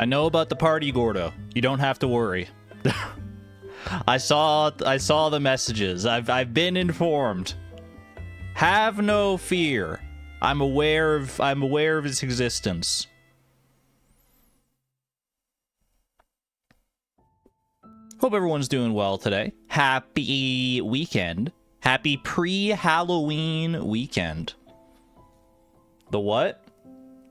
I know about the party, Gordo. You don't have to worry. I saw the messages. I've been informed. Have no fear. I'm aware of its existence. Hope everyone's doing well today. Happy weekend. Happy pre-Halloween weekend. The what?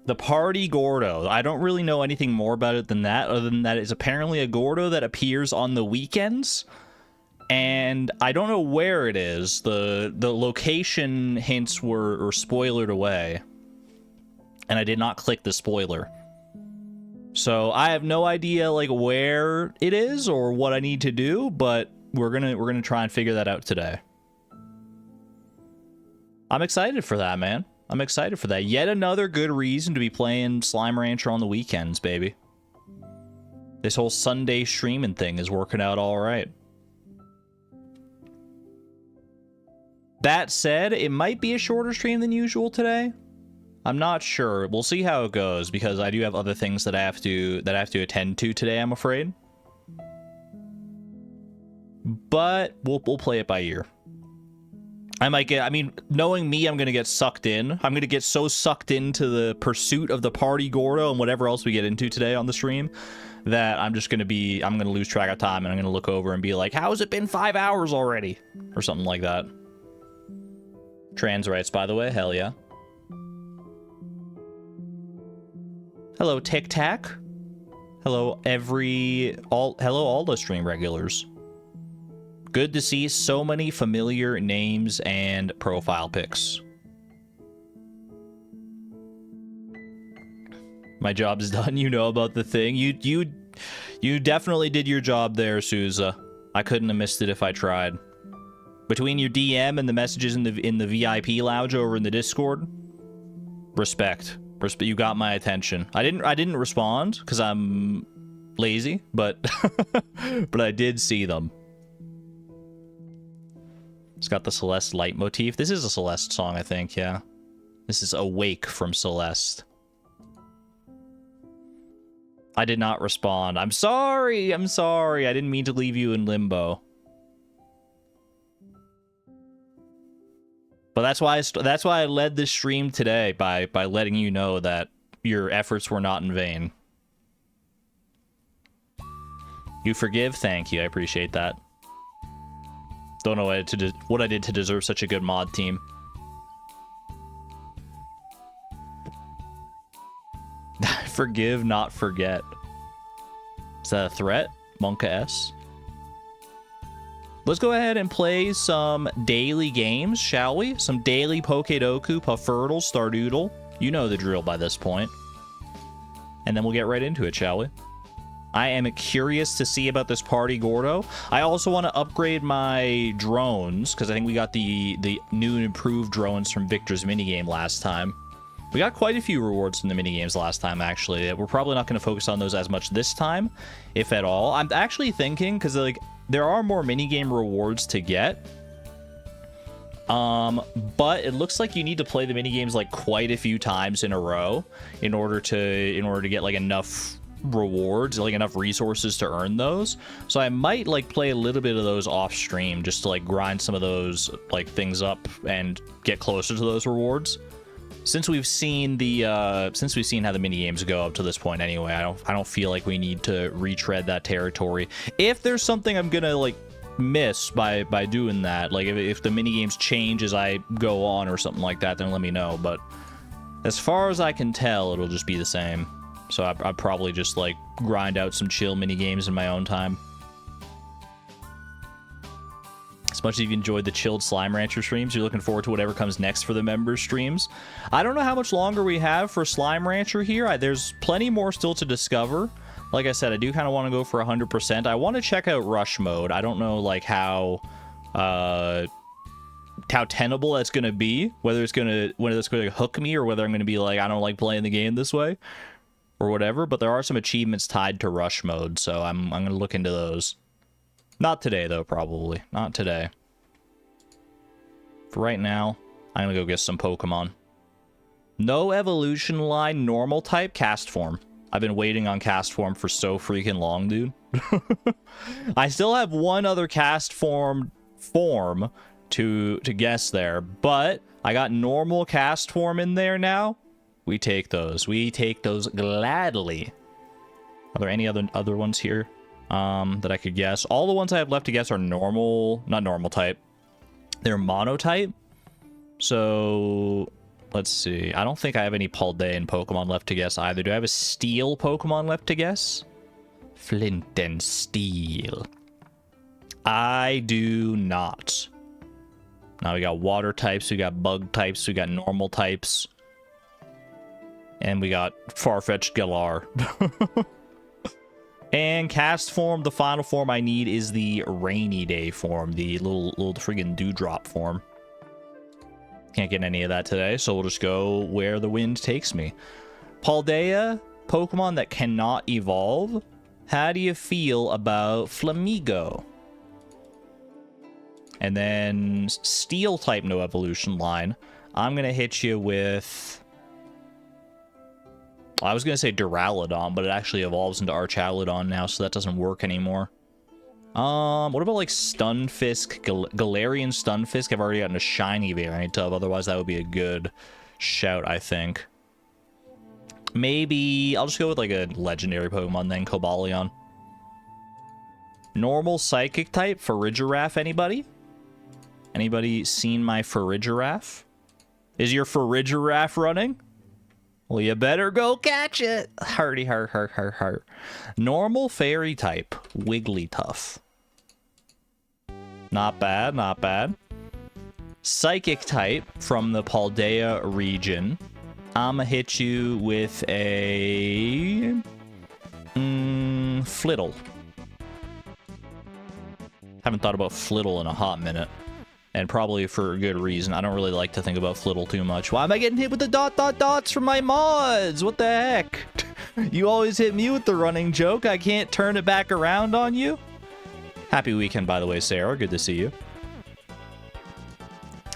The party Gordo. I don't really know anything more about it than that, other than that it's apparently a Gordo that appears on the weekends. And I don't know where it is. The location hints were spoilered away. And I did not click the spoiler. So I have no idea like where it is or what I need to do, but we're gonna try and figure that out today. I'm excited for that, man. I'm excited for that. Yet another good reason to be playing Slime Rancher on the weekends, baby. This whole Sunday streaming thing is working out all right. That said, it might be a shorter stream than usual today. I'm not sure. We'll see how it goes because I do have other things that I have to attend to today, I'm afraid. But we'll play it by ear. I mean, knowing me, I'm going to get sucked in. I'm going to get so sucked into the pursuit of the party Gordo and whatever else we get into today on the stream that I'm going to lose track of time and I'm going to look over and be like, how has it been 5 hours already? Or something like that. Trans rights, by the way. Hell yeah. Hello, Tic Tac. Hello, all the stream regulars. Good to see so many familiar names and profile pics. My job's done. You know about the thing. You definitely did your job there, Souza. I couldn't have missed it if I tried. Between your DM and the messages in the VIP lounge over in the Discord, respect. You got my attention. I didn't respond because I'm lazy, but but I did see them. It's got the Celeste leitmotif. This is a Celeste song, I think, yeah. This is Awake from Celeste. I did not respond. I'm sorry. I didn't mean to leave you in limbo. But that's why I led this stream today by letting you know that your efforts were not in vain. You forgive? Thank you. I appreciate that. Don't know what I did to deserve such a good mod team. Forgive, not forget. Is that a threat? Monka S? Let's go ahead and play some daily games, shall we? Some daily Pokedoku, Puffurtle, Stardoodle. You know the drill by this point. And then we'll get right into it, shall we? I am curious to see about this party Gordo. I also want to upgrade my drones, because I think we got the new and improved drones from Victor's minigame last time. We got quite a few rewards in the minigames last time, actually. We're probably not going to focus on those as much this time, if at all. I'm actually thinking, because like there are more minigame rewards to get. But it looks like you need to play the minigames like quite a few times in a row in order to get like enough rewards, like enough resources to earn those. So I might like play a little bit of those off stream just to like grind some of those like things up and get closer to those rewards. Since we've seen how the mini games go up to this point anyway, I don't feel like we need to retread that territory. If there's something I'm gonna like miss by doing that, like if the mini games change as I go on or something like that, then let me know. But as far as I can tell, it'll just be the same. So I'd probably just like grind out some chill mini games in my own time. As much as you've enjoyed the chilled Slime Rancher streams, you're looking forward to whatever comes next for the members streams. I don't know how much longer we have for Slime Rancher here. There's plenty more still to discover. Like I said, I do kind of want to go for 100%. I want to check out Rush Mode. I don't know like how tenable that's going to be. Whether it's going to hook me or whether I'm going to be like, I don't like playing the game this way or whatever. But there are some achievements tied to Rush Mode, so I'm going to look into those. Not today, though, probably. Not today. For right now, I'm going to go get some Pokemon. No evolution line, normal type, cast form. I've been waiting on cast form for so freaking long, dude. I still have one other cast form to guess there, but I got normal cast form in there now. We take those. We take those gladly. Are there any other ones here that I could guess? All the ones I have left to guess are normal, not normal type. They're monotype. So let's see. I don't think I have any Paldean Pokemon left to guess either. Do I have a Steel Pokemon left to guess? Flint and Steel. I do not. Now we got water types, we got bug types, we got normal types. And we got Farfetch'd Galar. And cast form, the final form I need is the Rainy Day form, the little friggin' dewdrop form. Can't get any of that today, so we'll just go where the wind takes me. Paldea, Pokemon that cannot evolve. How do you feel about Flamigo? And then Steel type no evolution line. I'm gonna hit you with... I was gonna say Duraludon, but it actually evolves into Archaludon now, so that doesn't work anymore. What about like Stunfisk? Galarian Stunfisk I've already gotten a shiny variant of, otherwise that would be a good shout, I think. Maybe I'll just go with like a legendary Pokemon then, Cobalion. Normal Psychic type, Farigiraf, anybody? Anybody seen my Farigiraf? Is your Farigiraf running? Well, you better go catch it. Hardy, har. Normal Fairy type, Wigglytuff. Not bad, not bad. Psychic type from the Paldea region. I'ma hit you with a... Flittle. Haven't thought about Flittle in a hot minute. And probably for a good reason. I don't really like to think about Flittle too much. Why am I getting hit with the dots from my mods? What the heck? You always hit me with the running joke. I can't turn it back around on you. Happy weekend, by the way, Sarah. Good to see you.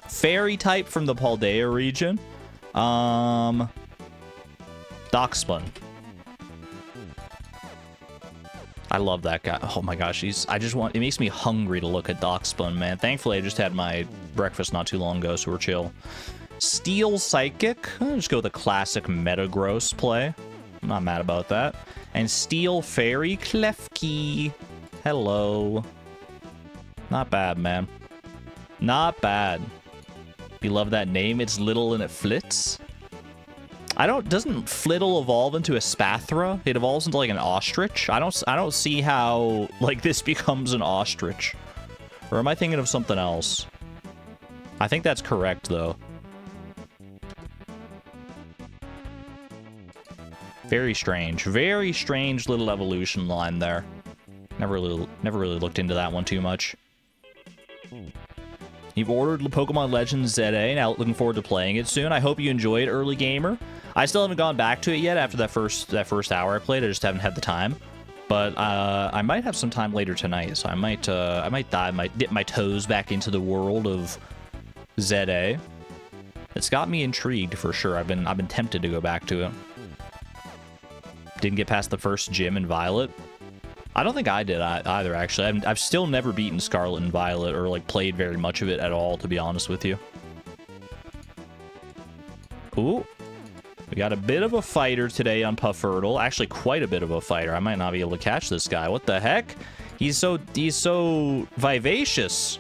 Fairy type from the Paldea region. Doxpun. I love that guy. Oh my gosh, it makes me hungry to look at Doxpun, man. Thankfully, I just had my breakfast not too long ago, so we're chill. Steel Psychic. I'll just go with a classic Metagross play. I'm not mad about that. And Steel Fairy Klefki. Hello. Not bad, man. Not bad. You love that name? It's little and it flits. Doesn't Flittle evolve into a Spathra? It evolves into like an ostrich. I don't see how like this becomes an ostrich. Or am I thinking of something else? I think that's correct though. Very strange little evolution line there. Never really looked into that one too much. You've ordered Pokemon Legends ZA, now looking forward to playing it soon. I hope you enjoyed, early gamer. I still haven't gone back to it yet after that first hour I played. I just haven't had the time. But I might have some time later tonight, so I might dip my toes back into the world of ZA. It's got me intrigued for sure. I've been tempted to go back to it. Didn't get past the first gym in Violet. I don't think I did either, actually. I've still never beaten Scarlet and Violet or like played very much of it at all, to be honest with you. Ooh. We got a bit of a fighter today on Puffurtle. Actually, quite a bit of a fighter. I might not be able to catch this guy. What the heck? He's so vivacious.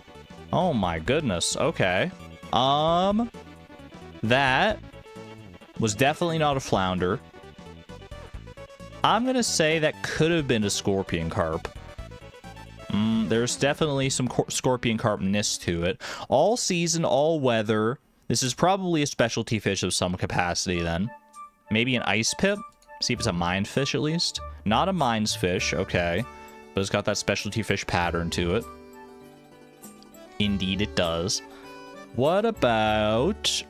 Oh my goodness. Okay. That was definitely not a Flounder. I'm gonna say that could have been a Scorpion Carp. There's definitely some Scorpion Carp-ness to it. All season, all weather. This is probably a specialty fish of some capacity then. Maybe an Ice Pip? See if it's a Mind Fish at least. Not a Mines Fish, okay. But it's got that specialty fish pattern to it. Indeed it does. What about...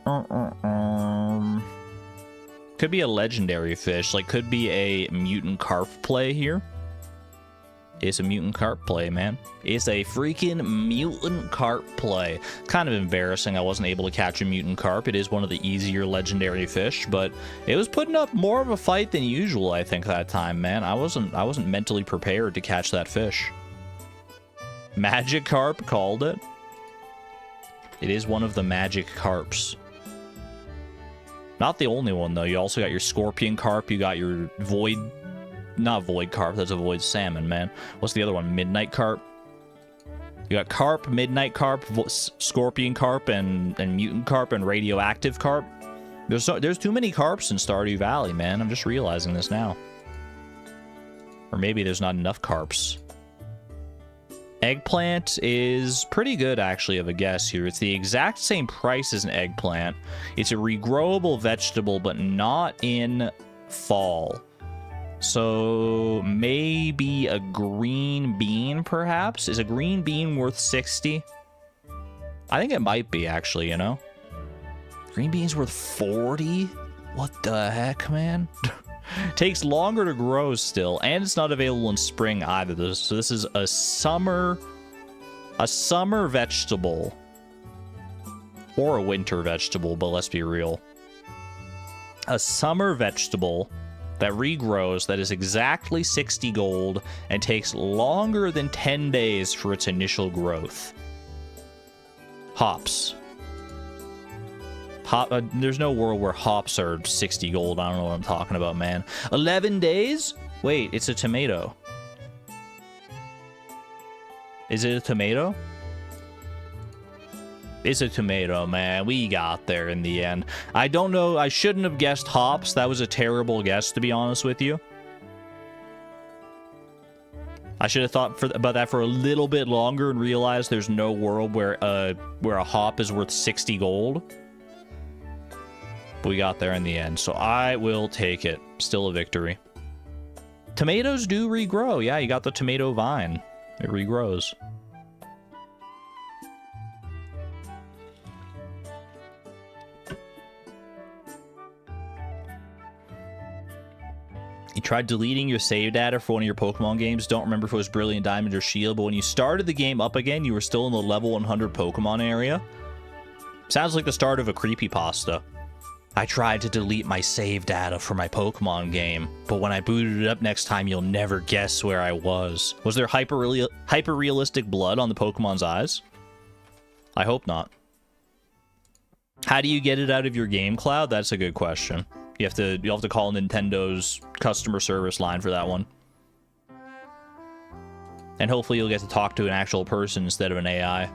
Could be a legendary fish. Like, could be a mutant carp play here. It's a mutant carp play, man. It's a freaking mutant carp play. Kind of embarrassing I wasn't able to catch a mutant carp. It is one of the easier legendary fish, but it was putting up more of a fight than usual, I think, that time, man. I wasn't mentally prepared to catch that fish. Magic carp called it. It is one of the magic carps. Not the only one, though. You also got your scorpion carp. You got your void... Not void carp. That's a void salmon, man. What's the other one? Midnight carp. You got carp, midnight carp, scorpion carp, and mutant carp, and radioactive carp. There's too many carps in Stardew Valley, man. I'm just realizing this now. Or maybe there's not enough carps. Eggplant is pretty good, actually, of a guess here. It's the exact same price as an eggplant. It's a regrowable vegetable, but not in fall. So maybe a green bean, perhaps? Is a green bean worth 60? I think it might be, actually, you know? Green bean's worth 40? What the heck, man? Takes longer to grow still, and it's not available in spring either. So this is a summer vegetable. Or a winter vegetable, but let's be real. A summer vegetable that regrows, that is exactly 60 gold and takes longer than 10 days for its initial growth. Hops. There's no world where hops are 60 gold. I don't know what I'm talking about, man. 11 days? Wait, it's a tomato. Is it a tomato? It's a tomato, man. We got there in the end. I don't know. I shouldn't have guessed hops. That was a terrible guess, to be honest with you. I should have thought about that for a little bit longer and realized there's no world where a hop is worth 60 gold. But we got there in the end, so I will take it. Still a victory. Tomatoes do regrow. Yeah, you got the tomato vine. It regrows. You tried deleting your save data for one of your Pokemon games. Don't remember if it was Brilliant Diamond or Shield, but when you started the game up again, you were still in the level 100 Pokemon area. Sounds like the start of a creepypasta. I tried to delete my save data for my Pokemon game, but when I booted it up next time, you'll never guess where I was. Was there hyper-realistic blood on the Pokemon's eyes? I hope not. How do you get it out of your game cloud? That's a good question. You'll have to call Nintendo's customer service line for that one. And hopefully you'll get to talk to an actual person instead of an AI.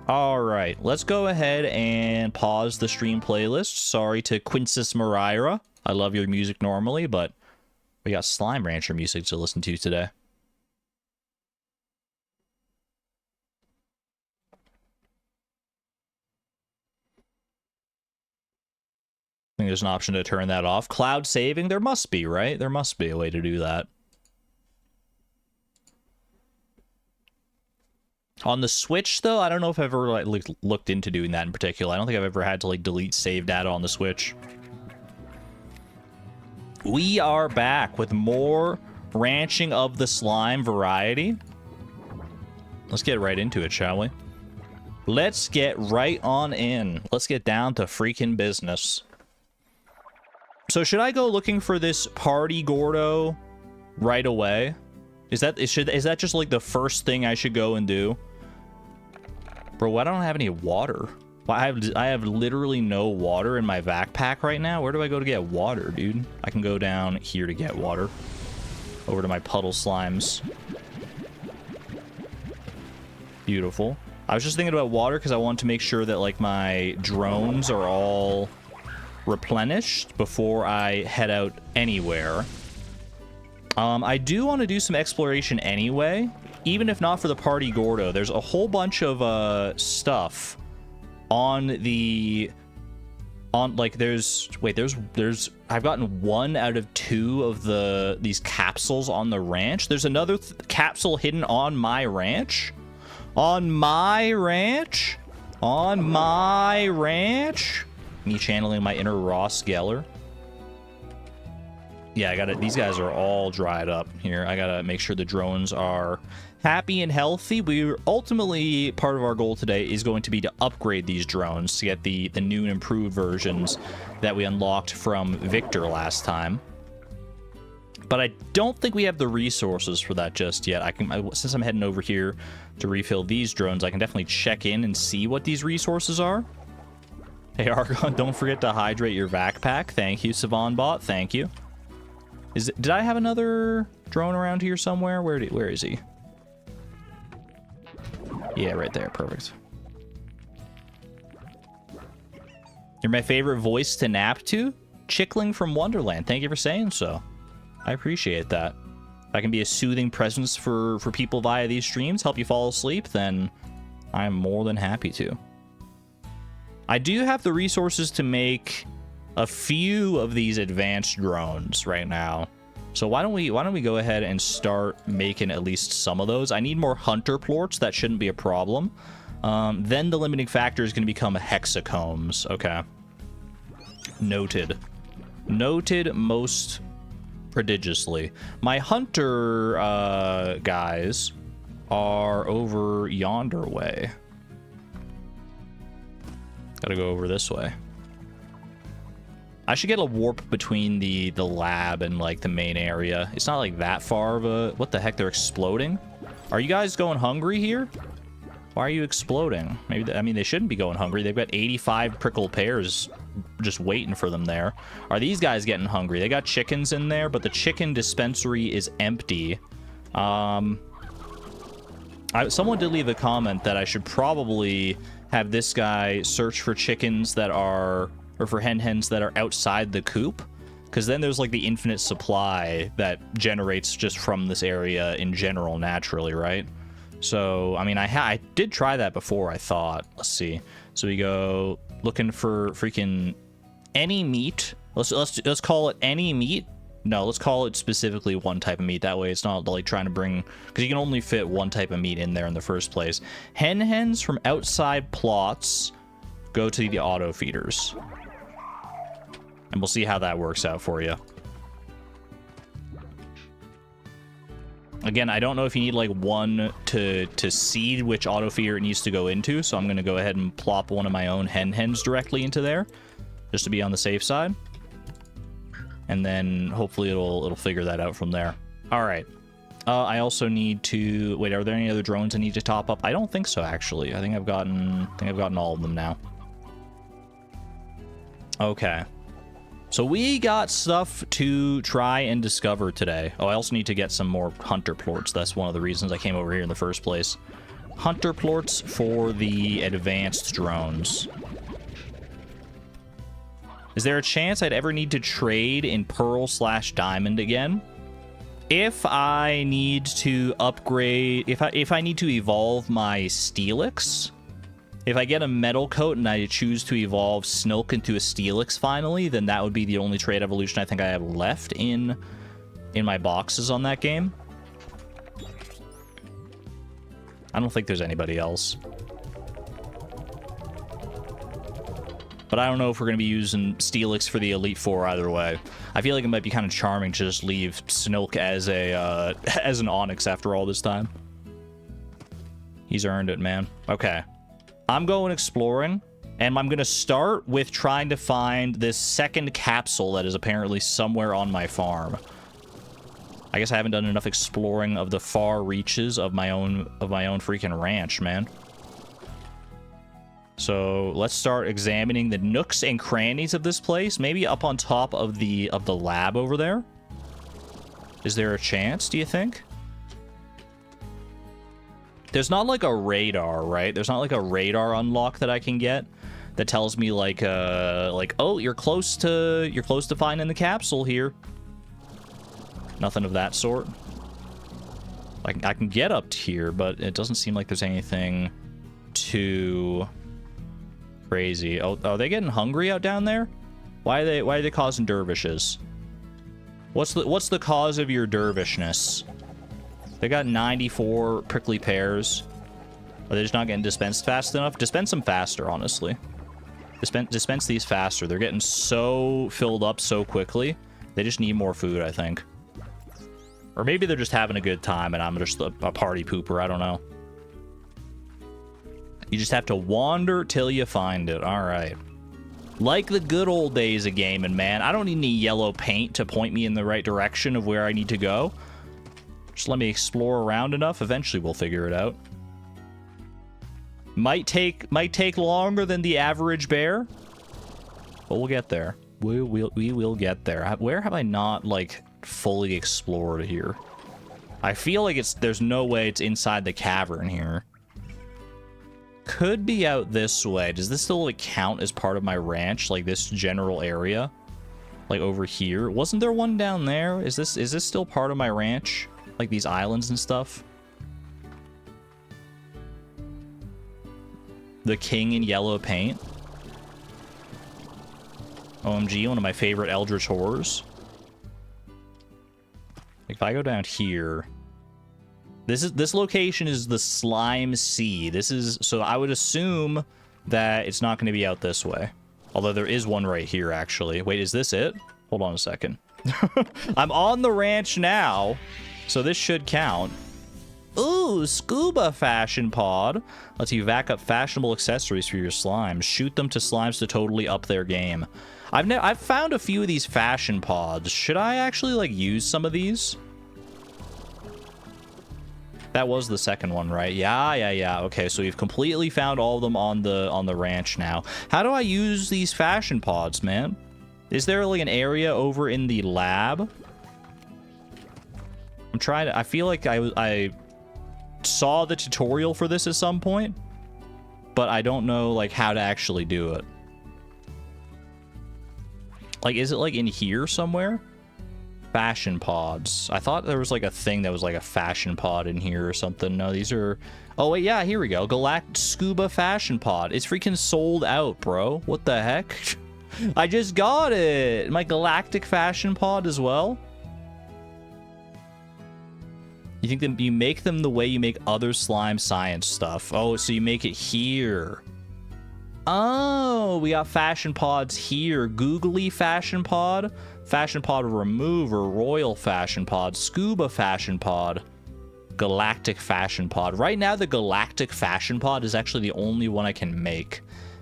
Alright, let's go ahead and pause the stream playlist. Sorry to Quintus Moraira. I love your music normally, but we got Slime Rancher music to listen to today. I think there's an option to turn that off. Cloud saving? There must be, right? There must be a way to do that. On the Switch, though, I don't know if I've ever looked into doing that in particular. I don't think I've ever had to delete save data on the Switch. We are back with more ranching of the slime variety. Let's get right into it, shall we? Let's get right on in. Let's get down to freaking business. So should I go looking for this party Gordo right away? Is that just like the first thing I should go and do? Bro, why don't I have any water? I have literally no water in my backpack right now. Where do I go to get water, dude? I can go down here to get water. Over to my puddle slimes. Beautiful. I was just thinking about water because I want to make sure that like my drones are all replenished before I head out anywhere. I do want to do some exploration anyway, even if not for the party Gordo. There's a whole bunch of stuff on the there's I've gotten 1 out of 2 of these capsules on the ranch. There's another capsule hidden on my ranch. On my ranch? On my ranch? Me channeling my inner Ross Geller. Yeah, I got it. These guys are all dried up here. I gotta make sure the drones are happy and healthy. Ultimately, part of our goal today is going to be to upgrade these drones to get the new and improved versions that we unlocked from Victor last time. But I don't think we have the resources for that just yet. Since I'm heading over here to refill these drones, I can definitely check in and see what these resources are. Hey, Argon, don't forget to hydrate your backpack. Thank you, Savonbot. Thank you. Did I have another drone around here somewhere? Where is he? Yeah, right there. Perfect. You're my favorite voice to nap to? Chickling from Wonderland. Thank you for saying so. I appreciate that. If I can be a soothing presence for people via these streams, help you fall asleep, then I'm more than happy to. I do have the resources to make a few of these advanced drones right now. So why don't we go ahead and start making at least some of those? I need more hunter plorts. That shouldn't be a problem. Then the limiting factor is going to become hexacombs. Okay. Noted. Noted most prodigiously. My hunter guys are over yonder way. Gotta go over this way. I should get a warp between the lab and like the main area. It's not like that far of a... What the heck? They're exploding? Are you guys going hungry here? Why are you exploding? Maybe I mean, they shouldn't be going hungry. They've got 85 prickle pears just waiting for them there. Are these guys getting hungry? They got chickens in there, but the chicken dispensary is empty. Someone did leave a comment that I should probably have this guy search for chickens that are... or for hens that are outside the coop, because then there's like the infinite supply that generates just from this area in general naturally, right? So I mean, I did try that before, I thought. Let's see. So we go looking for freaking any meat. Let's call it any meat. No, let's call it specifically one type of meat. That way it's not like trying to bring, because you can only fit one type of meat in there in the first place. Hens from outside plots go to the auto feeders. And we'll see how that works out for you. Again, I don't know if you need like one to seed which auto feeder it needs to go into, so I'm going to go ahead and plop one of my own hens directly into there, just to be on the safe side. And then hopefully it'll figure that out from there. All right. I also need to... Wait, are there any other drones I need to top up? I don't think so, actually. I think I've gotten all of them now. Okay. So we got stuff to try and discover today. Oh, I also need to get some more hunter plorts. That's one of the reasons I came over here in the first place. Hunter plorts for the advanced drones. Is there a chance I'd ever need to trade in Pearl/Diamond again? If I need to upgrade... If I need to evolve my Steelix... If I get a metal coat and I choose to evolve Snilk into a Steelix finally, then that would be the only trade evolution I think I have left in my boxes on that game. I don't think there's anybody else. But I don't know if we're going to be using Steelix for the Elite Four either way. I feel like it might be kind of charming to just leave Snilk as a as an Onyx after all this time. He's earned it, man. Okay. I'm going exploring, and I'm going to start with trying to find this second capsule that is apparently somewhere on my farm. I guess I haven't done enough exploring of the far reaches of my own freaking ranch, man. So let's start examining the nooks and crannies of this place. Maybe up on top of the lab over there. Is there a chance, do you think? There's not like a radar, right? There's not like a radar unlock that I can get that tells me like oh, you're close to finding the capsule here. Nothing of that sort. Like I can get up to here, but it doesn't seem like there's anything too crazy. Oh, are they getting hungry out down there? Why are they causing dervishes? What's the cause of your dervishness? They got 94 prickly pears. Are they just not getting dispensed fast enough? Dispense them faster, honestly. Dispense these faster. They're getting so filled up so quickly They just need more food, I think. Or maybe they're just having a good time and I'm just a party pooper. I don't know. You just have to wander till you find it. All right. Like the good old days of gaming, man. I don't need any yellow paint to point me in the right direction of where I need to go. Just let me explore around enough. Eventually we'll figure it out. Might take longer than the average bear, but we'll get there. We will get there. Where have I not, like, fully explored here? I feel like there's no way it's inside the cavern here. Could be out this way. Does this still, like, count as part of my ranch? Like, this general area? Like, over here? Wasn't there one down there? Is this still part of my ranch? Like, these islands and stuff? The king in yellow paint. OMG, one of my favorite eldritch horrors. If I go down here, this location is the Slime Sea. So I would assume that it's not going to be out this way. Although there is one right here, actually. Wait, is this it? Hold on a second. I'm on the ranch now, so this should count. Ooh, scuba fashion pod. Lets you vac up fashionable accessories for your slimes. Shoot them to slimes to totally up their game. I've found a few of these fashion pods. Should I actually, like, use some of these? That was the second one, right? Yeah. Okay, so we've completely found all of them on the ranch now. How do I use these fashion pods, man? Is there, like, an area over in the lab? I'm trying to... I feel like I saw the tutorial for this at some point, but I don't know, like, how to actually do it. Like, is it, like, in here somewhere? Fashion pods. I thought there was, like, a thing that was, like, a fashion pod in here or something. No, these are... Oh, wait, yeah, here we go. Galactic Scuba Fashion Pod. It's freaking sold out, bro. What the heck? I just got it! My Galactic Fashion Pod as well? You think that you make them the way you make other slime science stuff. Oh, so you make it here. Oh, we got fashion pods here. Googly fashion pod, fashion pod remover, royal fashion pod, scuba fashion pod, galactic fashion pod. Right now, the galactic fashion pod is actually the only one I can make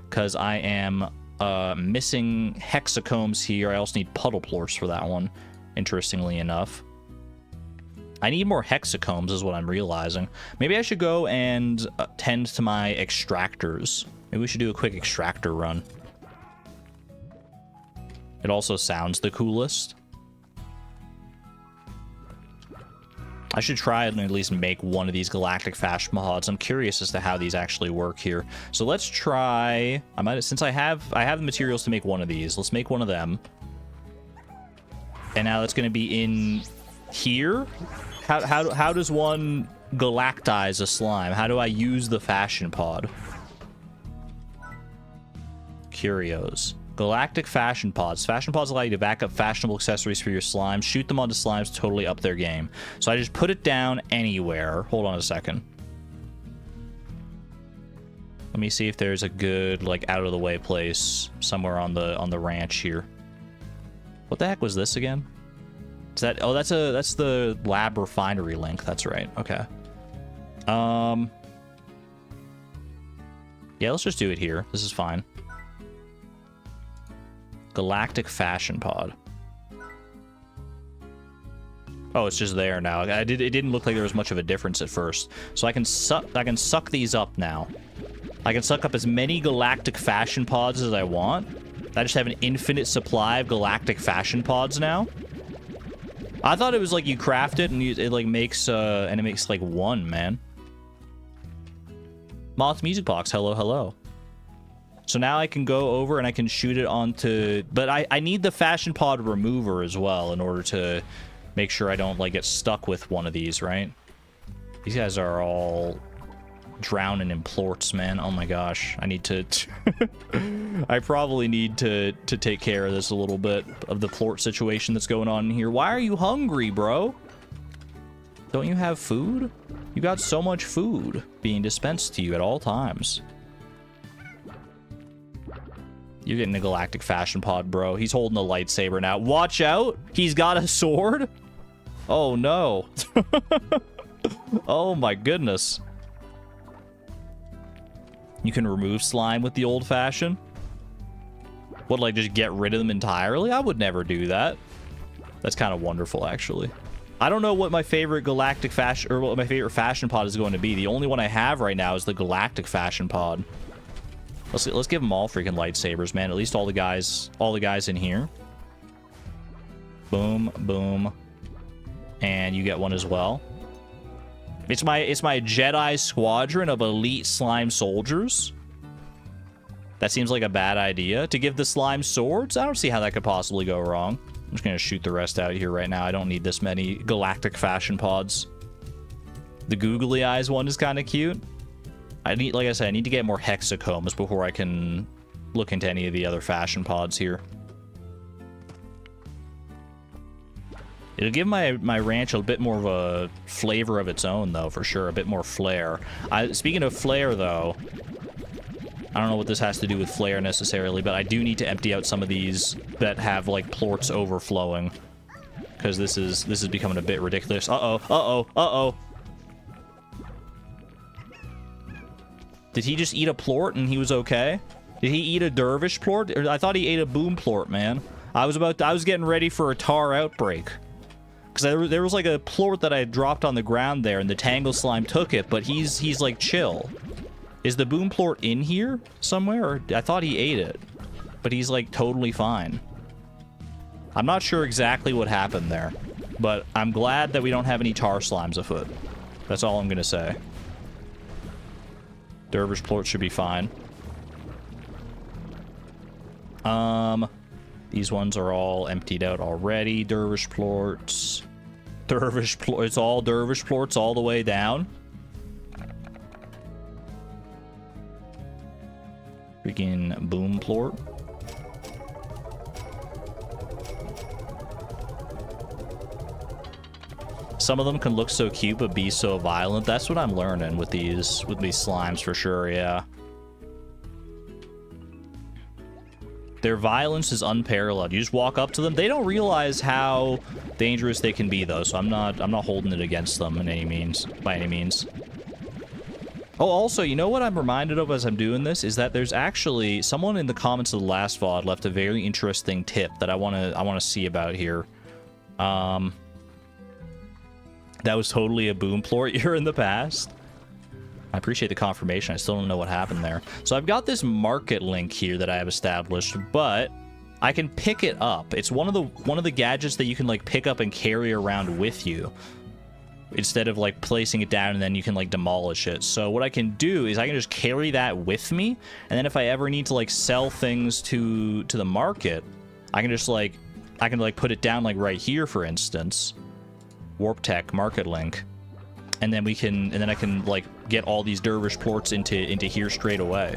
because I am missing hexacombs here. I also need puddle plorts for that one, interestingly enough. I need more hexacombs is what I'm realizing. Maybe I should go and tend to my extractors. Maybe we should do a quick extractor run. It also sounds the coolest. I should try and at least make one of these galactic fashion pods. I'm curious as to how these actually work here. So let's try... since I have the materials to make one of these, let's make one of them. And now it's going to be in here. How does one galactize a slime? How do I use the fashion pod? Curios. Galactic fashion pods. Fashion pods allow you to back up fashionable accessories for your slimes. Shoot them onto slimes to totally up their game. So I just put it down anywhere. Hold on a second. Let me see if there's a good, like, out of the way place somewhere on the ranch here. What the heck was this again? Is that... Oh, that's the lab refinery link. That's right. Okay. Yeah, let's just do it here. This is fine. Galactic fashion pod. Oh, it's just there now. It didn't look like there was much of a difference at first. So I can suck these up now. I can suck up as many galactic fashion pods as I want. I just have an infinite supply of galactic fashion pods now. I thought it was like you craft it and it like makes like one, man. Moth Music Box, hello. So now I can go over and I can shoot it onto... But I need the fashion pod remover as well in order to make sure I don't, like, get stuck with one of these, right? These guys are all drowning in plorts, man. Oh my gosh. I need to... I probably need to take care of this a little bit, of the plort situation that's going on in here. Why are you hungry, bro? Don't you have food? You got so much food being dispensed to you at all times. You're getting a galactic fashion pod, bro. He's holding a lightsaber now. Watch out! He's got a sword? Oh, no. Oh, my goodness. You can remove slime with the old-fashioned? What, like, just get rid of them entirely? I would never do that. That's kind of wonderful, actually. I don't know what my favorite galactic fashion, or what my favorite fashion pod is going to be. The only one I have right now is the galactic fashion pod. Let's give them all freaking lightsabers, man. At least all the guys in here. Boom, boom. And you get one as well. It's my Jedi squadron of elite slime soldiers. That seems like a bad idea. To give the slime swords? I don't see how that could possibly go wrong. I'm just gonna shoot the rest out here right now. I don't need this many galactic fashion pods. The googly eyes one is kind of cute. Like I said, I need to get more hexacombs before I can look into any of the other fashion pods here. It'll give my ranch a bit more of a flavor of its own, though, for sure. A bit more flair. Speaking of flair, though, I don't know what this has to do with flair necessarily, but I do need to empty out some of these that have, like, plorts overflowing. Because this is becoming a bit ridiculous. Uh-oh, uh-oh, uh-oh. Did he just eat a plort and he was okay? Did he eat a dervish plort? I thought he ate a boom plort, man. I was getting ready for a tar outbreak. Because there was like a plort that I had dropped on the ground there and the tangle slime took it, but he's like chill. Is the boom plort in here somewhere? Or I thought he ate it, but he's like totally fine. I'm not sure exactly what happened there, but I'm glad that we don't have any tar slimes afoot. That's all I'm gonna say. Dervish plort should be fine. These ones are all emptied out already. Dervish plorts. It's all dervish plorts all the way down. Freaking boom plort. Some of them can look so cute but be so violent. That's what I'm learning with these slimes for sure, yeah. Their violence is unparalleled. You just walk up to them. They don't realize how dangerous they can be, though, so I'm not holding it against them in any means, by any means. Oh, also, you know what I'm reminded of as I'm doing this is that there's actually someone in the comments of the last VOD left a very interesting tip that I wanna see about here. That was totally a boom plort year in the past. I appreciate the confirmation. I still don't know what happened there. So I've got this market link here that I have established, but I can pick it up. It's one of the gadgets that you can like pick up and carry around with you instead of like placing it down and then you can like demolish it. So what I can do is I can just carry that with me, and then if I ever need to like sell things to the market, I can just like put it down like right here, for instance. Warp Tech market link, and then I can like get all these dervish plorts into here straight away,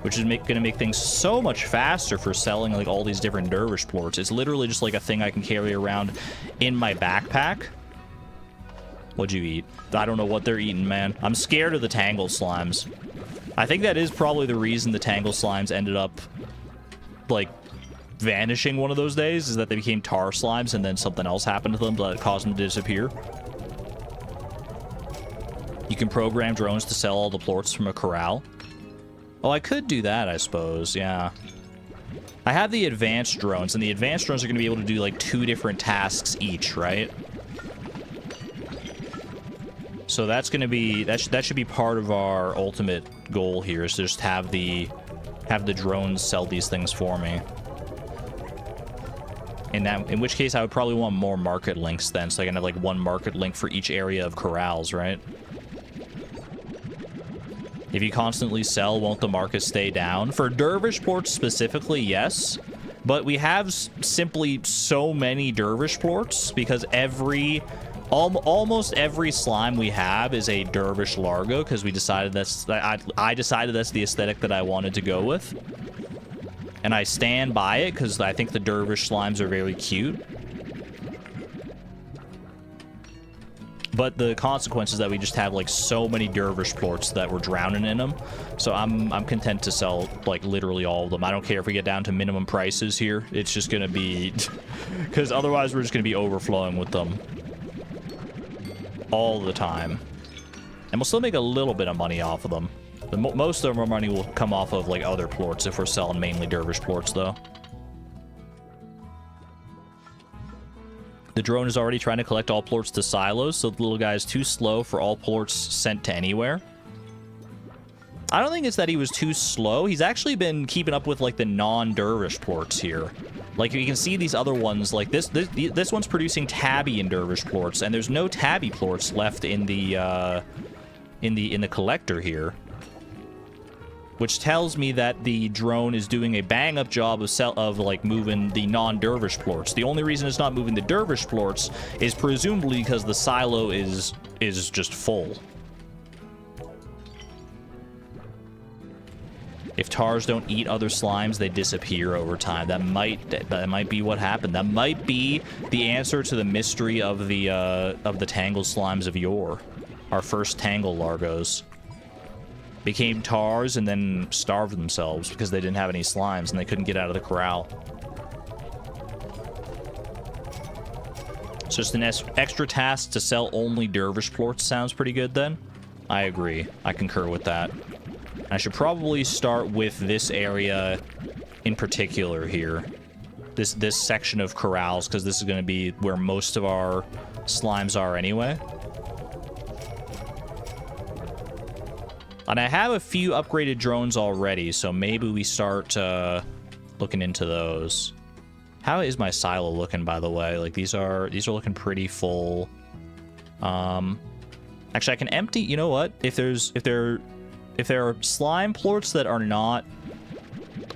which is gonna make things so much faster for selling like all these different dervish plorts. It's literally just like a thing I can carry around in my backpack. What'd you eat? I don't know what they're eating, man. I'm scared of the tangle slimes. I think that is probably the reason the tangle slimes ended up like vanishing one of those days, is that they became tar slimes and then something else happened to them that caused them to disappear. You can program drones to sell all the plorts from a corral. Oh, I could do that, I suppose, yeah. I have the advanced drones, and the advanced drones are going to be able to do like 2 different tasks each, right? So that's going to be, that should be part of our ultimate goal here, is to just have the drones sell these things for me. In which case I would probably want more market links then, so I can have like 1 market link for each area of corrals, right? If you constantly sell, won't the market stay down? For dervish plorts specifically, yes. But we have simply so many dervish plorts because almost every slime we have is a dervish largo, because we decided I decided that's the aesthetic that I wanted to go with. And I stand by it because I think the dervish slimes are very cute. but the consequence is that we just have like so many dervish plorts that we're drowning in them. So I'm content to sell like literally all of them. I don't care if we get down to minimum prices here. It's just gonna be because otherwise we're just gonna be overflowing with them all the time, and we'll still make a little bit of money off of them. Most of our money will come off of like other plorts if we're selling mainly dervish plorts though. The drone is already trying to collect all plorts to silos, so the little guy is too slow for all plorts sent to anywhere. I don't think it's that he was too slow. He's actually been keeping up with like the non-dervish plorts here. Like you can see these other ones, like this one's producing tabby and dervish plorts, and there's no tabby plorts left in the collector here. Which tells me that the drone is doing a bang-up job of like moving the non-dervish plorts. The only reason it's not moving the dervish plorts is presumably because the silo is just full. If tars don't eat other slimes, they disappear over time. That might be what happened. That might be the answer to the mystery of the tangled slimes of yore. Our first tangle largos became tars and then starved themselves because they didn't have any slimes and they couldn't get out of the corral. So just an extra task to sell only dervish plorts sounds pretty good then. I agree. I concur with that. I should probably start with this area in particular here. This section of corrals, because this is going to be where most of our slimes are anyway. And I have a few upgraded drones already, so maybe we start looking into those. How is my silo looking, by the way? Like these are looking pretty full. Actually, I can empty. You know what? If there are slime plorts that are not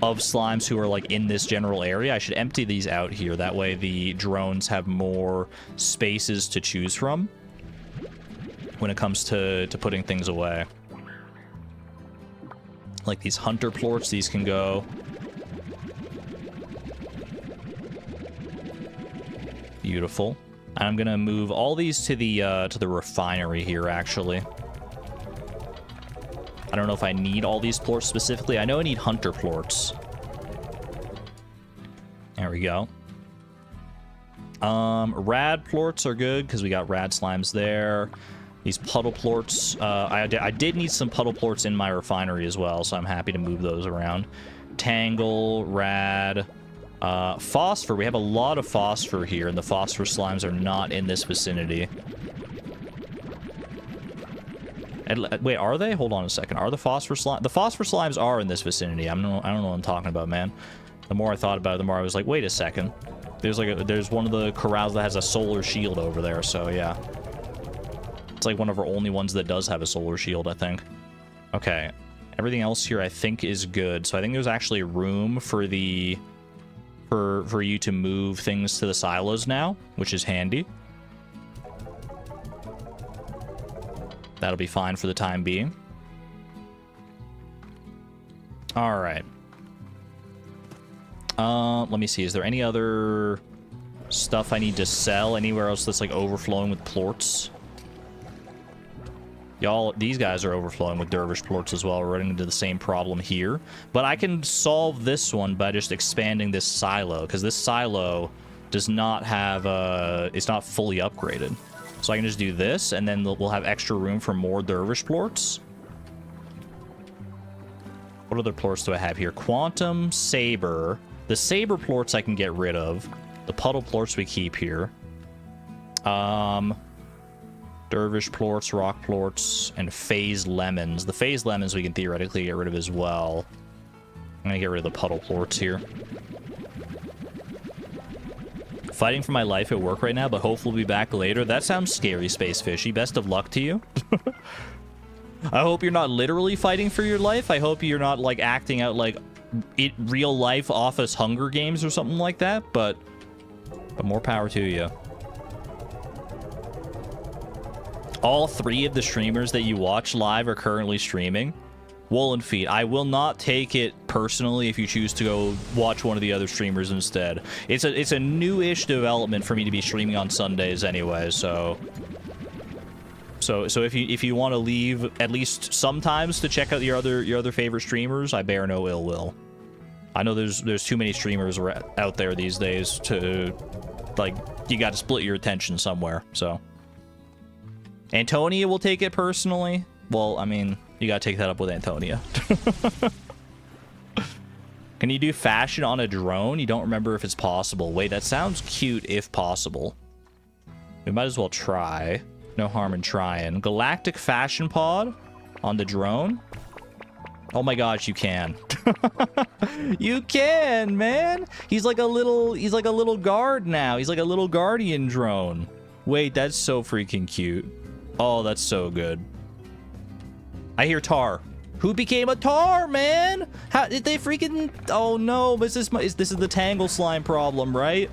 of slimes who are like in this general area, I should empty these out here. That way, the drones have more spaces to choose from when it comes to putting things away. Like these hunter plorts, these can go. Beautiful. I'm gonna move all these to the refinery here, actually. I don't know if I need all these plorts specifically. I know I need hunter plorts. There we go. Rad plorts are good because we got rad slimes there. These puddle plorts, I did need some puddle plorts in my refinery as well, so I'm happy to move those around. Tangle, rad, phosphor. We have a lot of phosphor here, and the phosphor slimes are not in this vicinity. And, wait, are they? Hold on a second. Are the phosphor slimes? The phosphor slimes are in this vicinity. I don't know what I'm talking about, man. The more I thought about it, the more I was like, wait a second. There's one of the corrals that has a solar shield over there, so yeah. It's like one of our only ones that does have a solar shield, I think. Okay. Everything else here I think is good. So I think there's actually room for you to move things to the silos now, which is handy. That'll be fine for the time being. All right. Let me see. Is there any other stuff I need to sell anywhere else that's like overflowing with plorts? Y'all, these guys are overflowing with dervish plorts as well. We're running into the same problem here. But I can solve this one by just expanding this silo, because this silo does not have it's not fully upgraded. So I can just do this, and then we'll have extra room for more dervish plorts. What other plorts do I have here? Quantum, saber. The saber plorts I can get rid of. The puddle plorts we keep here. Dervish plorts, rock plorts, and phase lemons. The phase lemons we can theoretically get rid of as well. I'm gonna get rid of the puddle plorts here. Fighting for my life at work right now, but hopefully we'll be back later. That sounds scary, Space Fishy. Best of luck to you. I hope you're not literally fighting for your life. I hope you're not, like, acting out, like, real-life Office Hunger Games or something like that, but more power to you. All 3 of the streamers that you watch live are currently streaming. Woolen Feet, I will not take it personally if you choose to go watch one of the other streamers instead. It's a new-ish development for me to be streaming on Sundays anyway, so So if you want to leave at least sometimes to check out your other favorite streamers, I bear no ill will. I know there's too many streamers out there these days to, like, you got to split your attention somewhere. So Antonia will take it personally. Well, I mean, you got to take that up with Antonia. Can you do fashion on a drone? You don't remember if it's possible. Wait, that sounds cute if possible. We might as well try. No harm in trying. Galactic fashion pod on the drone? Oh my gosh, you can. You can, man. He's like a little guard now. He's like a little guardian drone. Wait, that's so freaking cute. Oh, that's so good. I hear tar. Who became a tar, man? How did they freaking... Oh no, this is the tangle slime problem, right?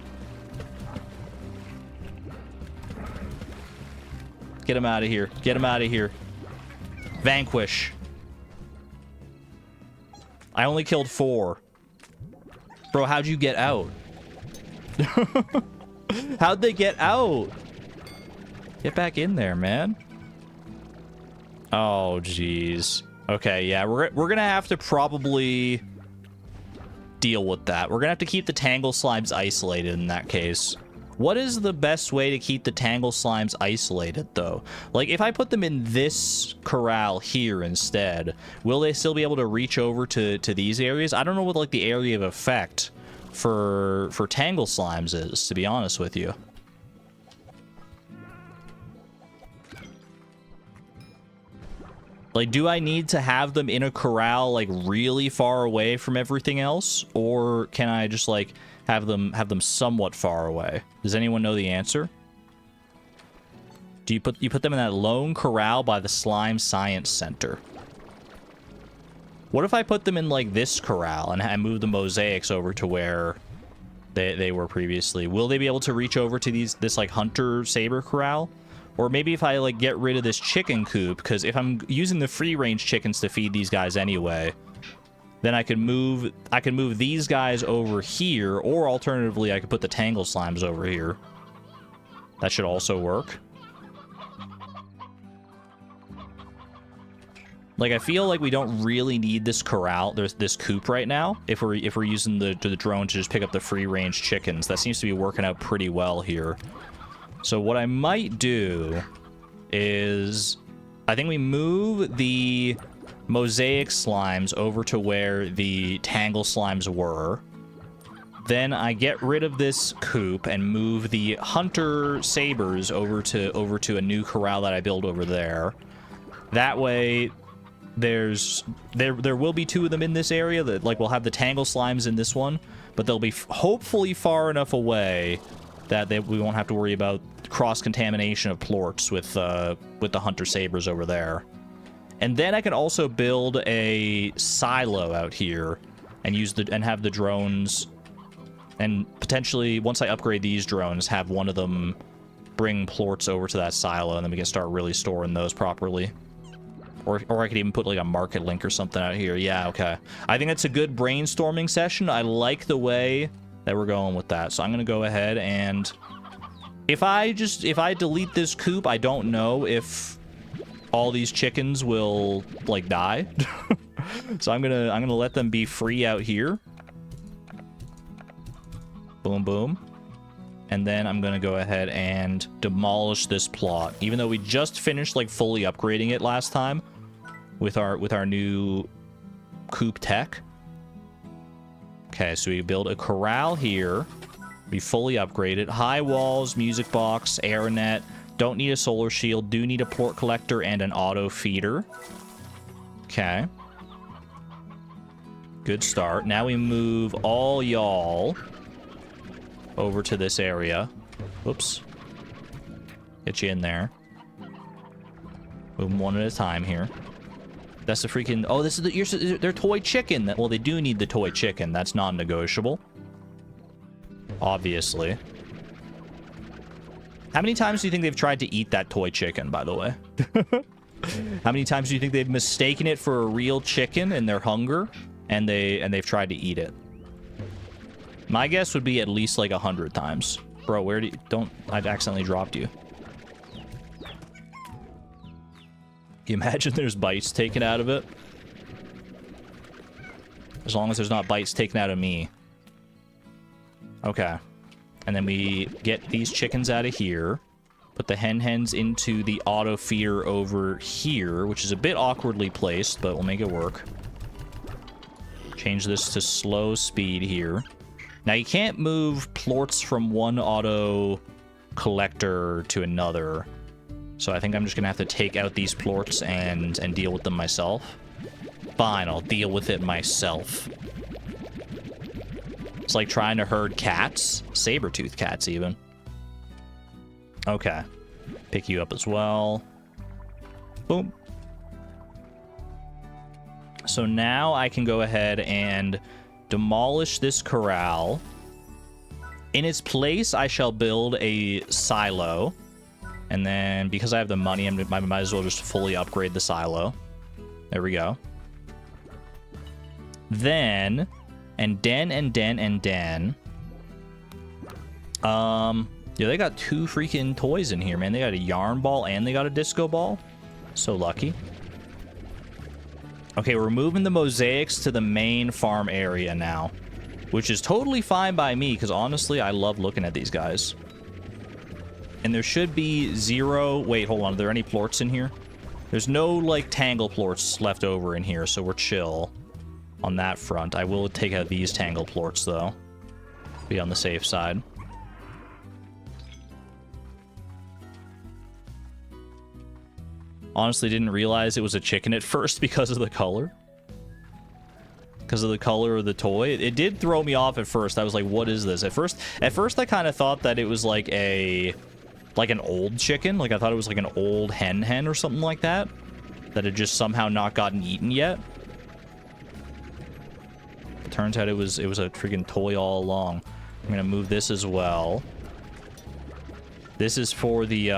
Get him out of here. Get him out of here. Vanquish. I only killed 4. Bro, how'd you get out? How'd they get out? Get back in there, man. Oh, jeez. Okay, yeah, we're gonna have to probably deal with that. We're gonna have to keep the tangle slimes isolated in that case. What is the best way to keep the tangle slimes isolated, though? Like, if I put them in this corral here instead, will they still be able to reach over to these areas? I don't know what, like, the area of effect for tangle slimes is, to be honest with you. Like, do I need to have them in a corral, like, really far away from everything else? Or can I just, like, have them somewhat far away? Does anyone know the answer? Do you put them in that lone corral by the Slime Science Center? What if I put them in, like, this corral and I move the mosaics over to where they were previously? Will they be able to reach over to this, like, hunter saber corral? Or maybe if I, like, get rid of this chicken coop, because if I'm using the free-range chickens to feed these guys anyway, then I can move these guys over here, or alternatively, I could put the tangle slimes over here. That should also work. Like, I feel like we don't really need this corral, this coop right now, if we're using the drone to just pick up the free-range chickens. That seems to be working out pretty well here. So what I might do is, I think we move the mosaic slimes over to where the tangle slimes were. Then I get rid of this coop and move the hunter sabers over to a new corral that I build over there. That way, there will be 2 of them in this area. That, like, we'll have the tangle slimes in this one, but they'll be hopefully far enough away that we won't have to worry about cross-contamination of plorts with the hunter sabers over there. And then I can also build a silo out here and have the drones, and potentially once I upgrade these drones, have one of them bring plorts over to that silo, and then we can start really storing those properly. Or I could even put, like, a market link or something out here. Yeah, okay. I think that's a good brainstorming session. I like the way that we're going with that. So I'm going to go ahead and if I delete this coop, I don't know if all these chickens will, like, die. So I'm going to let them be free out here. Boom, boom. And then I'm going to go ahead and demolish this plot. Even though we just finished, like, fully upgrading it last time with our new coop tech. Okay, so we build a corral here. Be fully upgraded. High walls, music box, air net. Don't need a solar shield. Do need a plort collector and an auto feeder. Okay. Good start. Now we move all y'all over to this area. Whoops. Get you in there. Move them one at a time here. That's the freaking... Oh, this is their toy chicken. Well, they do need the toy chicken. That's non-negotiable. Obviously. How many times do you think they've tried to eat that toy chicken, by the way? How many times do you think they've mistaken it for a real chicken in their hunger, and they've tried to eat it? My guess would be at least like 100 times. Bro, where do you... Don't... I've accidentally dropped you. You imagine there's bites taken out of it? As long as there's not bites taken out of me. Okay. And then we get these chickens out of here. Put the hens into the auto feeder over here, which is a bit awkwardly placed, but we'll make it work. Change this to slow speed here. Now, you can't move plorts from one auto collector to another. So I think I'm just going to have to take out these plorts and deal with them myself. Fine, I'll deal with it myself. It's like trying to herd cats. Saber-toothed cats, even. Okay. Pick you up as well. Boom. So now I can go ahead and demolish this corral. In its place, I shall build a silo. And then, because I have the money, I might as well just fully upgrade the silo. There we go. Then, yeah, they got two freaking toys in here, man. They got a yarn ball and they got a disco ball. So lucky. Okay, we're moving the mosaics to the main farm area now, which is totally fine by me, because honestly, I love looking at these guys. And there should be zero... Wait, hold on. Are there any plorts in here? There's no, like, tangle plorts left over in here, so we're chill on that front. I will take out these tangle plorts, though. Be on the safe side. Honestly, didn't realize it was a chicken at first because of the color. Because of the color of the toy. It did throw me off at first. I was like, what is this? At first I kind of thought that it was like an old chicken. Like, I thought it was like an old hen or something like that. That had just somehow not gotten eaten yet. It turns out it was a freaking toy all along. I'm gonna move this as well. This is for the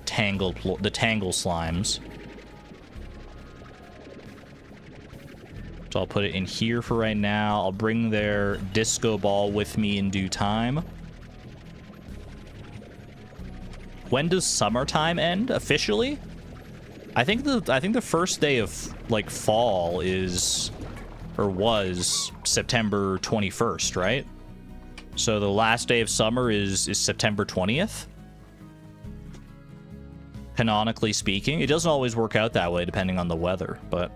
tangle slimes. So I'll put it in here for right now. I'll bring their disco ball with me in due time. When does summertime end officially? I think the first day of like fall is or was September 21st, right? So the last day of summer is September 20th. Canonically speaking, it doesn't always work out that way depending on the weather, but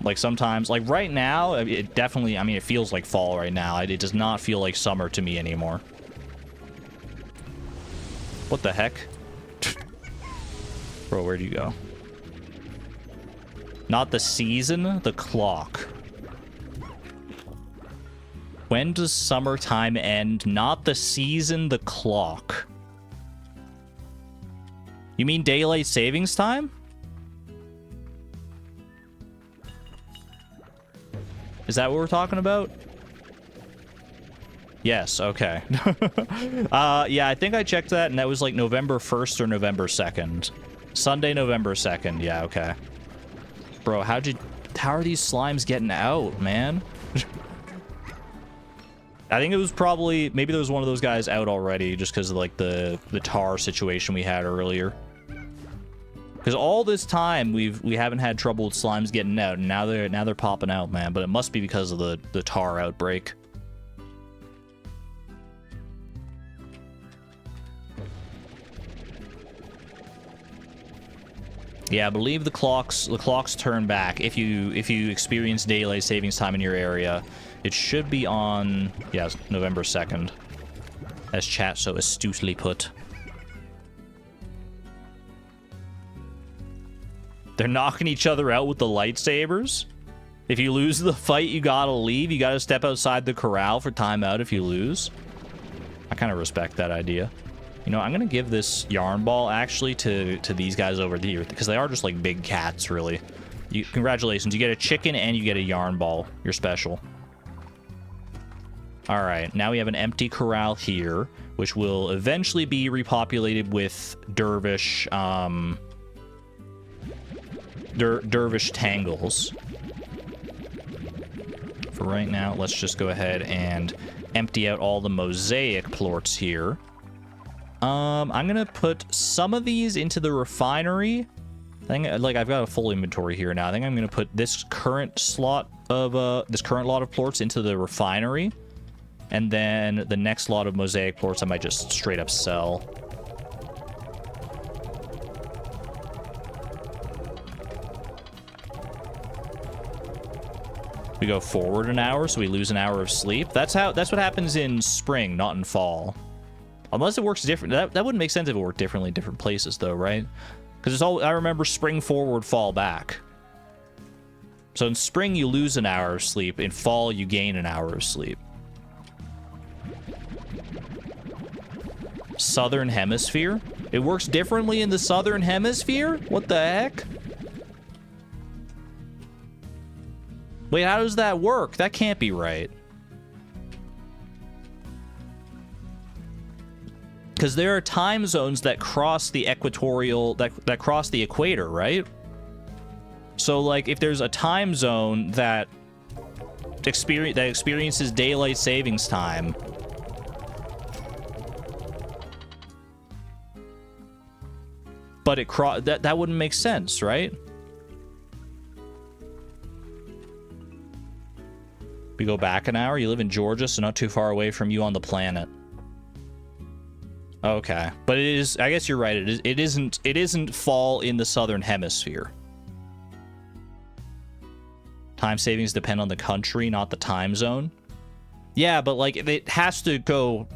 like sometimes, like right now, it definitely, I mean, it feels like fall right now. It does not feel like summer to me anymore. What the heck? Bro, where'd you go? Not the season, the clock. When does summertime end? Not the season, the clock. You mean daylight savings time? Is that what we're talking about? Yes, okay. Yeah, I think I checked that, and that was like November 1st or November 2nd. Sunday, November 2nd. Yeah, okay. Bro, how are these slimes getting out, man? I think it was probably, maybe there was one of those guys out already just because of like the tar situation we had earlier. Because all this time we haven't had trouble with slimes getting out, and now they're popping out, man. But it must be because of the tar outbreak. Yeah, I believe the clocks turn back if you experience daylight savings time in your area. It should be on, yeah, November 2nd, as chat so astutely put. They're knocking each other out with the lightsabers. If you lose the fight, you gotta leave. You gotta step outside the corral for timeout if you lose. I kind of respect that idea. You know, I'm gonna give this yarn ball actually to these guys over here because they are just like big cats, really. Congratulations, you get a chicken and you get a yarn ball. You're special. All right, now we have an empty corral here, which will eventually be repopulated with dervish, dervish tangles. For right now, let's just go ahead and empty out all the mosaic plorts here. I'm gonna put some of these into the refinery. I think, like, I've got a full inventory here now. I think I'm gonna put this current lot of plorts into the refinery, and then the next lot of mosaic plorts I might just straight up sell. We go forward an hour, so we lose an hour of sleep. That's what happens in spring, not in fall. Unless it works different. That wouldn't make sense if it worked differently in different places, though, right? Because it's all, I remember spring forward, fall back. So in spring, you lose an hour of sleep. In fall, you gain an hour of sleep. Southern Hemisphere? It works differently in the Southern Hemisphere? What the heck? Wait, how does that work? That can't be right. Because there are time zones that cross the equatorial, that cross the equator, right? So, like, if there's a time zone that experiences daylight savings time, but that wouldn't make sense, right? We go back an hour. You live in Georgia, so not too far away from you on the planet. Okay, but it is. I guess you're right. It isn't fall in the Southern Hemisphere. Time savings depend on the country, not the time zone. Yeah, but like it has to go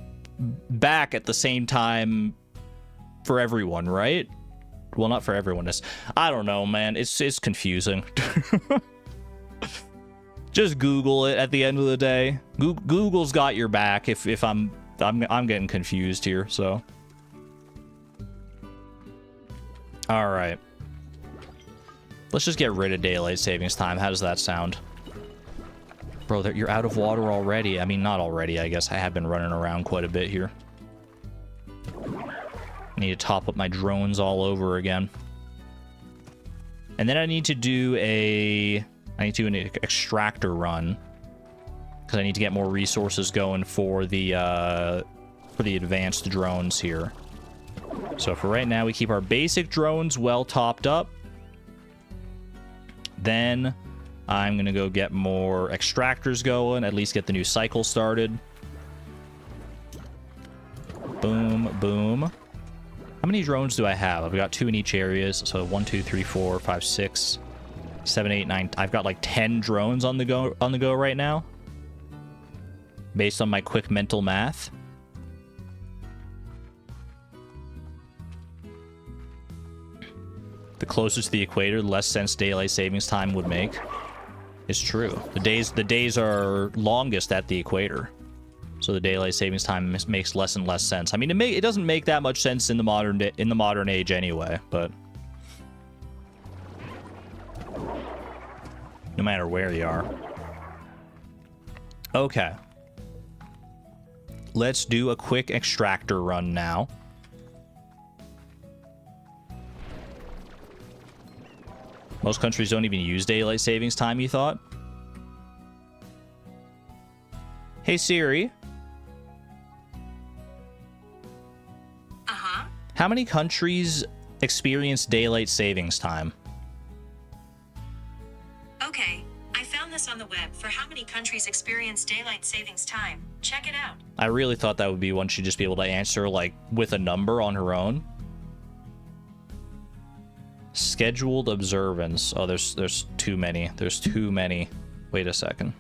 back at the same time for everyone, right? Well, not for everyone. I don't know, man. It's confusing. Just Google it at the end of the day. Google's got your back if I'm getting confused here, so. All right. Let's just get rid of daylight savings time. How does that sound? Bro, you're out of water already. I mean, not already, I guess. I have been running around quite a bit here. I need to top up my drones all over again. And then I need to do an extractor run, because I need to get more resources going for the advanced drones here. So for right now, we keep our basic drones well topped up. Then I'm gonna go get more extractors going, at least get the new cycle started. Boom, boom. How many drones do I have? I've got 2 in each area, so 1, 2, 3, 4, 5, 6, 7, 8, 9. I've got like 10 drones on the go right now, based on my quick mental math. The closer to the equator, the less sense daylight savings time would make. It's true. The days are longest at the equator, so the daylight savings time makes less and less sense. I mean, it doesn't make that much sense in the modern age anyway, but no matter where you are. Okay. Let's do a quick extractor run now. Most countries don't even use daylight savings time, you thought? Hey, Siri. Uh-huh. How many countries experience daylight savings time? Okay, I found this on the web for how many countries experience daylight savings time. Check it out. I really thought that would be one she'd just be able to answer, like, with a number on her own. Scheduled observance. Oh, there's too many. There's too many. Wait a second.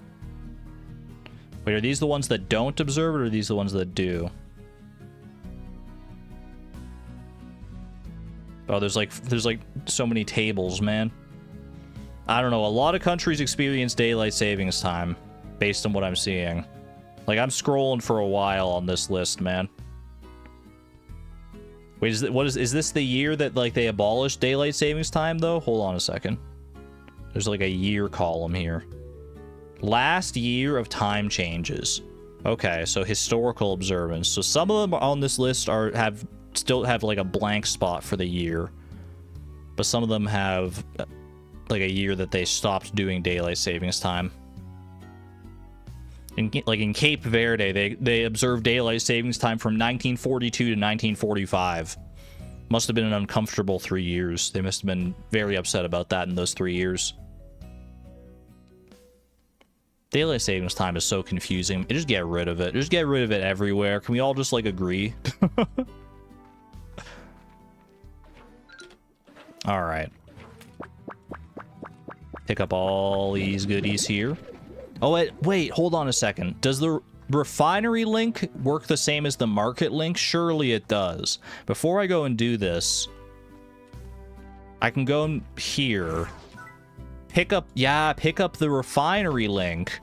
Wait, are these the ones that don't observe it, or are these the ones that do? Oh, there's like so many tables, man. I don't know. A lot of countries experience daylight savings time based on what I'm seeing. Like, I'm scrolling for a while on this list, man. Wait, is this the year that, like, they abolished daylight savings time, though? Hold on a second. There's like a year column here. Last year of time changes. Okay, so historical observance. So some of them on this list still have like a blank spot for the year, but some of them have like a year that they stopped doing daylight savings time. in Cape Verde, they observed daylight savings time from 1942 to 1945. Must have been an uncomfortable 3 years. They must have been very upset about that in those 3 years. Daylight savings time is so confusing. Just get rid of it. Just get rid of it everywhere. Can we all just, like, agree? Alright. Pick up all these goodies here. Oh, wait, hold on a second. Does the refinery link work the same as the market link? Surely it does. Before I go and do this, I can go in here, pick up the refinery link.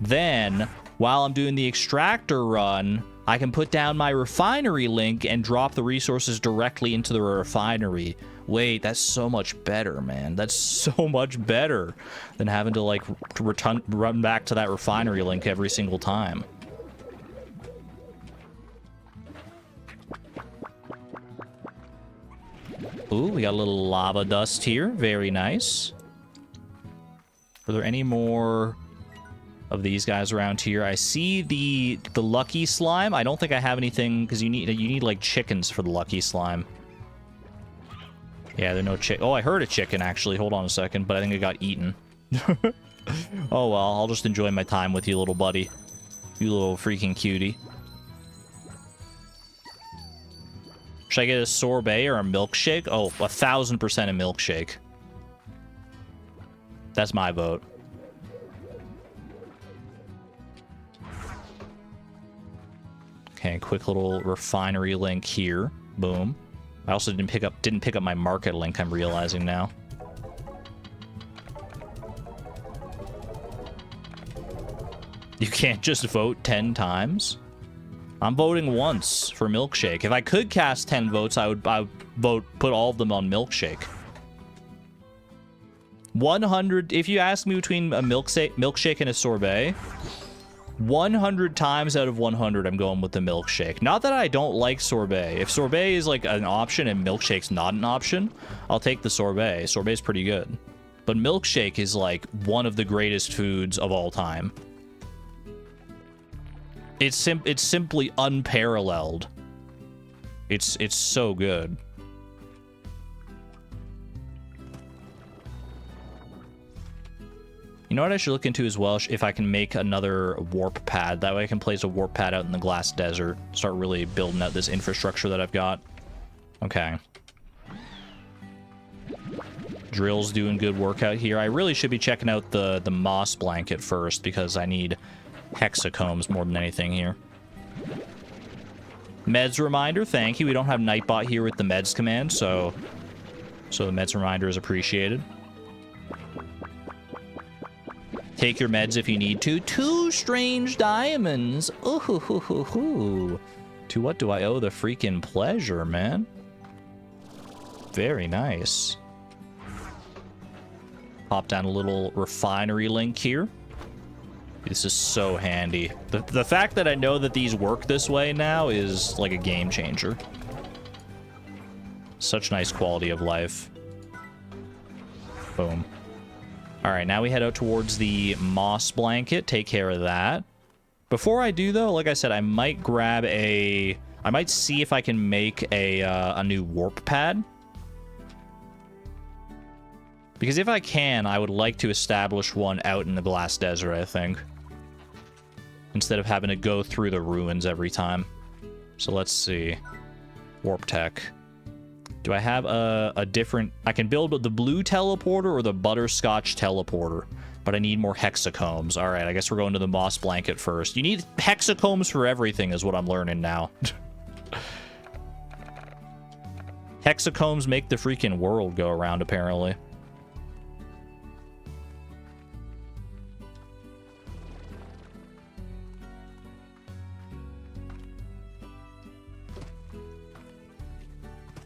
Then, while I'm doing the extractor run, I can put down my refinery link and drop the resources directly into the refinery. Wait, that's so much better, man. That's so much better than having to, like, run back to that refinery link every single time. Ooh, we got a little lava dust here. Very nice. Are there any more of these guys around here? I see the lucky slime. I don't think I have anything, because you need like chickens for the lucky slime. Yeah, there are no chick. Oh, I heard a chicken actually. Hold on a second, but I think it got eaten. Oh well, I'll just enjoy my time with you, little buddy. You little freaking cutie. Should I get a sorbet or a milkshake? Oh, 1000% a milkshake. That's my vote. Okay, quick little refinery link here. Boom. I also didn't pick up my market link, I'm realizing now. You can't just vote 10 times? I'm voting once for milkshake. If I could cast 10 votes, I would put all of them on milkshake. 100, if you ask me between a milkshake and a sorbet, 100 times out of 100, I'm going with the milkshake. Not that I don't like sorbet. If sorbet is like an option and milkshake's not an option, I'll take the sorbet. Sorbet's pretty good. But milkshake is like one of the greatest foods of all time. It's simply unparalleled. It's so good. You know what I should look into as well? If I can make another warp pad. That way I can place a warp pad out in the glass desert. Start really building out this infrastructure that I've got. Okay. Drill's doing good work out here. I really should be checking out the moss blanket first, because I need hexacombs more than anything here. Meds reminder, thank you. We don't have Nightbot here with the meds command, so the meds reminder is appreciated. Take your meds if you need to. 2 strange diamonds. Ooh, hoo, hoo, hoo, hoo. To what do I owe the freaking pleasure, man? Very nice. Pop down a little refinery link here. This is so handy. The fact that I know that these work this way now is like a game changer. Such nice quality of life. Boom. All right, now we head out towards the moss blanket. Take care of that. Before I do, though, like I said, I might grab a... I might see if I can make a new warp pad. Because if I can, I would like to establish one out in the glass desert, I think. Instead of having to go through the ruins every time. So let's see. Warp tech. Do I have a different... I can build the blue teleporter or the butterscotch teleporter, but I need more hexacombs. All right, I guess we're going to the moss blanket first. You need hexacombs for everything is what I'm learning now. Hexacombs make the freaking world go around, apparently.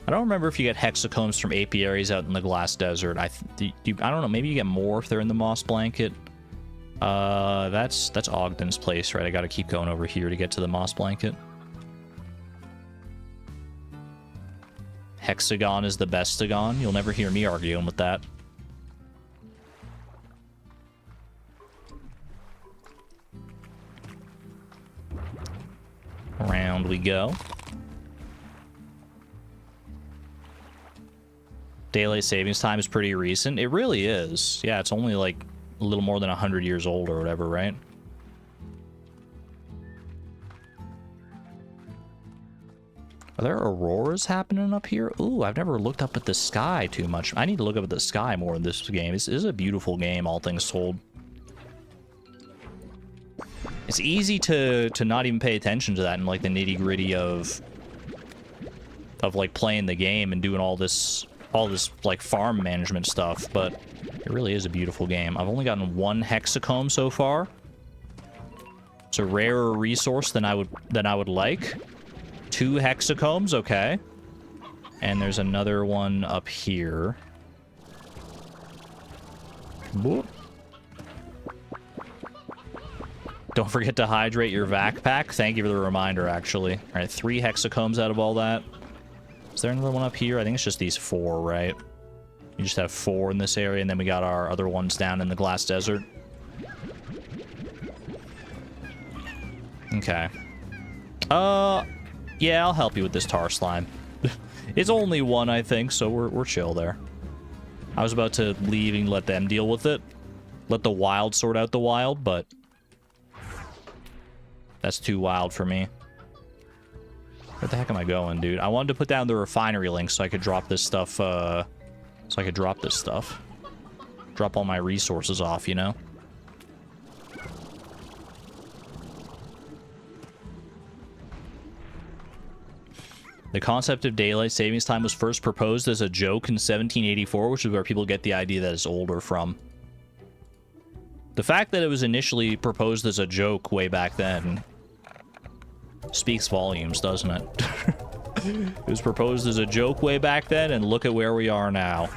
I don't remember if you get hexacombs from apiaries out in the glass desert. I don't know. Maybe you get more if they're in the moss blanket. That's Ogden's place, right? I got to keep going over here to get to the moss blanket. Hexagon is the bestagon. You'll never hear me arguing with that. we go. Daylight savings time is pretty recent. It really is. Yeah, it's only like a little more than 100 years old or whatever, right? Are there auroras happening up here? Ooh, I've never looked up at the sky too much. I need to look up at the sky more in this game. This is a beautiful game, all things told. It's easy to not even pay attention to that in like the nitty-gritty of like playing the game and doing all this like farm management stuff, but it really is a beautiful game. I've only gotten 1 hexacomb so far. It's a rarer resource than I would like. 2 hexacombs, okay. And there's another one up here. Boop. Don't forget to hydrate your vac pack. Thank you for the reminder, actually. All right, 3 hexacombs out of all that. Is there another one up here? I think it's just these 4, right? You just have 4 in this area, and then we got our other ones down in the glass desert. Okay. Yeah, I'll help you with this tar slime. It's only 1, I think, so we're chill there. I was about to leave and let them deal with it. Let the wild sort out the wild, but that's too wild for me. Where the heck am I going, dude? I wanted to put down the refinery link so I could drop this stuff, Drop all my resources off, you know? The concept of daylight savings time was first proposed as a joke in 1784, which is where people get the idea that it's older from. The fact that it was initially proposed as a joke way back then speaks volumes, doesn't it? It was proposed as a joke way back then, and look at where we are now.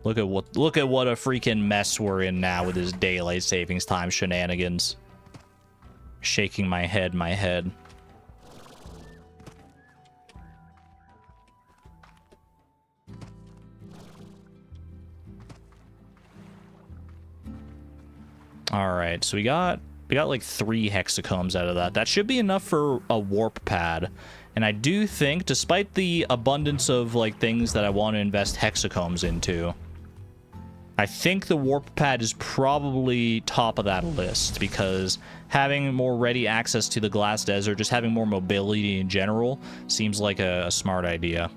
Look at what a freaking mess we're in now with this daylight savings time shenanigans. Shaking my head. All right, so we got like 3 hexacombs out of that. That should be enough for a warp pad. And I do think, despite the abundance of like things that I want to invest hexacombs into, I think the warp pad is probably top of that list, because having more ready access to the glass desert, just having more mobility in general, seems like a smart idea.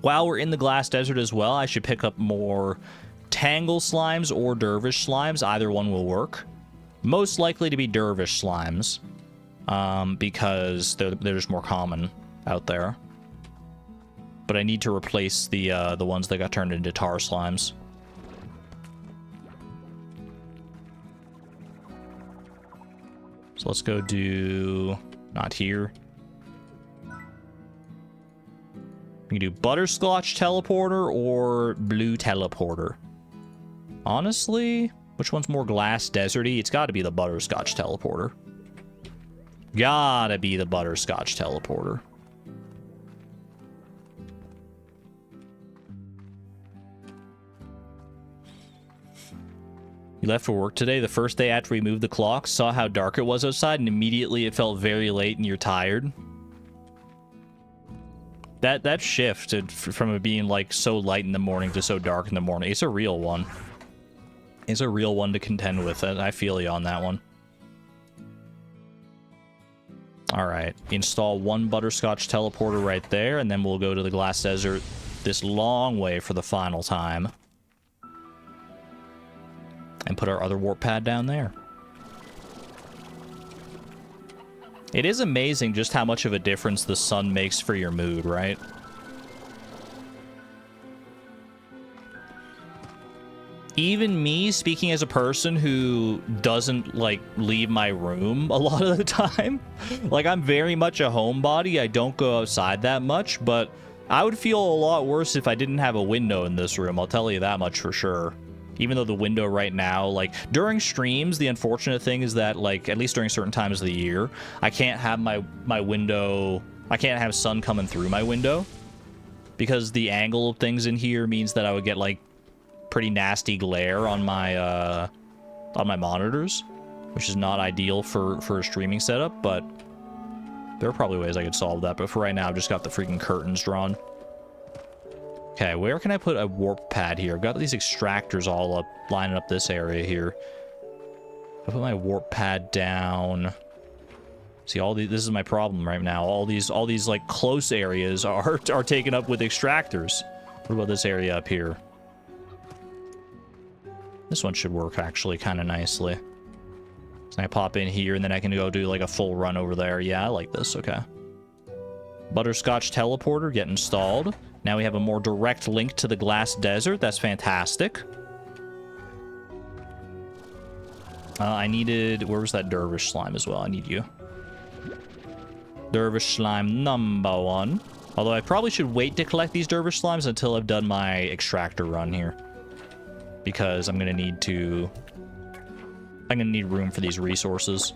While we're in the glass desert as well, I should pick up more tangle slimes or dervish slimes. Either one will work. Most likely to be dervish slimes, because they're just more common out there. But I need to replace the ones that got turned into tar slimes. So let's go do... not here. We can do butterscotch teleporter or blue teleporter. Honestly, which one's more glass deserty? It's got to be the butterscotch teleporter. Gotta be the butterscotch teleporter. You left for work today, the first day after we moved the clock, saw how dark it was outside, and immediately it felt very late and you're tired. That shifted from it being like so light in the morning to so dark in the morning. It's a real one. It's a real one to contend with. I feel you on that one. Alright, install 1 butterscotch teleporter right there, and then we'll go to the glass desert this long way for the final time. And put our other warp pad down there. It is amazing just how much of a difference the sun makes for your mood, right? Even me, speaking as a person who doesn't, like, leave my room a lot of the time. Like, I'm very much a homebody. I don't go outside that much, but I would feel a lot worse if I didn't have a window in this room. I'll tell you that much for sure. Even though the window right now, like, during streams, the unfortunate thing is that, like, at least during certain times of the year, I can't have my window, I can't have sun coming through my window, because the angle of things in here means that I would get, like, pretty nasty glare on my monitors, which is not ideal for a streaming setup. But There are probably ways I could solve that, but for right now, I've just got the freaking curtains drawn. Okay, where can I put a warp pad here? I've got these extractors all up, lining up this area here. I'll put my warp pad down. See, this is my problem right now. All these like close areas are taken up with extractors. What about this area up here? This one should work actually kind of nicely. So I pop in here and then I can go do like a full run over there. Yeah, I like this. Okay. Butterscotch teleporter get installed. Now we have a more direct link to the glass desert. That's fantastic. I needed... Where was that dervish slime as well? I need you. Dervish slime number 1. Although I probably should wait to collect these dervish slimes until I've done my extractor run here. Because I'm going to need to... I'm going to need room for these resources.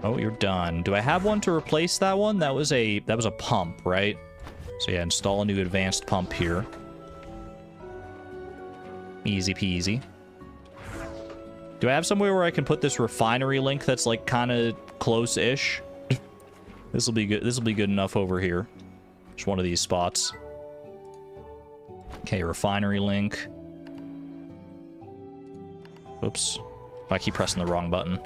Oh, you're done. Do I have one to replace that one? That was a pump, right? So yeah, install a new advanced pump here. Easy peasy. Do I have somewhere where I can put this refinery link that's like kind of close-ish? This will be good. This will be good enough over here. Just one of these spots. Okay, refinery link. Oops. I keep pressing the wrong button.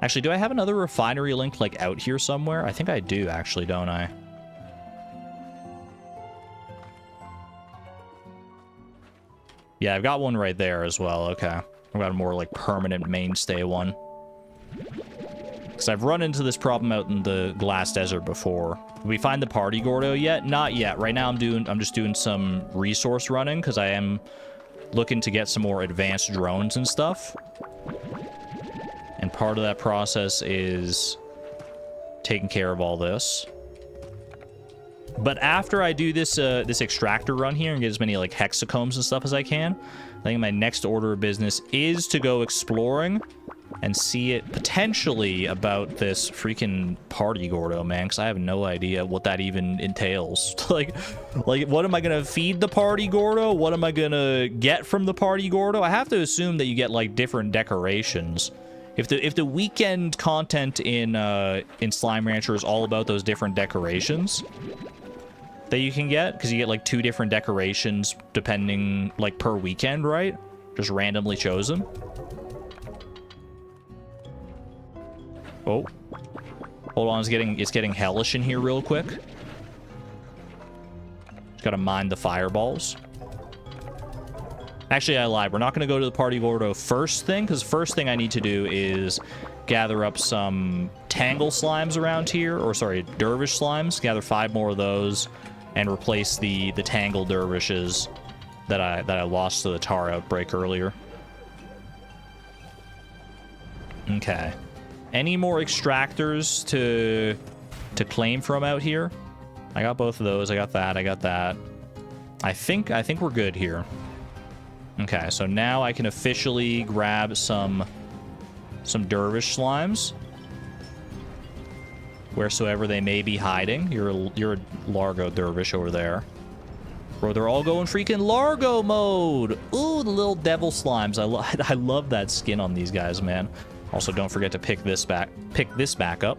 Actually, do I have another refinery link, like, out here somewhere? I think I do, actually, don't I? Yeah, I've got one right there as well. Okay. I've got a more, like, permanent mainstay one. Because I've run into this problem out in the glass desert before. Did we find the party Gordo yet? Not yet. Right now I'm just doing some resource running, because I am looking to get some more advanced drones and stuff. And part of that process is taking care of all this. But after I do this this extractor run here and get as many like hexacombs and stuff as I can, I think my next order of business is to go exploring and see it potentially about this freaking party Gordo, man, because I have no idea what that even entails. like what am I gonna feed the party Gordo? What am I gonna get from the party Gordo? I have to assume that you get like different decorations. If the weekend content in Slime Rancher is all about those different decorations that you can get, because you get like 2 different decorations depending, like, per weekend, right? Just randomly chosen. Oh, hold on, it's getting hellish in here real quick. Just gotta mind the fireballs. Actually, I lied. We're not going to go to the party Gordo first thing, because first thing I need to do is gather up some tangle slimes around here, or sorry, dervish slimes. Gather 5 more of those, and replace the tangle dervishes that I lost to the tar outbreak earlier. Okay. Any more extractors to claim from out here? I got both of those. I got that. I got that. I think we're good here. Okay, so now I can officially grab some dervish slimes, wheresoever they may be hiding. You're a Largo dervish over there. Bro, they're all going freaking Largo mode. Ooh, the little devil slimes. I love that skin on these guys, man. Also, don't forget to pick this back up.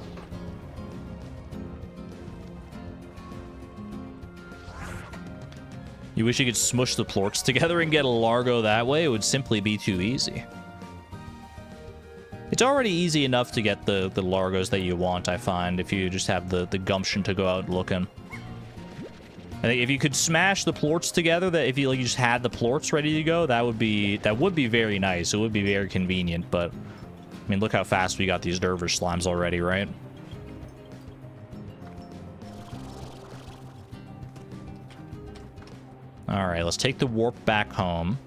You wish you could smush the plorts together and get a Largo that way? It would simply be too easy. It's already easy enough to get the Largos that you want, I find, if you just have the gumption to go out looking. I think if you could smash the plorts together, that if you just had the plorts ready to go, that would be very nice. It would be very convenient, but I mean, look how fast we got these dervish slimes already, right? All right, let's take the warp back home.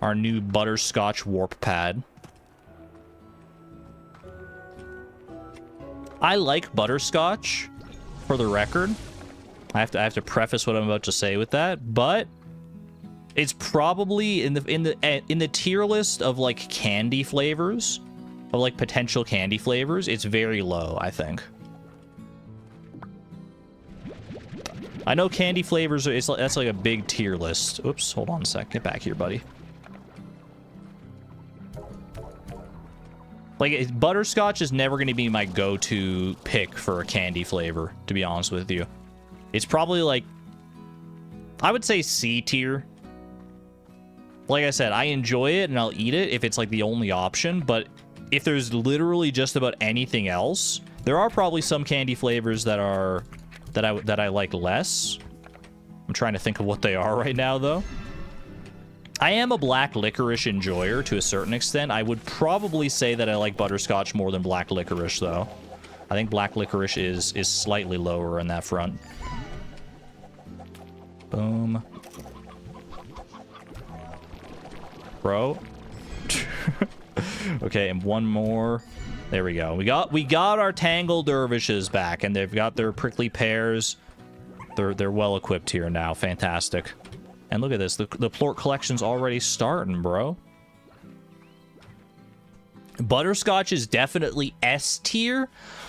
Our new butterscotch warp pad. I like butterscotch, for the record. I have to preface what I'm about to say with that, but it's probably in the tier list of like candy flavors, of like potential candy flavors. It's very low, I think. I know candy flavors are, that's like a big tier list. Oops, hold on a sec. Get back here, buddy. Like, butterscotch is never going to be my go-to pick for a candy flavor, to be honest with you. It's probably like, I would say C tier. Like I said, I enjoy it and I'll eat it if it's like the only option, but if there's literally just about anything else, there are probably some candy flavors that are that I like less. I'm trying to think of what they are right now, though. I am a black licorice enjoyer to a certain extent. I would probably say that I like butterscotch more than black licorice, though. I think black licorice is slightly lower in that front. Boom. Bro. Okay, and one more. There we go. We got our Tangle Dervishes back, and they've got their prickly pears. They're well equipped here now. Fantastic. And look at this. The plort collection's already starting, bro. Butterscotch is definitely S tier.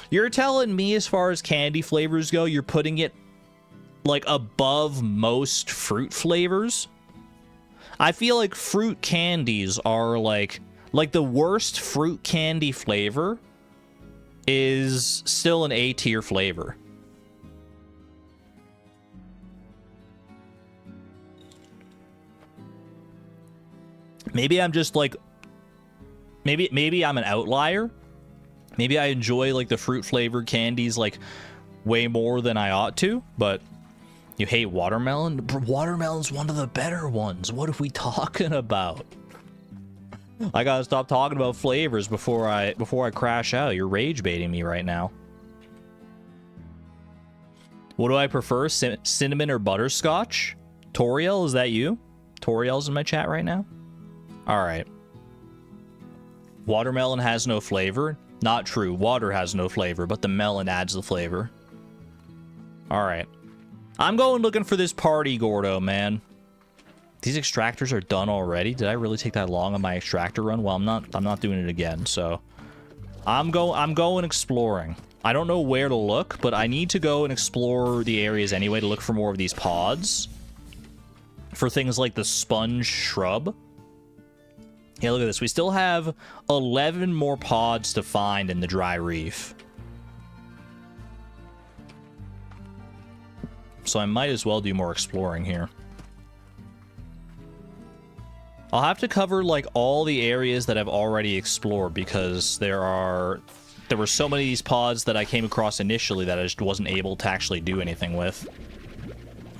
You're telling me as far as candy flavors go, you're putting it like above most fruit flavors? I feel like fruit candies are like the worst fruit candy flavor is still an A tier flavor. Maybe I'm just like, maybe I'm an outlier. Maybe I enjoy like the fruit flavored candies like way more than I ought to, but you hate watermelon? Watermelon's one of the better ones. What are we talking about? I gotta stop talking about flavors before I crash out. You're rage baiting me right now. What do I prefer? Cinnamon or butterscotch? Toriel, is that you? Toriel's in my chat right now? Alright. Watermelon has no flavor? Not true. Water has no flavor, but the melon adds the flavor. Alright. I'm going looking for this party, Gordo, man. These extractors are done already. Did I really take that long on my extractor run? Well, I'm not doing it again, so I'm going exploring. I don't know where to look, but I need to go and explore the areas anyway to look for more of these pods. For things like the sponge shrub. Yeah, look at this. We still have 11 more pods to find in the dry reef. So I might as well do more exploring here. I'll have to cover like all the areas that I've already explored because there were so many of these pods that I came across initially that I just wasn't able to actually do anything with.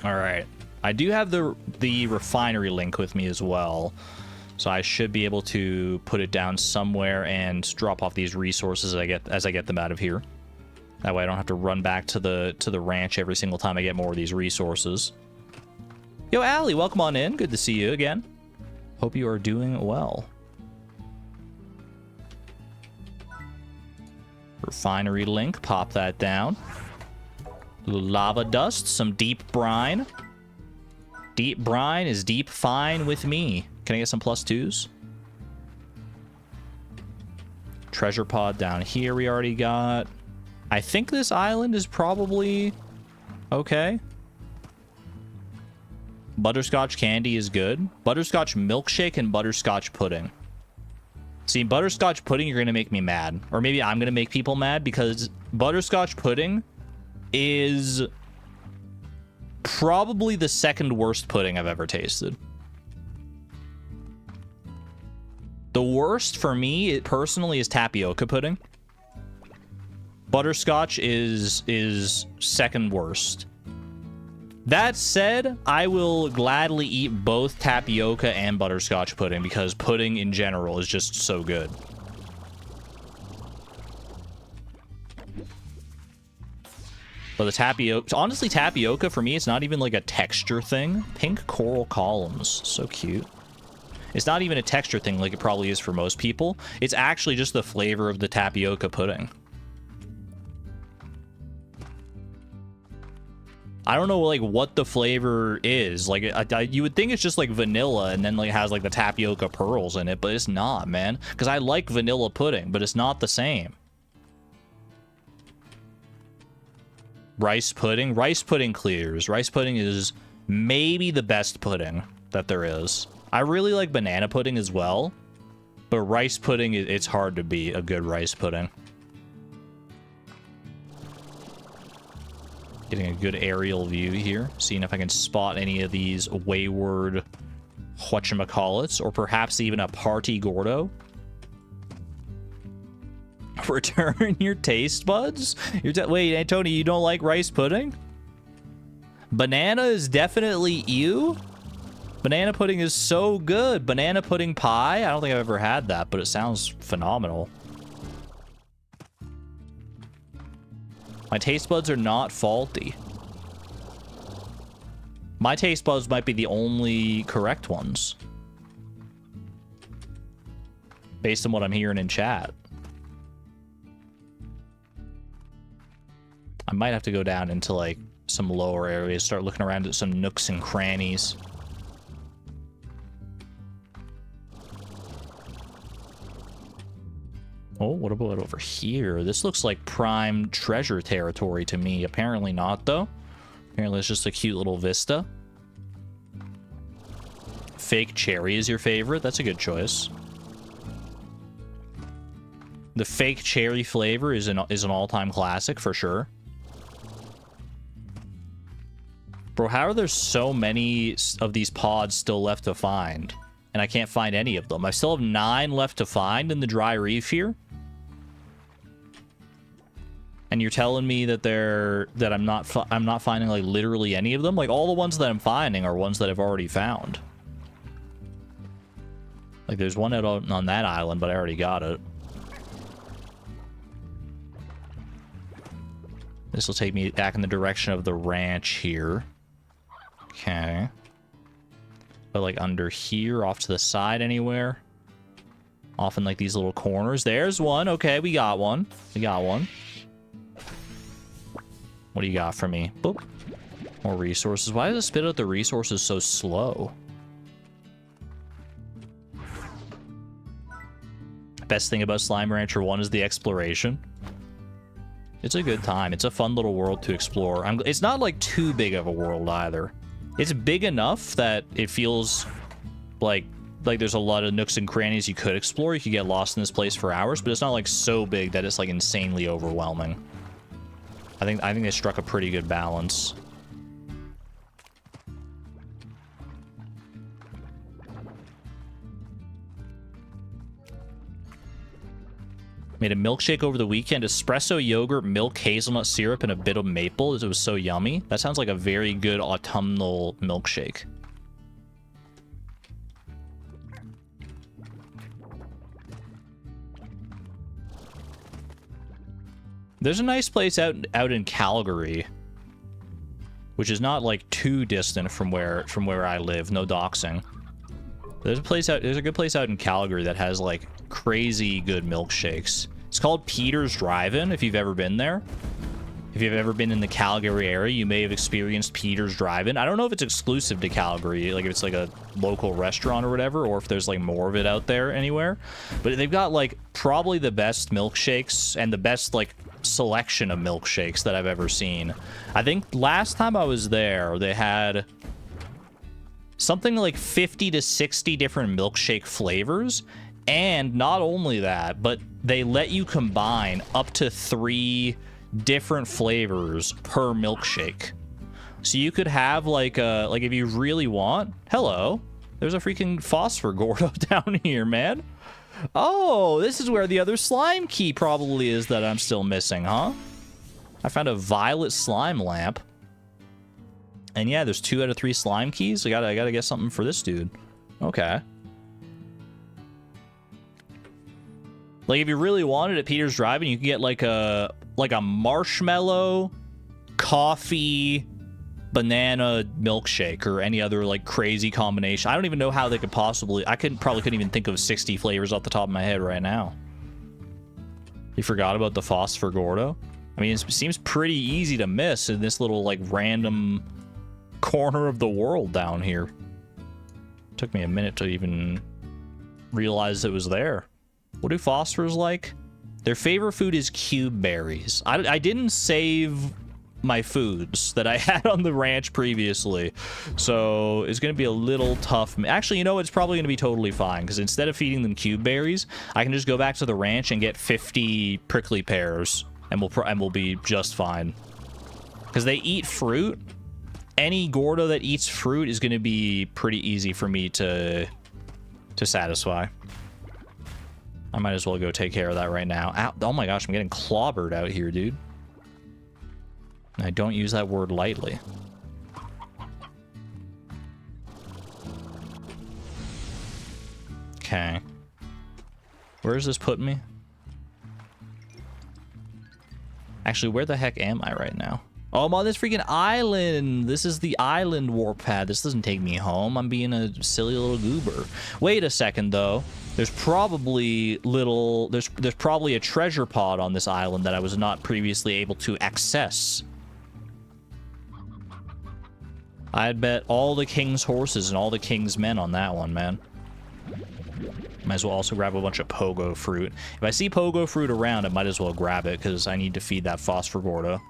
All right. I do have the refinery link with me as well. So I should be able to put it down somewhere and drop off these resources as I get them out of here. That way I don't have to run back to the ranch every single time I get more of these resources. Yo, Allie, welcome on in. Good to see you again. Hope you are doing well. Refinery link, pop that down. Lava dust, some deep brine. Deep brine is deep fine with me. Can I get some +2s? Treasure pod down here we already got. I think this island is probably okay. Butterscotch candy is good. Butterscotch milkshake and butterscotch pudding. See, butterscotch pudding, you're going to make me mad. Or maybe I'm going to make people mad because butterscotch pudding is probably the second worst pudding I've ever tasted. The worst for me, personally, is tapioca pudding. Butterscotch is second worst. That said, I will gladly eat both tapioca and butterscotch pudding because pudding in general is just so good. But the tapioca, honestly, tapioca for me, it's not even like a texture thing. Pink coral columns, so cute. It's not even a texture thing like it probably is for most people. It's actually just the flavor of the tapioca pudding. I don't know like what the flavor is. Like you would think it's just like vanilla and then like has like the tapioca pearls in it, but it's not, man. Because I like vanilla pudding, but it's not the same. Rice pudding. Rice pudding clears. Rice pudding is maybe the best pudding that there is. I really like banana pudding as well, but rice pudding, it's hard to beat a good rice pudding. Getting a good aerial view here, seeing if I can spot any of these wayward whatchamacallits, or perhaps even a party Gordo. Return your taste buds? Wait, Tony, you don't like rice pudding? Banana is definitely you. Banana pudding is so good. Banana pudding pie? I don't think I've ever had that, but it sounds phenomenal. My taste buds are not faulty. My taste buds might be the only correct ones, based on what I'm hearing in chat. I might have to go down into, like, some lower areas, start looking around at some nooks and crannies. Oh, what about over here? This looks like prime treasure territory to me. Apparently not, though. Apparently it's just a cute little vista. Fake cherry is your favorite? That's a good choice. The fake cherry flavor is an all-time classic for sure. Bro, how are there so many of these pods still left to find? And I can't find any of them. I still have 9 left to find in the dry reef here. And you're telling me that I'm not finding, like, literally any of them? Like, all the ones that I'm finding are ones that I've already found. Like, there's one out on that island, but I already got it. This will take me back in the direction of the ranch here. Okay. But, like, under here, off to the side anywhere? Off in, like, these little corners. There's one. Okay, we got one. We got one. What do you got for me? Boop. More resources. Why does it spit out the resources so slow? Best thing about Slime Rancher 1 is the exploration. It's a good time. It's a fun little world to explore. It's not, like, too big of a world either. It's big enough that it feels like there's a lot of nooks and crannies you could explore. You could get lost in this place for hours, but it's not, like, so big that it's, like, insanely overwhelming. I think they struck a pretty good balance. Made a milkshake over the weekend. Espresso, yogurt, milk, hazelnut syrup, and a bit of maple. It was so yummy. That sounds like a very good autumnal milkshake. There's a nice place out in Calgary, which is not, like, too distant from where I live. No doxing. There's a good place out in Calgary that has, like, crazy good milkshakes. It's called Peter's Drive-In, if you've ever been there. If you've ever been in the Calgary area, you may have experienced Peter's Drive-In. I don't know if it's exclusive to Calgary, like if it's like a local restaurant or whatever, or if there's like more of it out there anywhere. But they've got like probably the best milkshakes and the best like selection of milkshakes that I've ever seen. I think last time I was there, they had something like 50 to 60 different milkshake flavors. And not only that, but they let you combine up to 3 different flavors per milkshake. So you could have like if you really want, hello, there's a freaking phosphor Gordo down here, man. Oh, this is where the other slime key probably is that I'm still missing, huh? I found a violet slime lamp. And yeah, there's 2 out of 3 slime keys. I gotta get something for this dude. Okay. Like, if you really wanted at Peter's Drive-In, you could get like a marshmallow, coffee, banana milkshake, or any other like crazy combination. I don't even know how they could possibly. Probably couldn't even think of 60 flavors off the top of my head right now. You forgot about the phosphor Gordo? I mean, it seems pretty easy to miss in this little like random corner of the world down here. Took me a minute to even realize it was there. What do phosphors like? Their favorite food is cube berries. I didn't save my foods that I had on the ranch previously. So it's going to be a little tough. Actually, you know, it's probably going to be totally fine because instead of feeding them cube berries, I can just go back to the ranch and get 50 prickly pears and we'll be just fine. Because they eat fruit. Any Gordo that eats fruit is going to be pretty easy for me to satisfy. I might as well go take care of that right now. Ow, oh my gosh, I'm getting clobbered out here, dude. I don't use that word lightly. Okay. Where is this putting me? Actually, where the heck am I right now? Oh, I'm on this freaking island. This is the island warp pad. This doesn't take me home. I'm being a silly little goober. Wait a second, though. There's probably there's probably a treasure pod on this island that I was not previously able to access. I'd bet all the king's horses and all the king's men on that one, man. Might as well also grab a bunch of pogo fruit. If I see pogo fruit around, I might as well grab it because I need to feed that phosphor Gordo.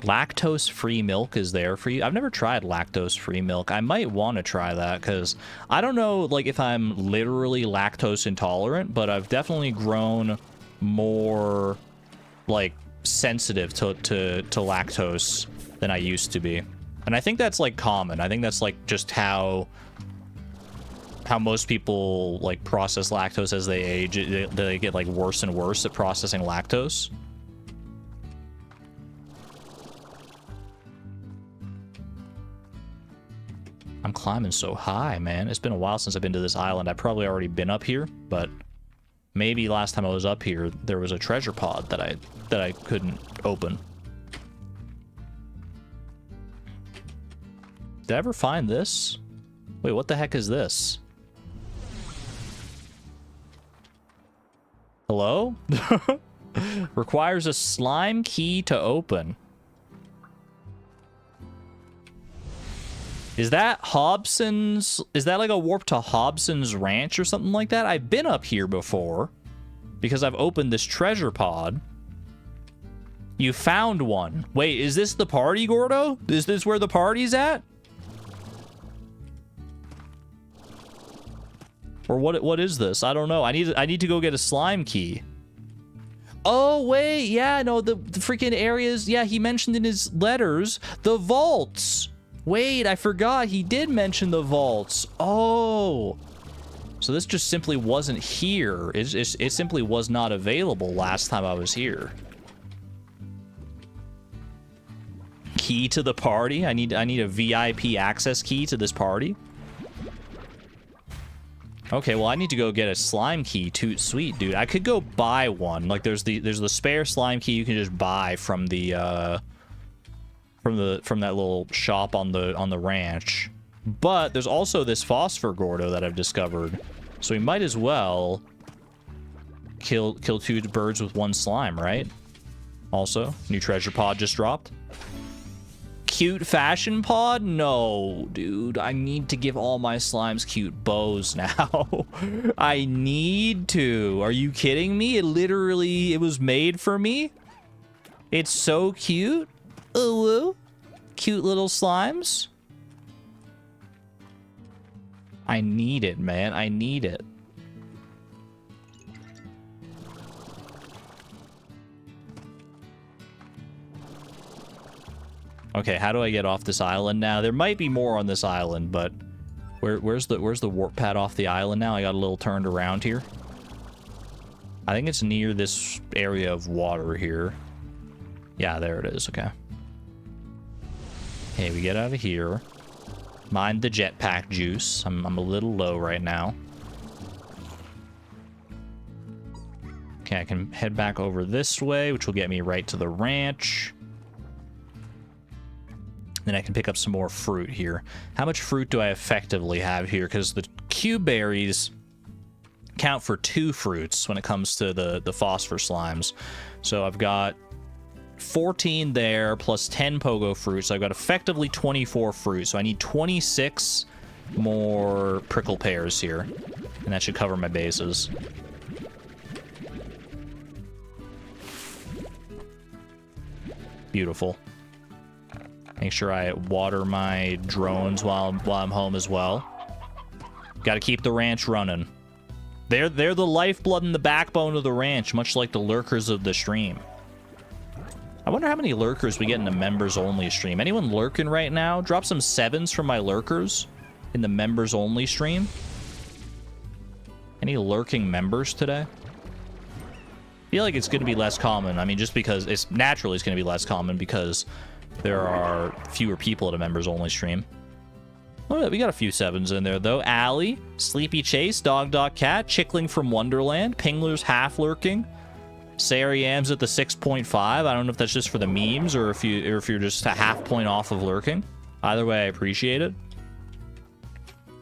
Lactose-free milk is there for you. I've never tried lactose-free milk. I might want to try that because I don't know, like, if I'm literally lactose intolerant, but I've definitely grown more, like, sensitive to lactose than I used to be. And I think that's, like, common. I think that's, like, just how most people, like, process lactose as they age. They get, like, worse and worse at processing lactose. I'm climbing so high, man. It's been a while since I've been to this island. I've probably already been up here, but maybe last time I was up here, there was a treasure pod that I couldn't open. Did I ever find this? Wait, what the heck is this? Hello? Requires a slime key to open. Is that Hobson's? Is that like a warp to Hobson's ranch or something like that? I've been up here before because I've opened this treasure pod. You found one. Wait, is this the party, Gordo? Is this where the party's at? Or what is this? I don't know. I need to go get a slime key. Oh, wait. Yeah, no, the freaking areas. Yeah, he mentioned in his letters the vaults. Wait, I forgot. He did mention the vaults. Oh. So this just simply wasn't here. It simply was not available last time I was here. Key to the party? I need a VIP access key to this party? Okay, well, I need to go get a slime key too. Sweet, dude. I could go buy one. Like, there's the spare slime key you can just buy from the from that little shop on the ranch. But there's also this phosphor Gordo that I've discovered. So we might as well kill two birds with one slime, right? Also, new treasure pod just dropped. Cute fashion pod? No, dude. I need to give all my slimes cute bows now. I need to. Are you kidding me? It was made for me. It's so cute. Ooh, cute little slimes. I need it, man. I need it. Okay, how do I get off this island now? There might be more on this island, but where's the warp pad off the island now? I got a little turned around here. I think it's near this area of water here. Yeah, there it is. Okay. Okay, we get out of here. Mind the jetpack juice. I'm a little low right now. Okay, I can head back over this way, which will get me right to the ranch. Then I can pick up some more fruit here. How much fruit do I effectively have here? Because the cube berries count for 2 fruits when it comes to the phosphor slimes. So I've got 14 there plus 10 pogo fruit. So I've got effectively 24 fruit. So I need 26 more prickle pears here. And that should cover my bases. Beautiful. Make sure I water my drones while I'm home as well. Got to keep the ranch running. They're the lifeblood and the backbone of the ranch, much like the lurkers of the stream. I wonder how many lurkers we get in the members-only stream. Anyone lurking right now? Drop some 7s from my lurkers in the members-only stream. Any lurking members today? I feel like it's going to be less common. I mean, just because it's naturally it's going to be less common because there are fewer people at a members-only stream. Oh, yeah, we got a few 7s in there, though. Allie, Sleepy Chase, Dog Cat, Chickling from Wonderland, Pingler's half lurking. Sarah Yams at the 6.5. I don't know if that's just for the memes or if you're just a half point off of lurking. Either way, I appreciate it.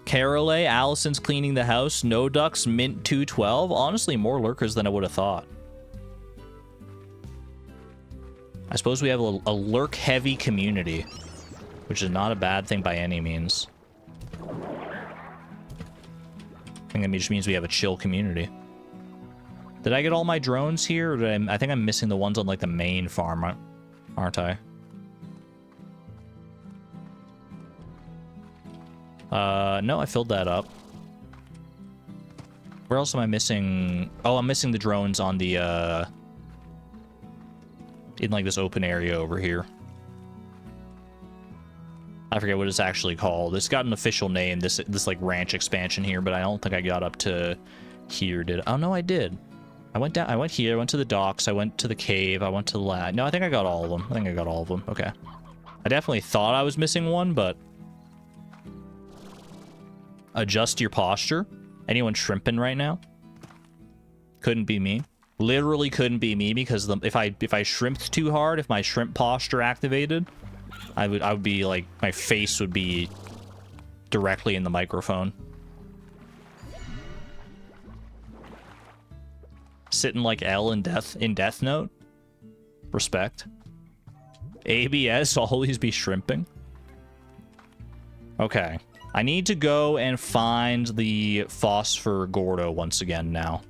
Carolee, Allison's cleaning the house. No Ducks, Mint 212. Honestly, more lurkers than I would have thought. I suppose we have a lurk-heavy community, which is not a bad thing by any means. I think that just means we have a chill community. Did I get all my drones here? Or did I think I'm missing the ones on, like, the main farm, aren't I? No, I filled that up. Where else am I missing? Oh, I'm missing the drones on the, in, like, this open area over here. I forget what it's actually called. It's got an official name, this like, ranch expansion here, but I don't think I got up to here, did I? Oh, no, I did. I went down, I went here, I went to the docks, I went to the cave, I went to the lab. No, I think I got all of them. I think I got all of them. Okay. I definitely thought I was missing one, but... Adjust your posture. Anyone shrimping right now? Couldn't be me. Literally couldn't be me because if I shrimped too hard, if my shrimp posture activated, I would be like, my face would be directly in the microphone. Sitting like L in Death Note. Respect. ABS, always be shrimping. Okay. I need to go and find the Phosphor Gordo once again now.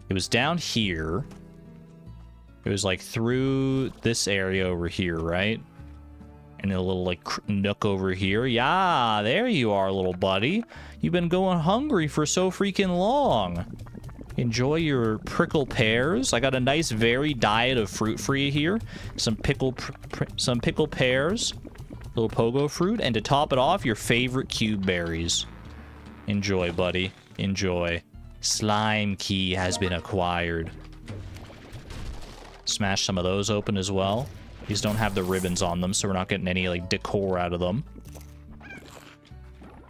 It was down here. It was like through this area over here, right? And a little like nook over here. Yeah, there you are, little buddy. You've been going hungry for so freaking long. Enjoy your prickle pears. I got a nice varied diet of fruit for you here. Some pickled pears, little pogo fruit, and to top it off, your favorite cube berries. Enjoy, buddy. Enjoy. Slime key has been acquired. Smash some of those open as well. These don't have the ribbons on them, so we're not getting any like decor out of them.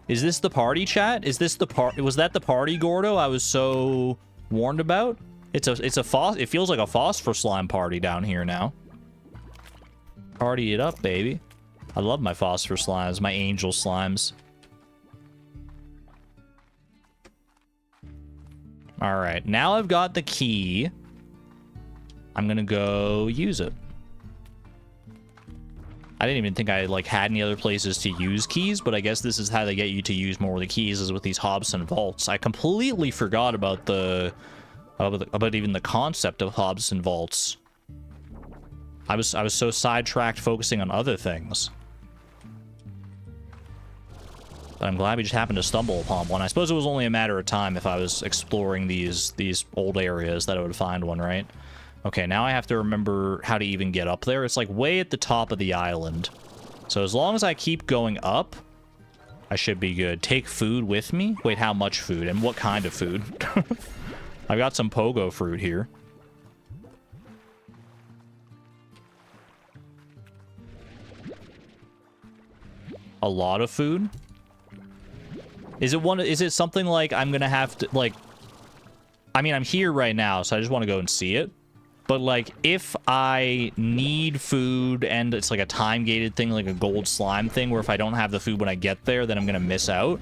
Is this the party, chat? Is this the was that the party Gordo I was so warned about? It feels like a phosphor slime party down here now. Party it up, baby. I love my phosphor slimes, my angel slimes. All right, now I've got the key. I'm gonna go use it. I didn't even think I like had any other places to use keys, but I guess this is how they get you to use more of the keys, is with these Hobson vaults. I completely forgot about about even the concept of Hobson vaults. I was so sidetracked focusing on other things. But I'm glad we just happened to stumble upon one. I suppose it was only a matter of time if I was exploring these old areas that I would find one, right? Okay, now I have to remember how to even get up there. It's like way at the top of the island. So as long as I keep going up, I should be good. Take food with me? Wait, how much food? And what kind of food? I've got some pogo fruit here. A lot of food? Is it something like I'm gonna have to, like... I mean, I'm here right now, so I just want to go and see it. But, like, if I need food and it's like a time-gated thing, like a gold slime thing, where if I don't have the food when I get there, then I'm gonna miss out,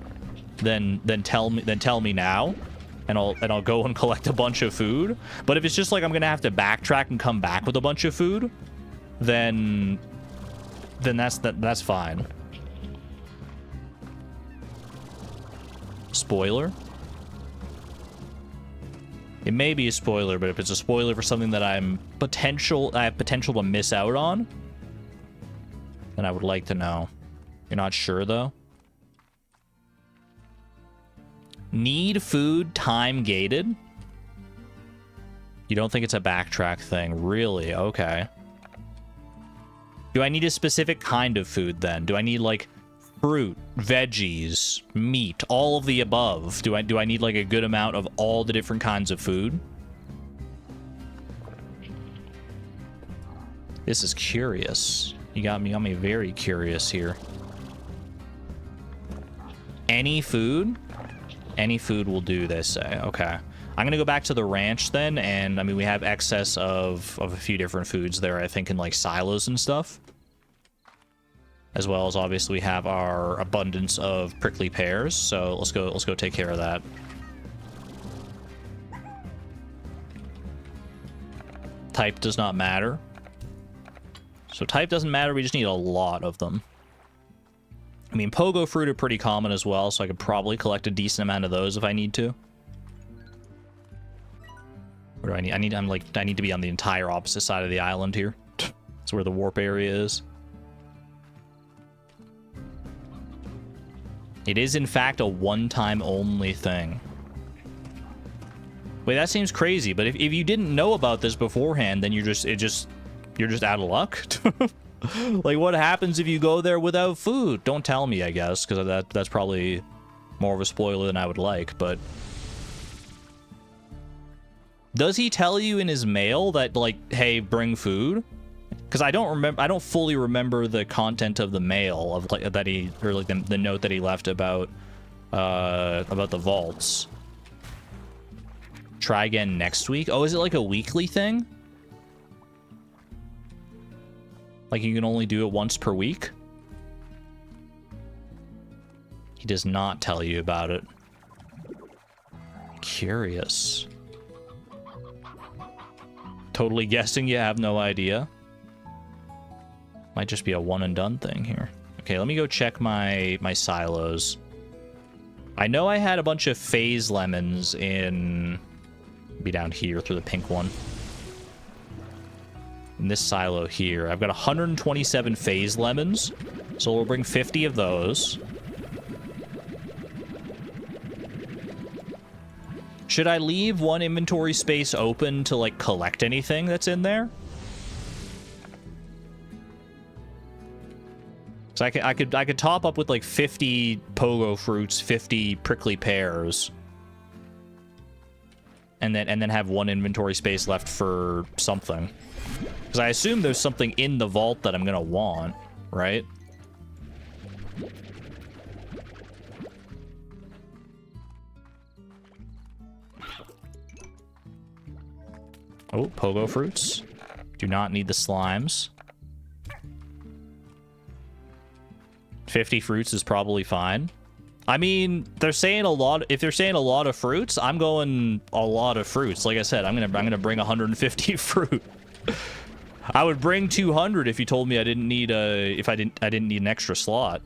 then tell me now, and I'll go and collect a bunch of food. But if it's just like I'm gonna have to backtrack and come back with a bunch of food, then that's fine. Spoiler? It may be a spoiler, but if it's a spoiler for something that I have potential to miss out on, then I would like to know. You're not sure, though? Need food time gated? You don't think it's a backtrack thing? Really? Okay. Do I need a specific kind of food, then? Do I need, like, fruit, veggies, meat, all of the above? Do I need, like, a good amount of all the different kinds of food? This is curious. You got me very curious here. Any food? Any food will do, they say. Okay. I'm going to go back to the ranch then, and, I mean, we have excess of a few different foods there, I think, in, like, silos and stuff. As well as, obviously, we have our abundance of prickly pears, so let's go take care of that. Type does not matter. So type doesn't matter, we just need a lot of them. I mean, pogo fruit are pretty common as well, so I could probably collect a decent amount of those if I need to. What do I need? I need to be on the entire opposite side of the island here. That's where the warp area is. It is, in fact, a one-time only thing. Wait, that seems crazy, but if you didn't know about this beforehand, then you're just out of luck. Like, what happens if you go there without food? Don't tell me, I guess, because that's probably more of a spoiler than I would like, but... Does he tell you in his mail that, like, hey, bring food? Because I don't fully remember the content of the mail of, like, that he, or, like, the note that he left about the vaults. Try again next week? Oh, is it like a weekly thing? Like, you can only do it once per week? He does not tell you about it. Curious. Totally guessing you have no idea. Might just be a one and done thing here. Okay, let me go check my silos. I know I had a bunch of phase lemons in... Be down here through the pink one. In this silo here. I've got 127 phase lemons. So we'll bring 50 of those. Should I leave one inventory space open to, like, collect anything that's in there? So I could top up with, like, 50 pogo fruits, 50 prickly pears. And then have one inventory space left for something. Because I assume there's something in the vault that I'm gonna want, right? Oh, pogo fruits. Do not need the slimes. 50 fruits is probably fine. I mean, they're saying a lot. If they're saying a lot of fruits, I'm going a lot of fruits. Like I said, I'm gonna bring 150 fruit. I would bring 200 if you told me I didn't need I didn't need an extra slot.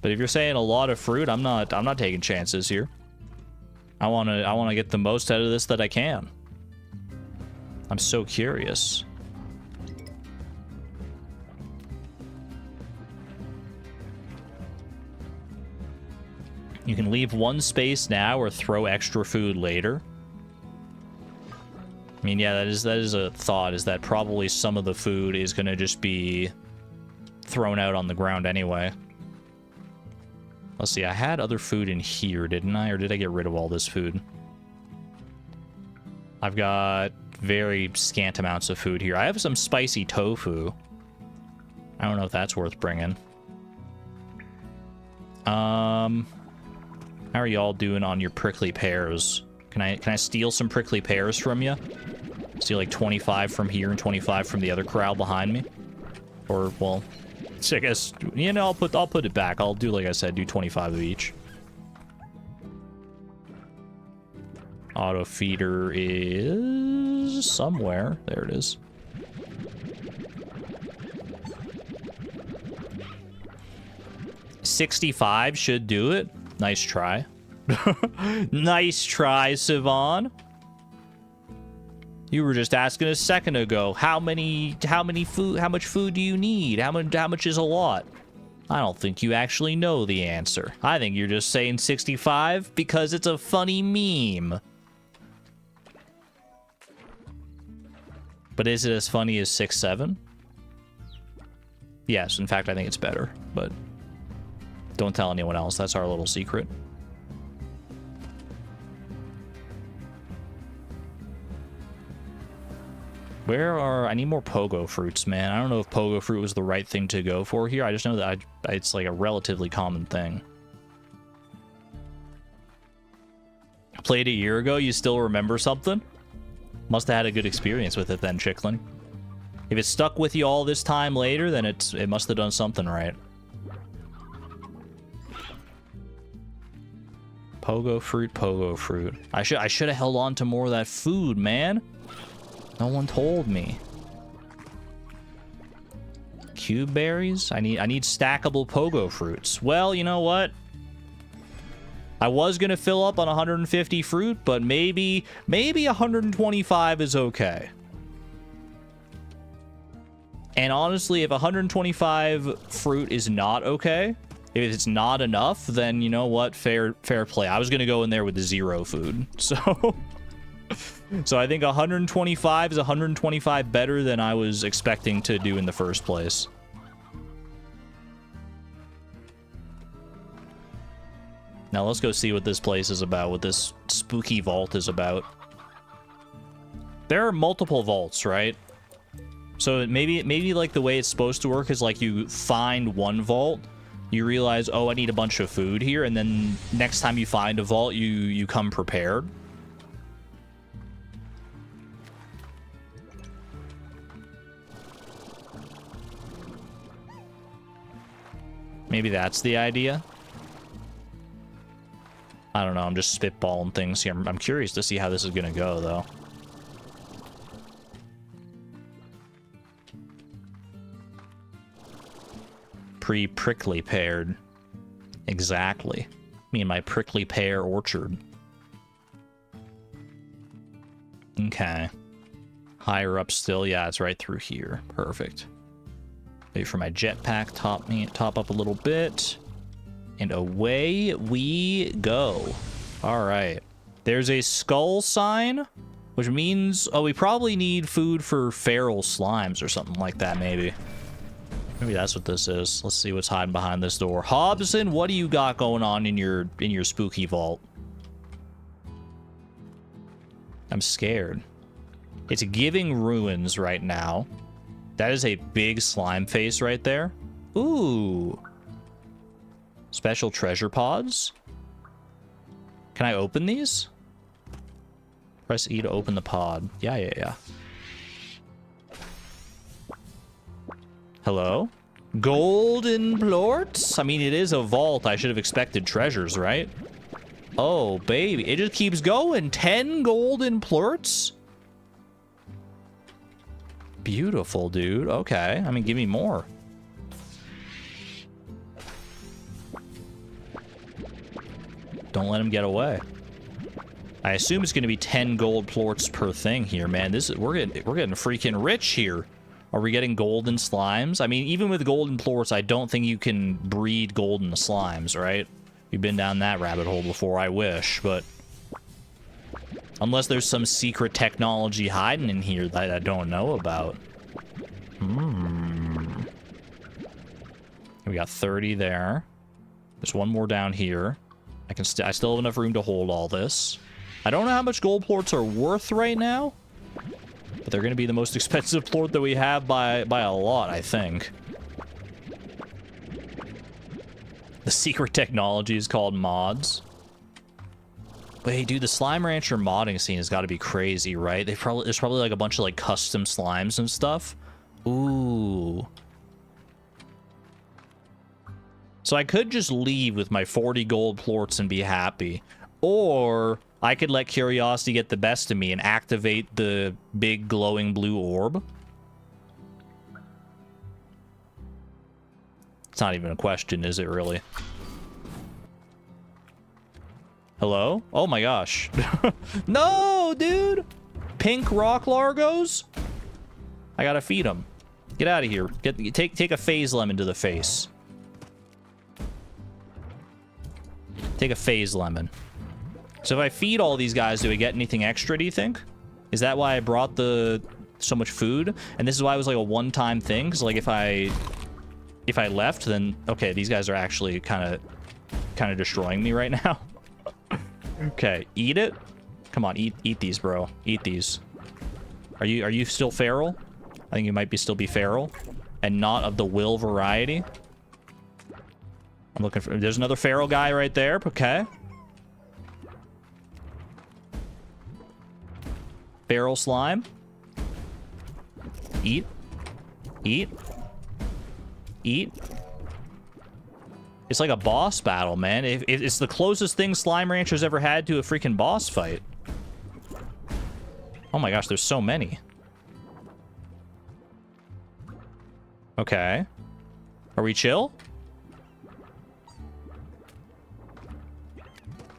But if you're saying a lot of fruit, I'm not taking chances here. I wanna get the most out of this that I can. I'm so curious. You can leave one space now or throw extra food later. I mean, yeah, that is a thought, is that probably some of the food is going to just be thrown out on the ground anyway. Let's see, I had other food in here, didn't I? Or did I get rid of all this food? I've got very scant amounts of food here. I have some spicy tofu. I don't know if that's worth bringing. How are y'all doing on your prickly pears? Can I steal some prickly pears from you? Steal like 25 from here and 25 from the other corral behind me? Or, well, I guess, you know, I'll put it back. I'll do, like I said, do 25 of each. Auto feeder is somewhere. There it is. $65 should do it. Nice try. Nice try, Sivan. You were just asking a second ago, how much food do you need? How much is a lot? I don't think you actually know the answer. I think you're just saying 65 because it's a funny meme. But is it as funny as 6'7"? Yes, in fact, I think it's better, but don't tell anyone else. That's our little secret. I need more pogo fruits, man. I don't know if pogo fruit was the right thing to go for here. I just know that it's like a relatively common thing. I played a year ago. You still remember something? Must have had a good experience with it then, Chicklin. If it stuck with you all this time later, then it must have done something right. Pogo fruit, pogo fruit. I should have held on to more of that food, man. No one told me. Cube berries? I need stackable pogo fruits. Well, you know what? I was gonna fill up on 150 fruit, but maybe 125 is okay. And honestly, if 125 fruit is not okay, if it's not enough, then you know what? Fair play. I was gonna go in there with the 0 food, so. So I think 125 is 125 better than I was expecting to do in the first place. Now let's go see what this place is about, what this spooky vault is about. There are multiple vaults, right? So maybe like the way it's supposed to work is like you find one vault, you realize, oh, I need a bunch of food here, and then next time you find a vault, you come prepared. Maybe that's the idea. I don't know. I'm just spitballing things here. I'm curious to see how this is going to go, though. Prickly peared. Exactly. Me and my prickly pear orchard. Okay. Higher up still. Yeah, it's right through here. Perfect. Wait for my jetpack, top up a little bit, and away we go. All right. There's a skull sign, which means, oh, we probably need food for feral slimes or something like that, maybe. Maybe that's what this is. Let's see what's hiding behind this door. Hobson, what do you got going on in your spooky vault? I'm scared. It's giving ruins right now. That is a big slime face right there. Ooh. Special treasure pods. Can I open these? Press E to open the pod. Yeah. Hello? Golden plorts? I mean, it is a vault. I should have expected treasures, right? Oh, baby. It just keeps going. 10 golden plorts? Beautiful, dude. Okay. I mean, give me more. Don't let him get away. I assume it's going to be 10 gold plorts per thing here, man. We're getting freaking rich here. Are we getting golden slimes? I mean, even with golden plorts, I don't think you can breed golden slimes, right? We've been down that rabbit hole before, I wish, but unless there's some secret technology hiding in here that I don't know about. We got 30 there. There's one more down here. I still have enough room to hold all this. I don't know how much gold plorts are worth right now, but they're going to be the most expensive plort that we have by a lot, I think. The secret technology is called mods. Wait, dude, the Slime Rancher modding scene has got to be crazy, right? There's probably like a bunch of like custom slimes and stuff. Ooh. So I could just leave with my 40 gold plorts and be happy. Or I could let curiosity get the best of me and activate the big glowing blue orb. It's not even a question, is it really? Hello? Oh my gosh. No, dude! pink rock largos? I gotta feed them. Get out of here. Take a phase lemon to the face. Take a phase lemon. So if I feed all these guys, do I get anything extra, do you think? Is that why I brought so much food? And this is why it was like a one-time thing? Because like if I left, then okay, these guys are actually kind of destroying me right now. Okay, eat it. Come on, eat these, bro. Eat these. Are you still feral? I think you might still be feral, and not of the will variety. I'm looking for. There's another feral guy right there. Okay. Feral slime. Eat. Eat. Eat. It's like a boss battle, man. It's the closest thing Slime Rancher's ever had to a freaking boss fight. Oh my gosh, there's so many. Okay. Are we chill?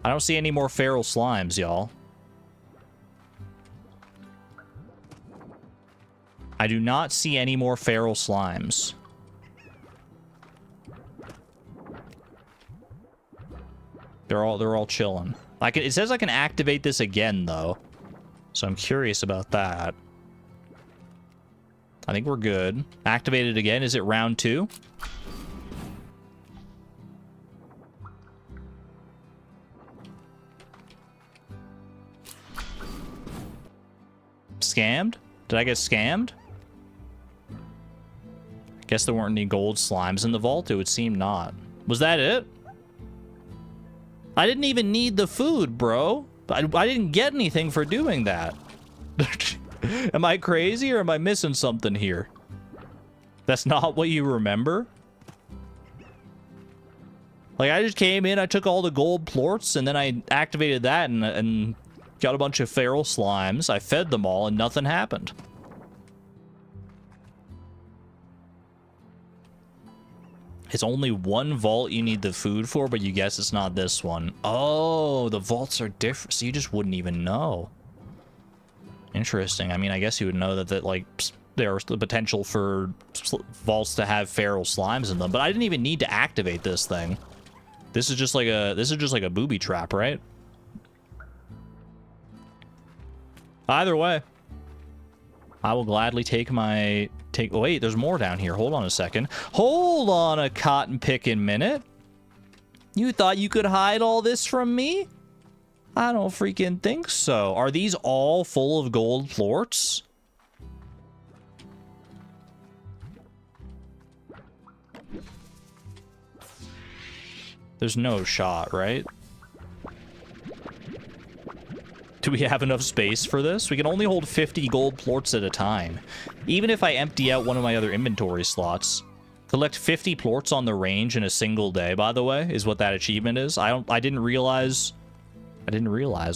I don't see any more feral slimes, y'all. I do not see any more feral slimes. They're all chilling. It says I can activate this again though, so I'm curious about that. I think we're good. Activate it again. Is it round 2? Scammed? Did I get scammed? Guess there weren't any gold slimes in the vault. It would seem not. Was that it? I didn't even need the food, bro. I didn't get anything for doing that. Am I crazy or am I missing something here? That's not what you remember? Like, I just came in, I took all the gold plorts, and then I activated that and got a bunch of feral slimes. I fed them all, and nothing happened. It's only one vault you need the food for, but you guess it's not this one. Oh, the vaults are different, so you just wouldn't even know. Interesting. I mean, I guess you would know that like there's the potential for vaults to have feral slimes in them, but I didn't even need to activate this thing. This is just like a booby trap, right? Either way, I will gladly take my oh, wait, there's more down here. Hold on a second. Hold on a cotton picking minute. You thought you could hide all this from me? I don't freaking think so. Are these all full of gold plorts? There's no shot, right? Do we have enough space for this? We can only hold 50 gold plorts at a time. Even if I empty out one of my other inventory slots. Collect 50 plorts on the range in a single day, by the way, is what that achievement is. I didn't realize,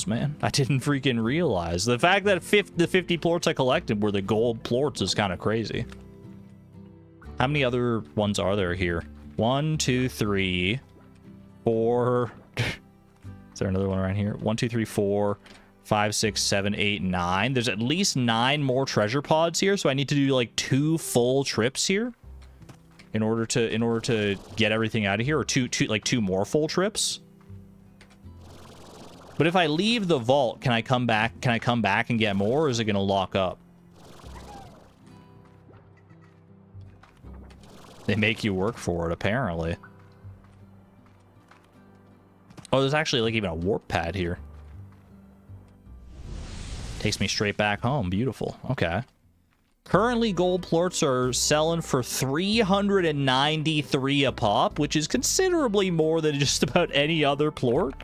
man. I didn't freaking realize. The fact that the 50 plorts I collected were the gold plorts is kind of crazy. How many other ones are there here? 1, 2, 3, 4. Is there another one around here? 1, 2, 3, 4, 5, 6, 7, 8, 9. There's at least 9 more treasure pods here, so I need to do like 2 full trips here in order to get everything out of here, or two more full trips. But if I leave the vault, can I come back? Can I come back and get more, or is it going to lock up? They make you work for it, apparently. Oh, there's actually like even a warp pad here. Takes me straight back home. Beautiful. Okay. Currently, gold plorts are selling for 393 a pop, which is considerably more than just about any other plort.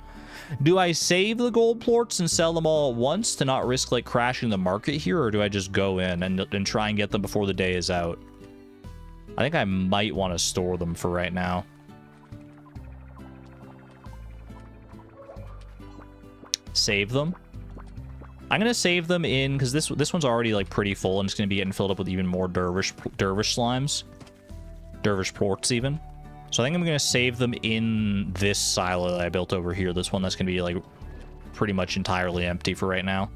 Do I save the gold plorts and sell them all at once to not risk like crashing the market here, or do I just go in and try and get them before the day is out? I think I might want to store them for right now. Save them. I'm gonna save them in because this one's already like pretty full, and it's gonna be getting filled up with even more dervish slimes, dervish plorts even. So I think I'm gonna save them in this silo that I built over here. This one that's gonna be like pretty much entirely empty for right now.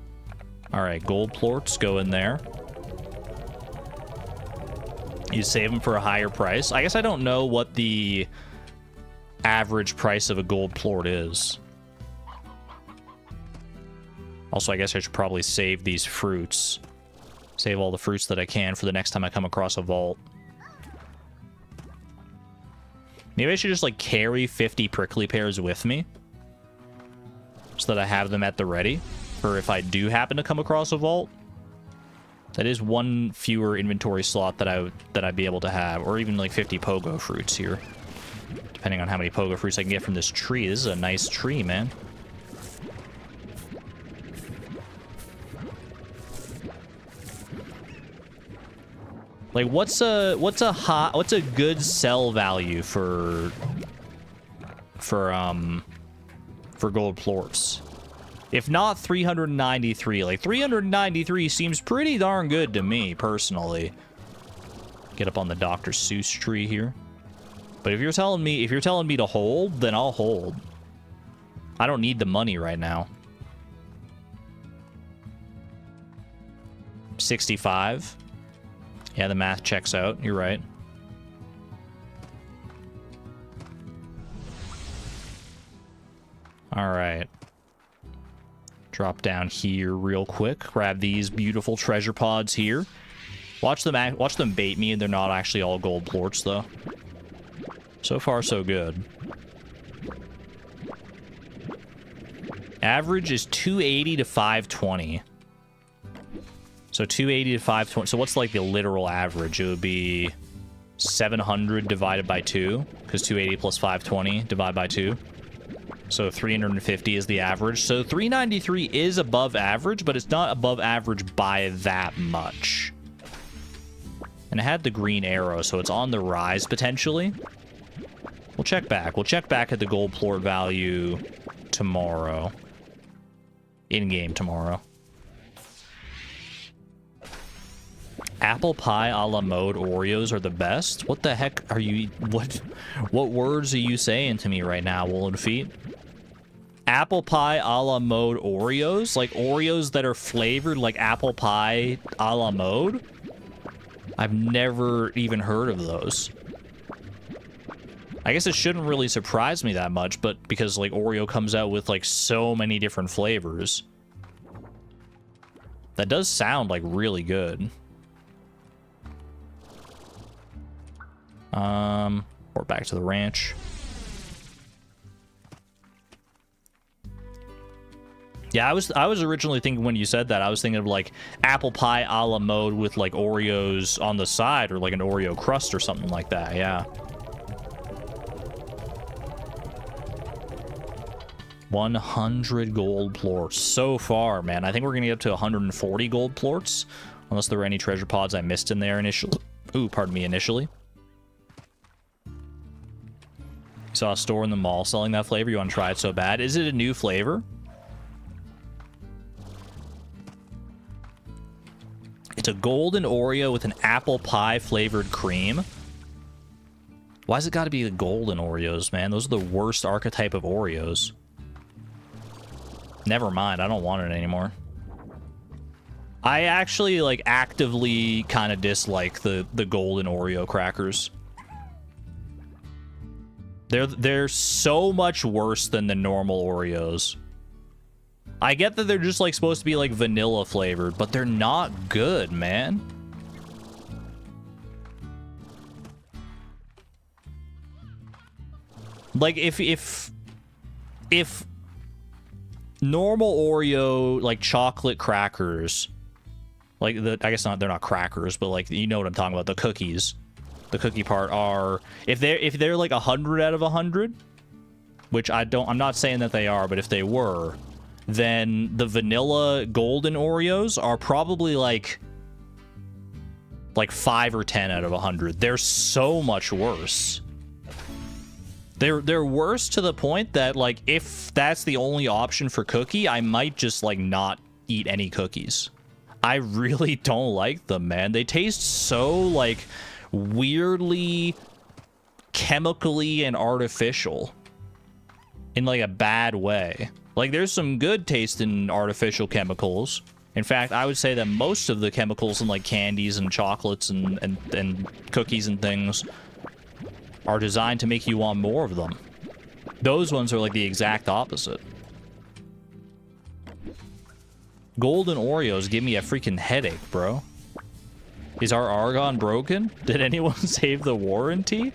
All right, gold plorts go in there. You save them for a higher price. I guess I don't know what the average price of a gold plort is. Also, I guess I should probably save these fruits. Save all the fruits that I can for the next time I come across a vault. Maybe I should just, like, carry 50 prickly pears with me. So that I have them at the ready. For if I do happen to come across a vault. That is one fewer inventory slot that I'd be able to have. Or even, like, 50 pogo fruits here. Depending on how many pogo fruits I can get from this tree. This is a nice tree, man. Like, what's a good sell value for gold plorts? If not 393, like 393 seems pretty darn good to me personally. Get up on the Dr. Seuss tree here. But if you're telling me to hold, then I'll hold. I don't need the money right now. 65. Yeah, the math checks out. You're right. All right. Drop down here real quick. Grab these beautiful treasure pods here. Watch them bait me, and they're not actually all gold plorts, though. So far, so good. Average is 280 to 520. So 280 to 520. So what's like the literal average? It would be 700 divided by 2, because 280 plus 520 divided by 2. So 350 is the average. So 393 is above average, but it's not above average by that much. And it had the green arrow, so it's on the rise potentially. We'll check back. We'll check back at the gold plort value tomorrow. In-game tomorrow. Apple pie a la mode Oreos are the best? What the heck are you... What words are you saying to me right now, Woolen Feet? Apple pie a la mode Oreos? Like Oreos that are flavored like apple pie a la mode? I've never even heard of those. I guess it shouldn't really surprise me that much, but because like Oreo comes out with like so many different flavors. That does sound like really good. Or back to the ranch. Yeah, I was originally thinking when you said that, I was thinking of like apple pie a la mode with like Oreos on the side or like an Oreo crust or something like that, yeah. 100 gold plorts so far, man. I think we're gonna get up to 140 gold plorts, unless there were any treasure pods I missed in there initially. Ooh, pardon me, initially. Saw a store in the mall selling that flavor. You want to try it so bad? Is it a new flavor? It's a golden Oreo with an apple pie flavored cream. Why's it got to be the golden Oreos, man? Those are the worst archetype of Oreos. Never mind. I don't want it anymore. I actually like actively kind of dislike the golden Oreo crackers. They're so much worse than the normal Oreos. I get that they're just like supposed to be like vanilla flavored, but they're not good, man. Like if normal Oreo like chocolate crackers, like I guess not, they're not crackers, but like you know what I'm talking about, the cookies. The cookie part are if they're like 100 out of 100, which I'm not saying that they are, but if they were, then the vanilla golden Oreos are probably like 5 or 10 out of 100. They're so much worse. They're worse to the point that like if that's the only option for cookie, I might just like not eat any cookies. I really don't like them, man. They taste so like weirdly chemically and artificial in like a bad way. Like there's some good taste in artificial chemicals, In fact, I would say that most of the chemicals in like candies and chocolates and cookies and things are designed to make you want more of them. Those ones are like the exact opposite. Golden Oreos give me a freaking headache, bro. Is our argon broken? Did anyone save the warranty?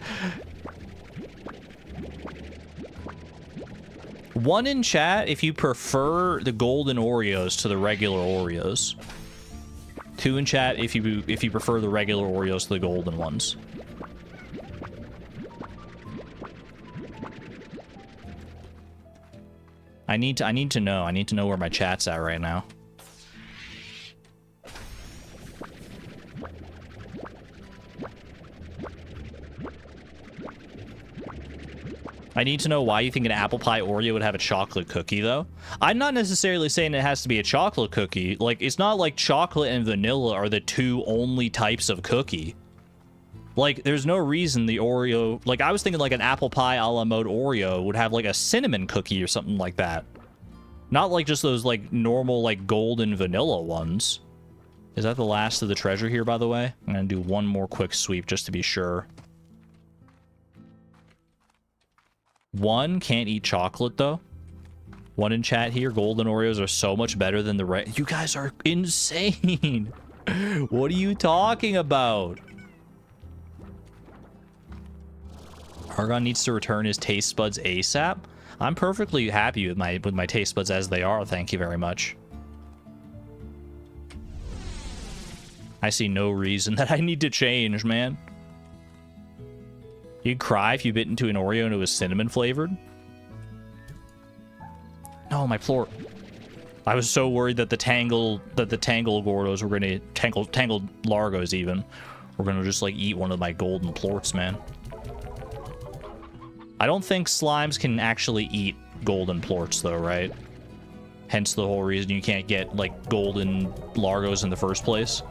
One in chat if you prefer the golden Oreos to the regular Oreos. Two in chat if you prefer the regular Oreos to the golden ones. I need to know. I need to know where my chat's at right now. I need to know why you think an apple pie Oreo would have a chocolate cookie, though. I'm not necessarily saying it has to be a chocolate cookie. Like, it's not like chocolate and vanilla are the two only types of cookie. Like, there's no reason the Oreo... Like, I was thinking like an apple pie a la mode Oreo would have like a cinnamon cookie or something like that. Not like just those like normal like golden vanilla ones. Is that the last of the treasure here, by the way? I'm gonna do one more quick sweep just to be sure. One can't eat chocolate, though. One in chat here. Golden Oreos are so much better than the rest. You guys are insane. What are you talking about? Argon needs to return his taste buds ASAP. I'm perfectly happy with my taste buds as they are. Thank you very much. I see no reason that I need to change, man. You'd cry if you bit into an Oreo and it was cinnamon flavored. No, my floor. I was so worried that the Tangle Gordos were gonna Tangled Largos even. We're gonna just like eat one of my golden plorts, man. I don't think slimes can actually eat golden plorts though, right? Hence the whole reason you can't get like golden Largos in the first place.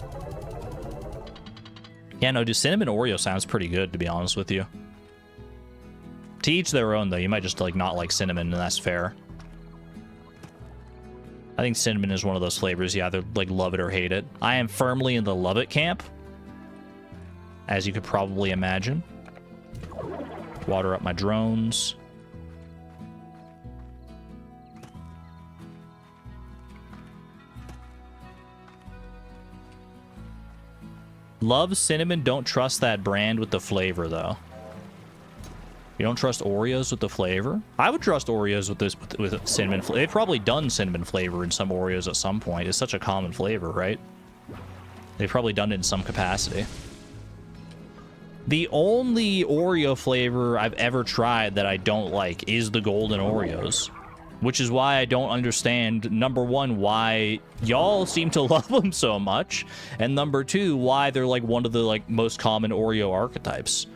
Yeah, no, dude, cinnamon Oreo sounds pretty good, to be honest with you. To each their own, though. You might just, like, not like cinnamon, and that's fair. I think cinnamon is one of those flavors. You either, like, love it or hate it. I am firmly in the love it camp, as you could probably imagine. Water up my drones. Love cinnamon, don't trust that brand with the flavor, though. You don't trust Oreos with the flavor? I would trust Oreos with cinnamon flavor. They've probably done cinnamon flavor in some Oreos at some point. It's such a common flavor, right? They've probably done it in some capacity. The only Oreo flavor I've ever tried that I don't like is the golden Oreos. Which is why I don't understand, number one, why y'all seem to love them so much. And number two, why they're like one of the like most common Oreo archetypes.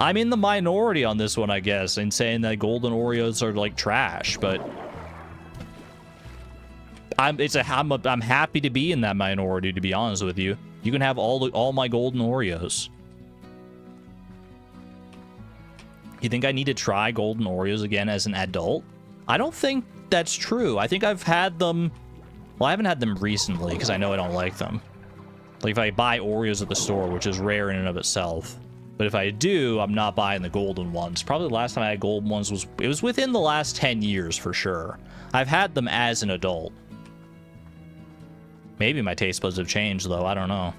I'm in the minority on this one, I guess, in saying that golden Oreos are like trash, but I'm happy to be in that minority, to be honest with you. You can have all my golden Oreos. You think I need to try golden Oreos again as an adult? I don't think that's true. I think I've had them... Well, I haven't had them recently because I know I don't like them. Like if I buy Oreos at the store, which is rare in and of itself. But if I do, I'm not buying the golden ones. Probably the last time I had golden ones was within the last 10 years for sure. I've had them as an adult. Maybe my taste buds have changed though, I don't know.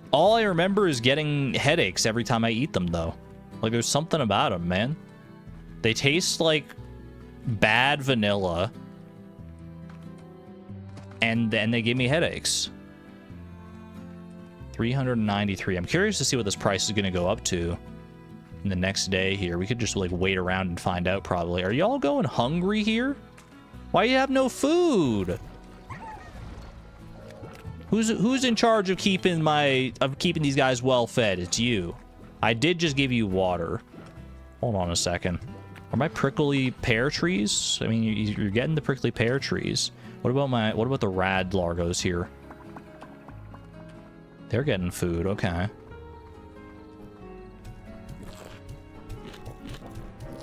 All I remember is getting headaches every time I eat them though. Like there's something about them, man. They taste like bad vanilla. And then they give me headaches. 393. I'm curious to see what this price is going to go up to in the next day here. We could just like wait around and find out probably. Are y'all going hungry here? Why you have no food? Who's in charge of keeping these guys well fed? It's you. I did just give you water. Hold on a second. Are my prickly pear trees? I mean, you're getting the prickly pear trees. What about the rad Largos here? They're getting food, okay.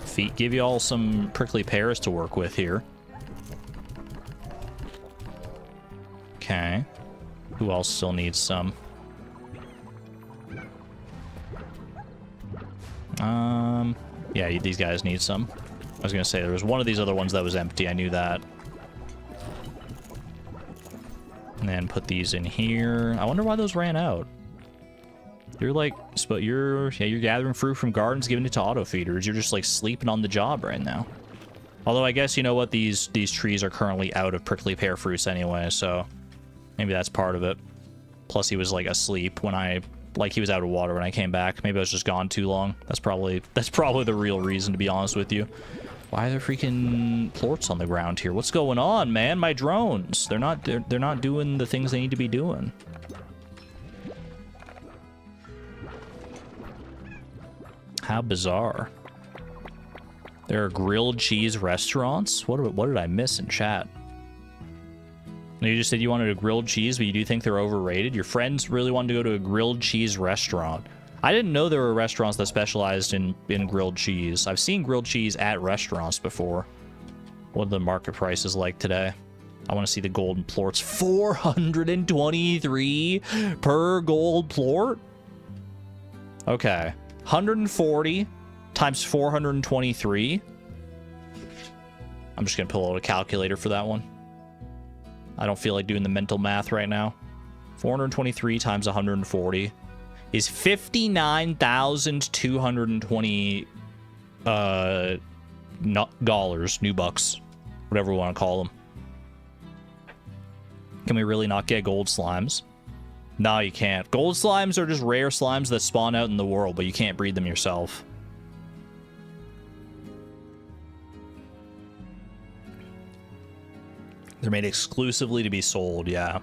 Feet give you all some prickly pears to work with here. Okay. Who else still needs some? Yeah, these guys need some. I was gonna say, there was one of these other ones that was empty. I knew that. And then put these in here. I wonder why those ran out. You're like, but you're gathering fruit from gardens, giving it to auto feeders. You're just like sleeping on the job right now. Although I guess, you know what, these trees are currently out of prickly pear fruits anyway, so maybe that's part of it. Plus he was like asleep when he was out of water when I came back. Maybe I was just gone too long. That's probably the real reason, to be honest with you. Why are there freaking plorts on the ground here? What's going on, man? My drones. They're not doing the things they need to be doing. How bizarre. There are grilled cheese restaurants? What did I miss in chat? You just said you wanted a grilled cheese, but you do think they're overrated? Your friends really wanted to go to a grilled cheese restaurant. I didn't know there were restaurants that specialized in grilled cheese. I've seen grilled cheese at restaurants before. What are the market prices like today? I want to see the golden plorts. 423 per gold plort? Okay. 140 times 423. I'm just going to pull out a calculator for that one. I don't feel like doing the mental math right now. 423 times 140 is 59,220 dollars, new bucks, whatever we want to call them. Can we really not get gold slimes? No, you can't. Gold slimes are just rare slimes that spawn out in the world, but you can't breed them yourself. They're made exclusively to be sold, yeah.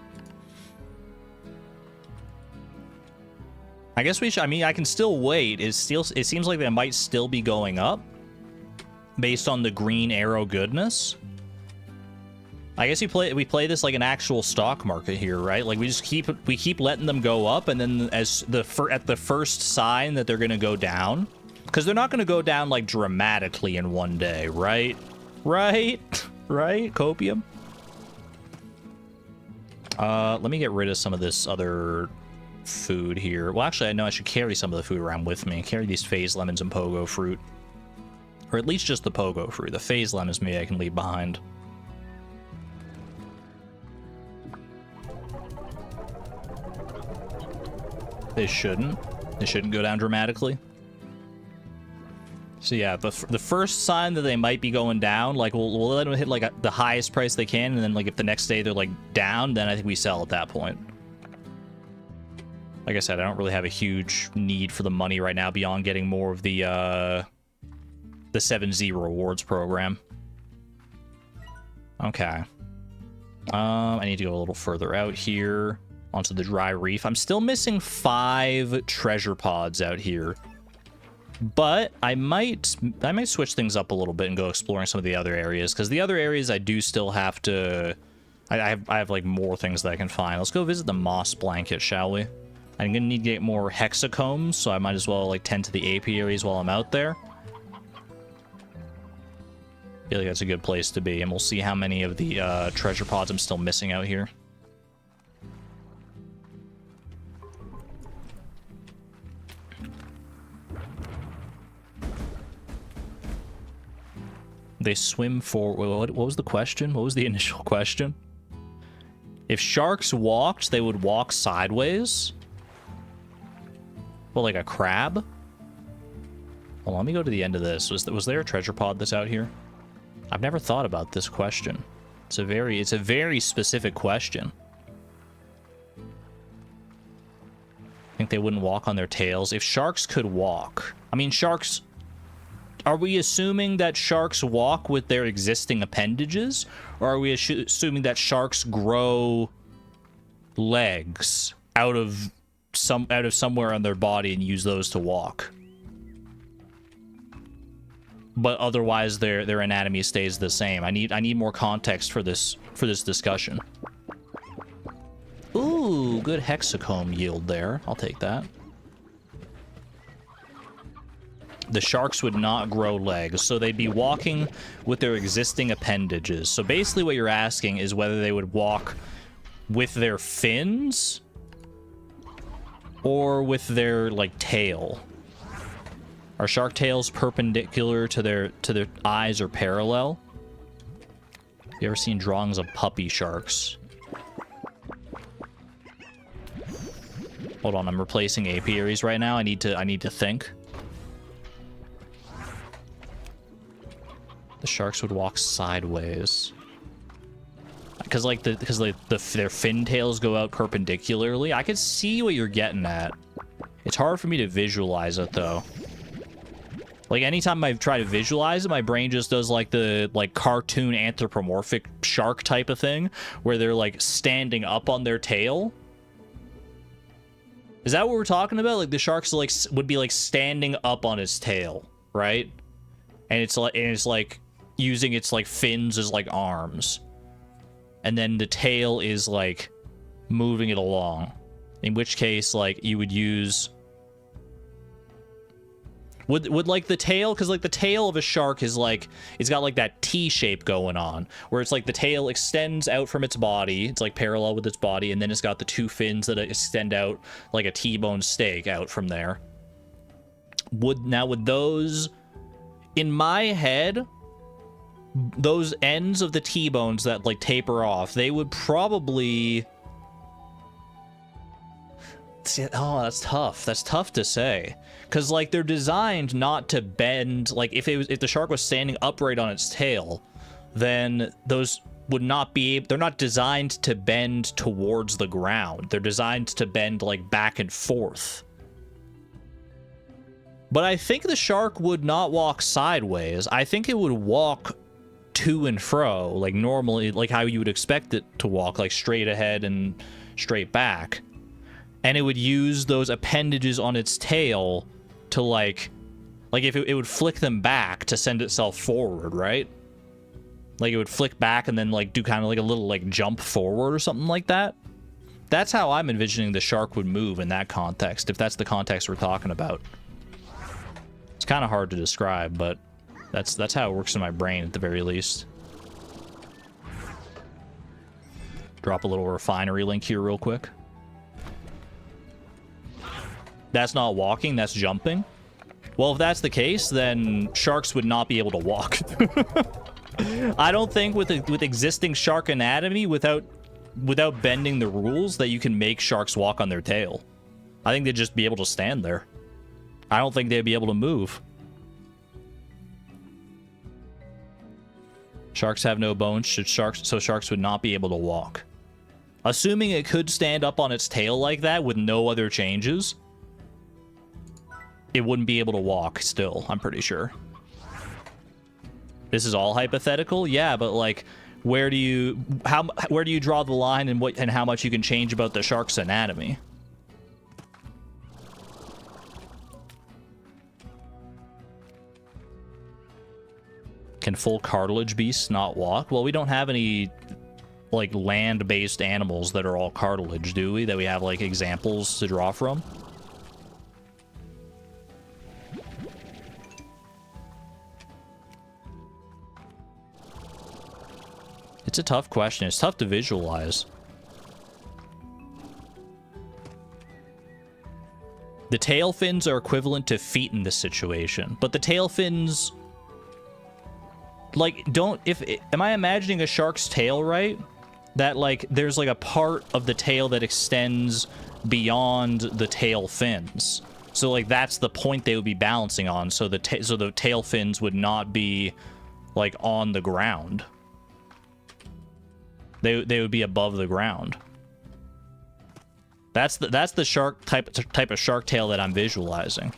I guess we should, I mean, I can still wait. It seems like they might still be going up based on the green arrow goodness. I guess we play this like an actual stock market here, right? Like we keep letting them go up, and then at the first sign that they're going to go down, because they're not going to go down like dramatically in one day, right? Right? Copium. Let me get rid of some of this other food here. Well, actually, I know I should carry some of the food around with me. Carry these phase lemons and pogo fruit. Or at least just the pogo fruit. The phase lemons maybe I can leave behind. They shouldn't go down dramatically. So yeah, the first sign that they might be going down, like we'll let them hit like the highest price they can, and then like if the next day they're like down, then I think we sell at that point. Like I said, I don't really have a huge need for the money right now beyond getting more of the 7Z rewards program. Okay. I need to go a little further out here onto the dry reef. I'm still missing 5 treasure pods out here. But I might switch things up a little bit and go exploring some of the other areas, because the other areas I do still have to... I have like more things that I can find. Let's go visit the moss blanket, shall we? I'm gonna need to get more hexacombs, so I might as well like tend to the apiaries while I'm out there. I feel like that's a good place to be, and we'll see how many of the treasure pods I'm still missing out here. They swim for... What was the question? What was the initial question? If sharks walked, they would walk sideways? Well, like a crab? Well, let me go to the end of this. Was there a treasure pod that's out here? I've never thought about this question. It's a very specific question. I think they wouldn't walk on their tails. If sharks could walk... I mean, sharks... Are we assuming that sharks walk with their existing appendages, or are we assuming that sharks grow legs out of somewhere on their body and use those to walk? But otherwise their anatomy stays the same. I need more context for this discussion. Ooh, good hexacomb yield there. I'll take that. The sharks would not grow legs, so they'd be walking with their existing appendages. So basically what you're asking is whether they would walk with their fins or with their like tail? Are shark tails perpendicular to their eyes or parallel? You ever seen drawings of puppy sharks? Hold on, I'm replacing apiaries right now. I need to think. The sharks would walk sideways. Because their fin tails go out perpendicularly. I can see what you're getting at. It's hard for me to visualize it though. Like anytime I try to visualize it, my brain just does like the cartoon anthropomorphic shark type of thing where they're like standing up on their tail. Is that what we're talking about? Like the sharks like would be like standing up on its tail, right? And it's like using its like fins as like arms. And then the tail is like moving it along. In which case like you would use would like the tail, because like the tail of a shark is like, it's got like that T shape going on where it's like the tail extends out from its body, it's like parallel with its body, and then it's got the two fins that extend out like a T-bone steak out from there. Would those, in my head, those ends of the T-bones that like taper off, they would probably... Oh, that's tough. That's tough to say. Because, like, they're designed not to bend. Like, if the shark was standing upright on its tail, then those would not be... They're not designed to bend towards the ground. They're designed to bend, like, back and forth. But I think the shark would not walk sideways. I think it would walk to and fro, like, normally, like how you would expect it to walk, like, straight ahead and straight back. And it would use those appendages on its tail to like if it would flick them back to send itself forward, right? Like it would flick back and then like do kind of like a little like jump forward or something like that. That's how I'm envisioning the shark would move in that context, if that's the context we're talking about. It's kind of hard to describe, but that's how it works in my brain at the very least. Drop a little refinery link here real quick. That's not walking, that's jumping. Well, if that's the case, then sharks would not be able to walk. I don't think with existing shark anatomy, without bending the rules, that you can make sharks walk on their tail. I think they'd just be able to stand there. I don't think they'd be able to move. Sharks have no bones, so sharks would not be able to walk. Assuming it could stand up on its tail like that with no other changes, it wouldn't be able to walk still, I'm pretty sure. This is all hypothetical? Yeah, but like, where do you draw the line and how much you can change about the shark's anatomy? Can full cartilage beasts not walk? Well, we don't have any like land-based animals that are all cartilage, do we? That we have like examples to draw from? It's a tough question. It's tough to visualize. The tail fins are equivalent to feet in this situation, but the tail fins, like, am I imagining a shark's tail right? That like there's like a part of the tail that extends beyond the tail fins. So like that's the point they would be balancing on. So the tail fins would not be like on the ground. They would be above the ground. That's the shark type of shark tail that I'm visualizing.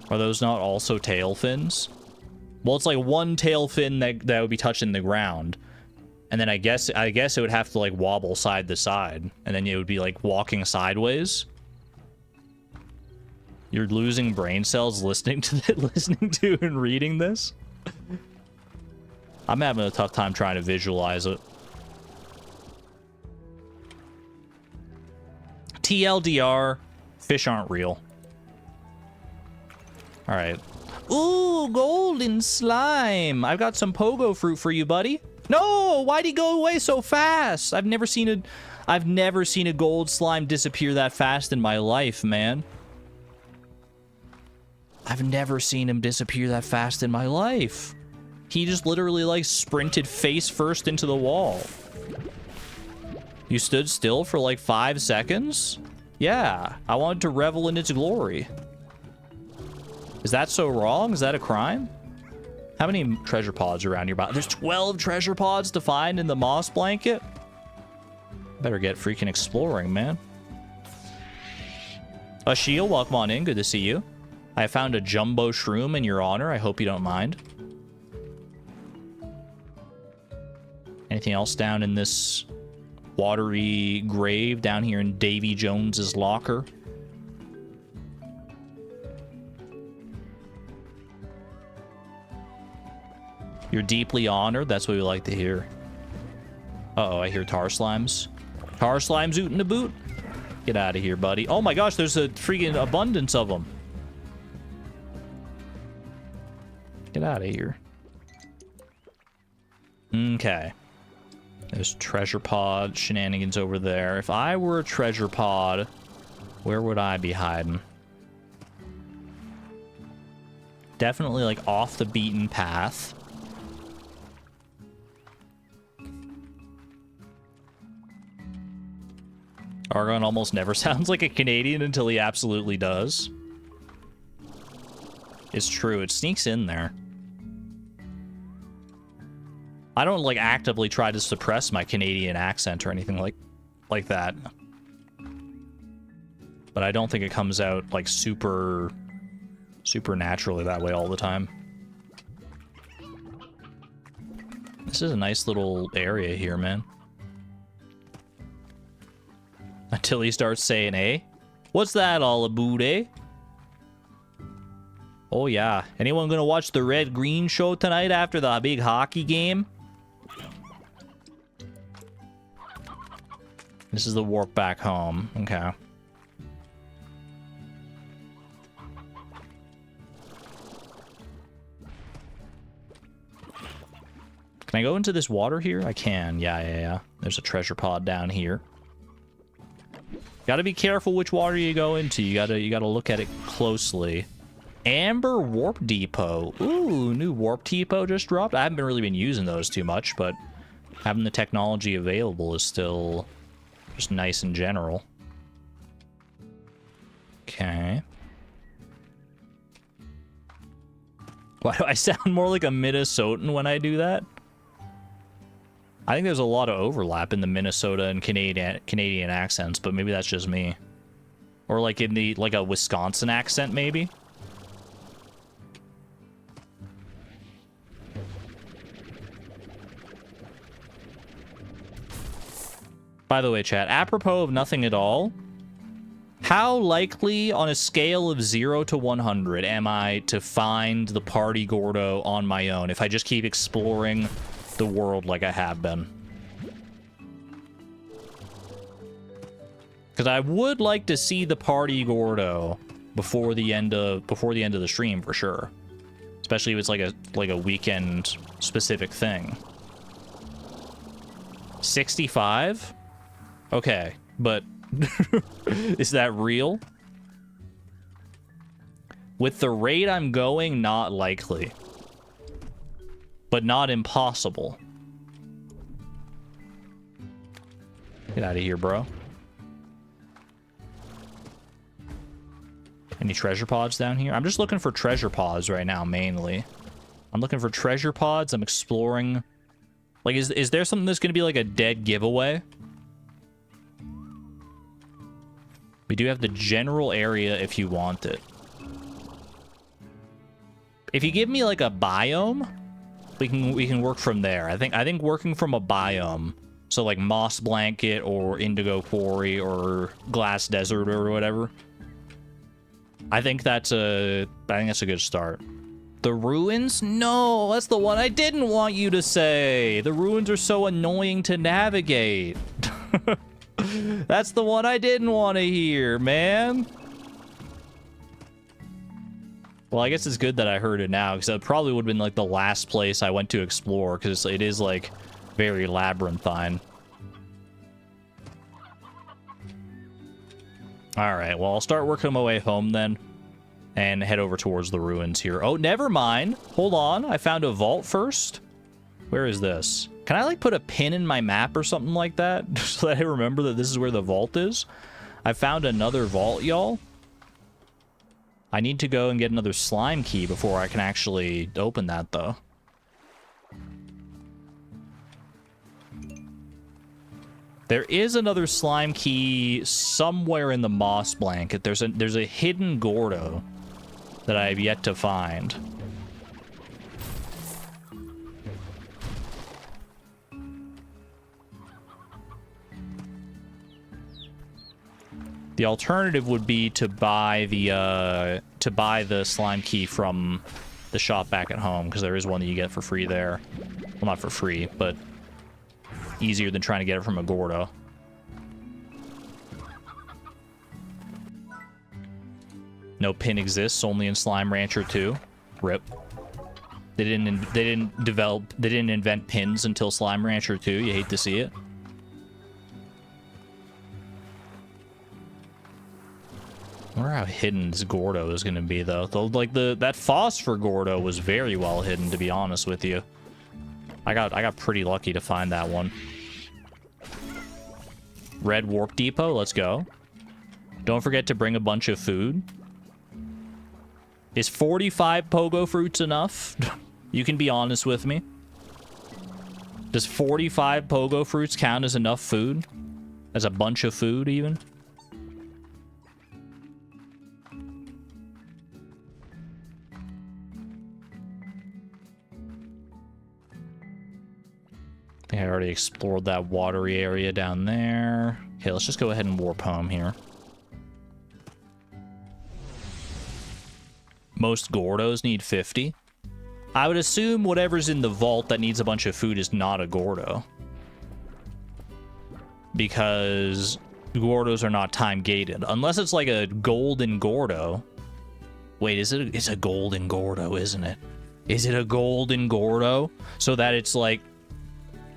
Are those not also tail fins? Well, it's like one tail fin that would be touching the ground, and then I guess it would have to like wobble side to side, and then it would be like walking sideways. You're losing brain cells listening to and reading this. I'm having a tough time trying to visualize it. TLDR, fish aren't real. All right, Ooh, golden slime. I've got some pogo fruit for you, buddy. No, why'd he go away so fast? I've never seen a gold slime disappear that fast in my life, man. I've never seen him disappear that fast in my life. He just literally, like, sprinted face first into the wall. You stood still for, like, 5 seconds? Yeah, I wanted to revel in its glory. Is that so wrong? Is that a crime? How many treasure pods are around here? There's 12 treasure pods to find in the moss blanket? Better get freaking exploring, man. Ashiel, welcome on in. Good to see you. I found a jumbo shroom in your honor. I hope you don't mind. Anything else down in this watery grave down here in Davy Jones's locker? You're deeply honored. That's what we like to hear. Uh-oh, I hear tar slimes. Tar slimes ootin' the boot. Get out of here, buddy. Oh my gosh, there's a freaking abundance of them. Get out of here. Okay. There's treasure pod shenanigans over there. If I were a treasure pod, where would I be hiding? Definitely, like, off the beaten path. Argon almost never sounds like a Canadian until he absolutely does. It's true, it sneaks in there. I don't, like, actively try to suppress my Canadian accent or anything like that. But I don't think it comes out, like, super naturally that way all the time. This is a nice little area here, man. Until he starts saying, eh? What's that all about, eh? Oh, yeah. Anyone gonna watch the Red-Green show tonight after the big hockey game? This is the warp back home. Okay. Can I go into this water here? I can. Yeah. There's a treasure pod down here. Gotta be careful which water you go into. You gotta look at it closely. Amber Warp Depot. Ooh, new Warp Depot just dropped. I haven't really been using those too much, but having the technology available is still just nice in general. Okay. Why do I sound more like a Minnesotan when I do that? I think there's a lot of overlap in the Minnesota and Canadian accents, but maybe that's just me. Or like in the a Wisconsin accent, maybe. By the way, chat, apropos of nothing at all, how likely on a scale of 0 to 100 am I to find the party Gordo on my own if I just keep exploring the world like I have been? Because I would like to see the party Gordo before the end of the stream for sure, especially if it's like a weekend specific thing. 65? Okay, but is that real? With the rate I'm going, not likely. But not impossible. Get out of here, bro. Any treasure pods down here? I'm just looking for treasure pods right now, mainly. I'm looking for treasure pods. I'm exploring. Like, is there something that's going to be like a dead giveaway? We do have the general area if you want it. If you give me like a biome, we can work from there. I think working from a biome, so like moss blanket or indigo quarry or glass desert or whatever. I think that's a good start. The ruins? No, that's the one I didn't want you to say. The ruins are so annoying to navigate. That's the one I didn't want to hear, man. Well, I guess it's good that I heard it now, because it probably would have been like the last place I went to explore, because it is like very labyrinthine. Alright, well, I'll start working my way home then, and head over towards the ruins here. Oh, never mind. Hold on. I found a vault first. Where is this? Can I, like, put a pin in my map or something like that, so that I remember that this is where the vault is? I found another vault, y'all. I need to go and get another slime key before I can actually open that, though. There is another slime key somewhere in the moss blanket. There's a hidden Gordo that I have yet to find. The alternative would be to buy the slime key from the shop back at home, because there is one that you get for free there. Well, not for free, but easier than trying to get it from a Gordo. No pin exists, only in Slime Rancher 2. Rip. They didn't invent pins until Slime Rancher 2. You hate to see it. I wonder how hidden this Gordo is going to be, though. That phosphor Gordo was very well hidden, to be honest with you. I got pretty lucky to find that one. Red Warp Depot, let's go. Don't forget to bring a bunch of food. Is 45 pogo fruits enough? You can be honest with me. Does 45 pogo fruits count as enough food? As a bunch of food, even? I think I already explored that watery area down there. Okay, let's just go ahead and warp home here. Most Gordos need 50. I would assume whatever's in the vault that needs a bunch of food is not a Gordo. Because Gordos are not time-gated. Unless it's like a golden Gordo. Wait, it's a golden Gordo, isn't it? Is it a golden Gordo? So that it's like...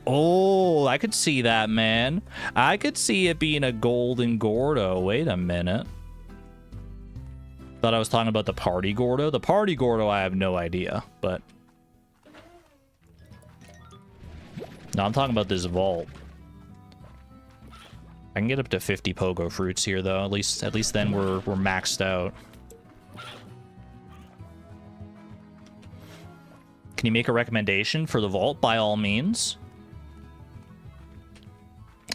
Oh, I could see that, man. I could see it being a golden Gordo. Wait a minute. Thought I was talking about the party Gordo. The party Gordo, I have no idea, but... No, I'm talking about this vault. I can get up to 50 pogo fruits here, though. At least then we're maxed out. Can you make a recommendation for the vault? By all means.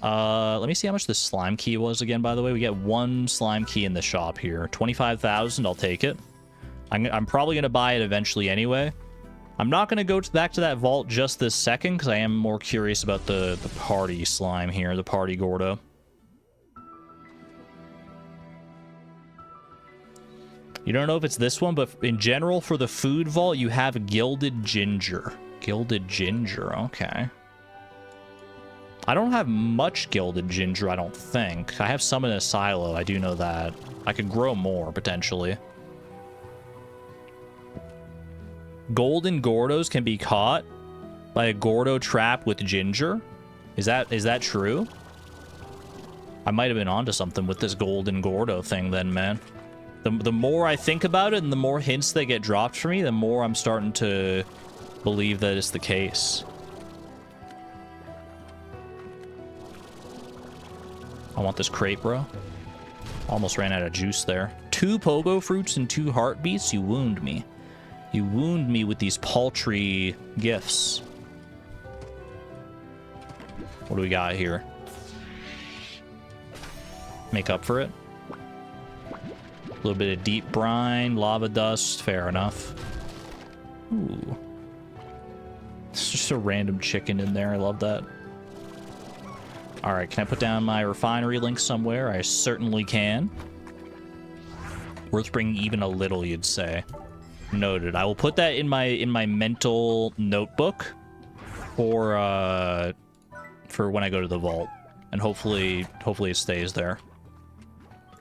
Let me see how much this slime key was again, by the way. We get one slime key in the shop here. 25,000, I'll take it. I'm probably going to buy it eventually anyway. I'm not going to go back to that vault just this second, because I am more curious about the party slime here, the party Gordo. You don't know if it's this one, but in general, for the food vault, you have gilded ginger. Gilded ginger, okay. I don't have much gilded ginger, I don't think. I have some in a silo, I do know that. I could grow more, potentially. Golden Gordos can be caught by a Gordo trap with ginger? Is that true? I might have been onto something with this golden Gordo thing then, man. The more I think about it and the more hints that get dropped for me, the more I'm starting to believe that it's the case. I want this crate, bro. Almost ran out of juice there. 2 pogo fruits and 2 heartbeats? You wound me. You wound me with these paltry gifts. What do we got here? Make up for it. A little bit of deep brine, lava dust, fair enough. Ooh. It's just a random chicken in there, I love that. Alright, can I put down my refinery link somewhere? I certainly can. Worth bringing even a little, you'd say. Noted. I will put that in my mental notebook for when I go to the vault. And hopefully it stays there.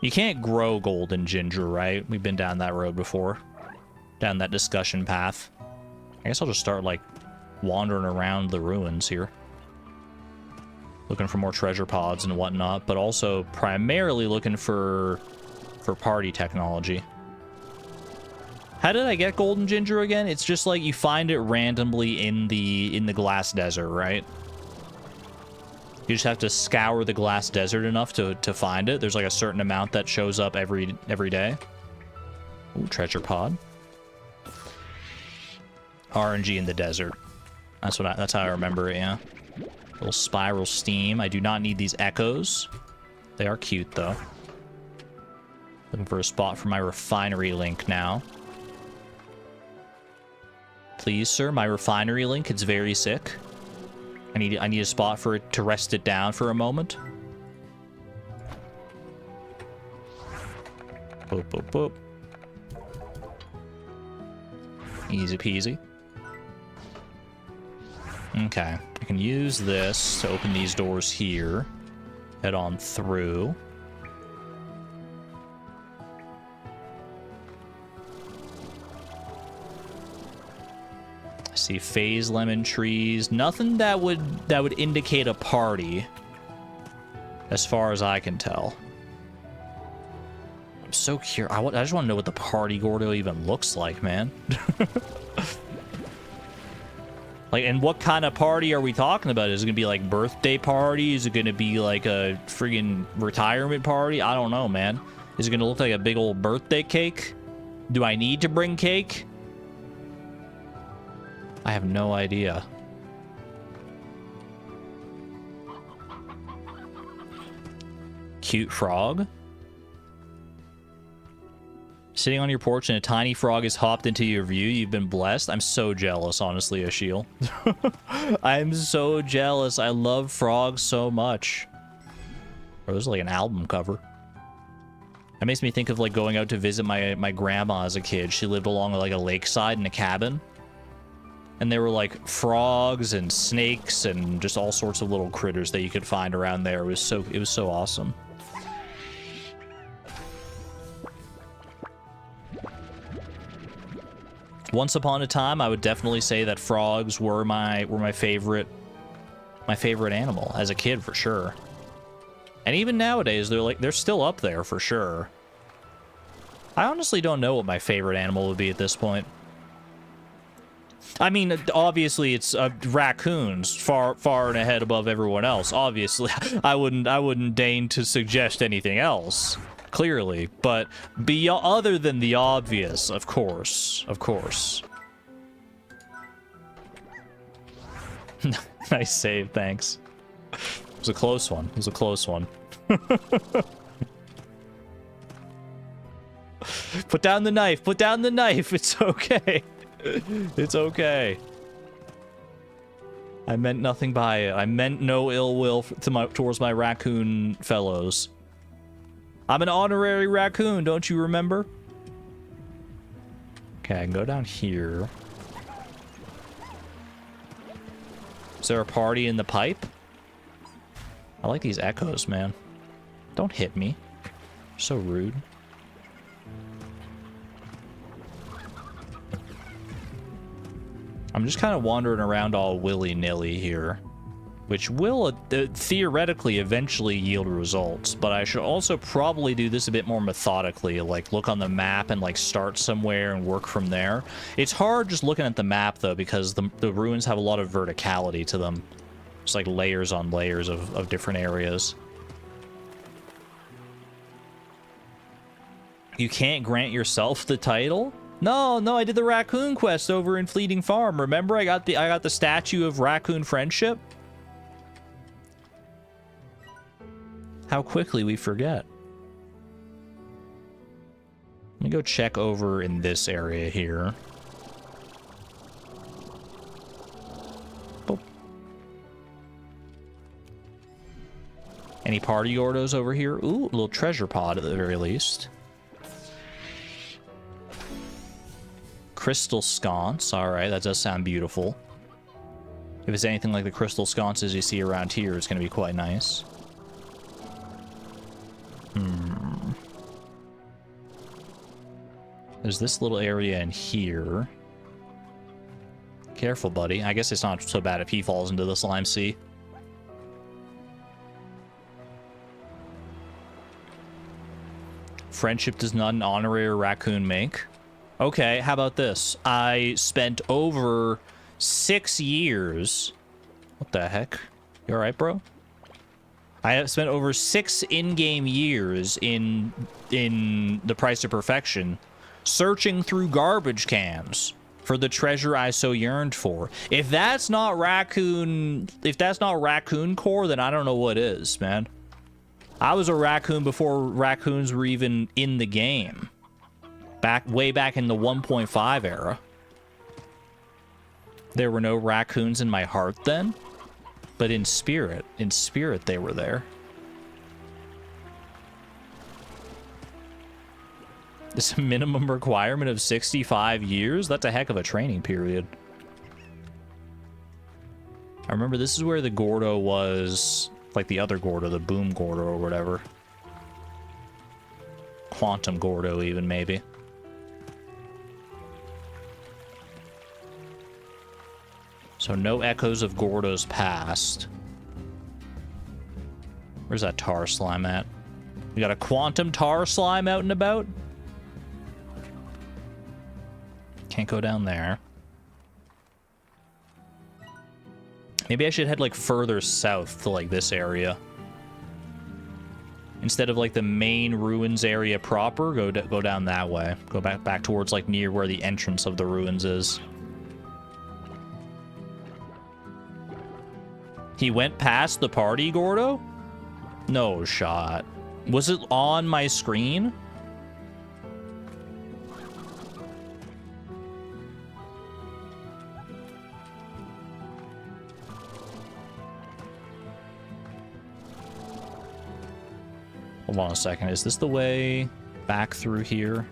You can't grow golden ginger, right? We've been down that road before. down that discussion path. I guess I'll just start, like, wandering around the ruins here. Looking for more treasure pods and whatnot, but also primarily looking for party technology. How did I get golden ginger again? It's just like you find it randomly in the glass desert, right? You just have to scour the glass desert enough to find it. There's like a certain amount that shows up every day. Ooh, treasure pod. RNG in the desert. That's how I remember it, yeah. Little spiral steam. I do not need these echoes. They are cute, though. Looking for a spot for my refinery link now. Please, sir, my refinery link. It's very sick. I need a spot for it to rest it down for a moment. Boop, boop, boop. Easy peasy. Okay, I can use this to open these doors here. Head on through. I see phase lemon trees. Nothing that would indicate a party, as far as I can tell. I'm so curious. I just want to know what the party Gordo even looks like, man. Like, and what kind of party are we talking about? Is it gonna be like birthday party? Is it gonna be like a friggin' retirement party? I don't know, man. Is it gonna look like a big old birthday cake? Do I need to bring cake? I have no idea. Cute frog. Sitting on your porch and a tiny frog has hopped into your view. You've been blessed. I'm so jealous, honestly, Ashiel. I'm so jealous. I love frogs so much. Or this is like an album cover. That makes me think of like going out to visit my grandma as a kid. She lived along like a lakeside in a cabin. And there were like frogs and snakes and just all sorts of little critters that you could find around there. It was so awesome. Once upon a time, I would definitely say that frogs were my favorite animal as a kid, for sure. And even nowadays, they're still up there for sure. I honestly don't know what my favorite animal would be at this point. I mean, obviously it's raccoons, far and ahead above everyone else. Obviously, I wouldn't deign to suggest anything else. Clearly, but other than the obvious, of course. Nice save, thanks. It was a close one. Put down the knife. It's okay. It's okay. I meant nothing by it. I meant no ill will towards my raccoon fellows. I'm an honorary raccoon, don't you remember? Okay, I can go down here. Is there a party in the pipe? I like these echoes, man. Don't hit me. So rude. I'm just kind of wandering around all willy-nilly here, which will theoretically eventually yield results, but I should also probably do this a bit more methodically, like look on the map and like start somewhere and work from there. It's hard just looking at the map though, because the ruins have a lot of verticality to them. It's like layers on layers of different areas. You can't grant yourself the title? No, I did the raccoon quest over in Fleeting Farm. Remember, I got the statue of raccoon friendship? How quickly we forget. Let me go check over in this area here. Boop. Any party Gordos over here? Ooh, a little treasure pod at the very least. Crystal sconce. Alright, that does sound beautiful. If it's anything like the crystal sconces you see around here, it's going to be quite nice. There's this little area in here. Careful, buddy. I guess it's not so bad if he falls into the slime sea. Friendship does not an honorary raccoon make. Okay, how about this? I spent over 6 years... What the heck? You alright, bro? I have spent over 6 in-game years in The Price of Perfection searching through garbage cans for the treasure I so yearned for. If that's not raccoon core, then I don't know what is, man. I was a raccoon before raccoons were even in the game. Way back in the 1.5 era. There were no raccoons in my heart then. But in spirit they were there. It's a minimum requirement of 65 years? That's a heck of a training period. I remember this is where the Gordo was, like the other Gordo, the Boom Gordo or whatever. Quantum Gordo even, maybe. So no echoes of Gordo's past. Where's that tar slime at? We got a quantum tar slime out and about? Can't go down there. Maybe I should head like further south to like this area. Instead of like the main ruins area proper, go down that way. Go back towards like near where the entrance of the ruins is. He went past the party, Gordo? No shot. Was it on my screen? Hold on a second. Is this the way back through here?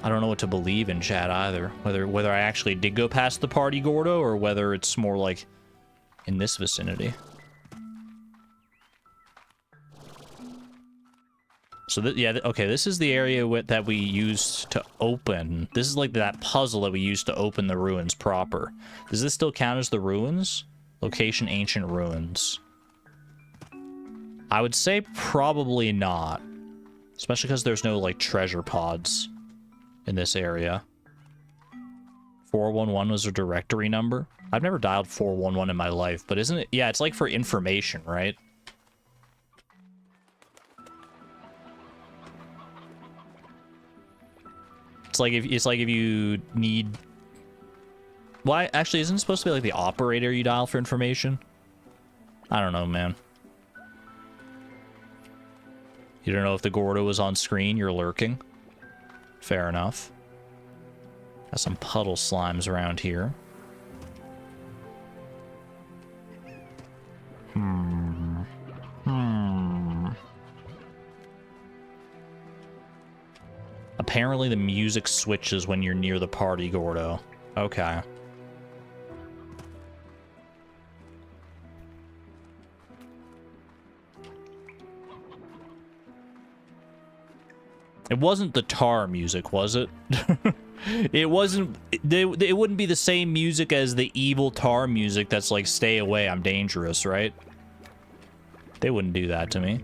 I don't know what to believe in, chat, either. Whether I actually did go past the party, Gordo, or whether it's more like in this vicinity. So, okay, this is the area that we used to open. This is like that puzzle that we used to open the ruins proper. Does this still count as the ruins? Location, ancient ruins. I would say probably not. Especially because there's no, like, treasure pods in this area. 411 was a directory number. I've never dialed 411 in my life, but isn't it? Yeah, it's like for information, right? It's like if you need... Why? Actually, isn't it supposed to be like the operator you dial for information? I don't know, man. You don't know if the Gordo was on screen, you're lurking. Fair enough. Got some puddle slimes around here. Apparently the music switches when you're near the party, Gordo. Okay. It wasn't the tar music, was it? It wasn't... It wouldn't be the same music as the evil tar music that's like, stay away, I'm dangerous, right? They wouldn't do that to me.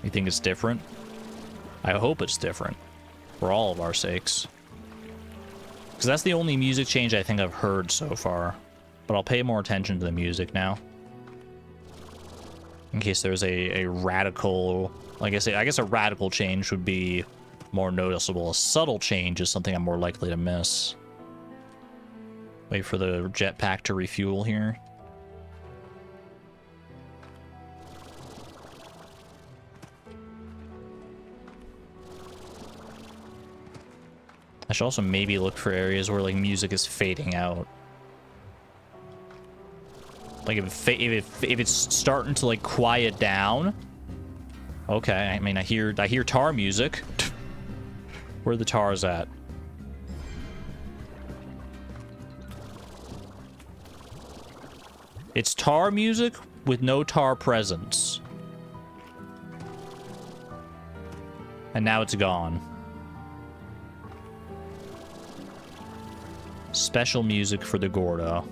You think it's different? I hope it's different. For all of our sakes. Because that's the only music change I think I've heard so far. But I'll pay more attention to the music now. In case there's a radical... Like I say, I guess a radical change would be more noticeable. A subtle change is something I'm more likely to miss. Wait for the jetpack to refuel here. I should also maybe look for areas where like music is fading out. Like if it's starting to like quiet down. Okay, I mean I hear tar music. Where the tars at? It's tar music with no tar presence. And now it's gone. Special music for the Gordo.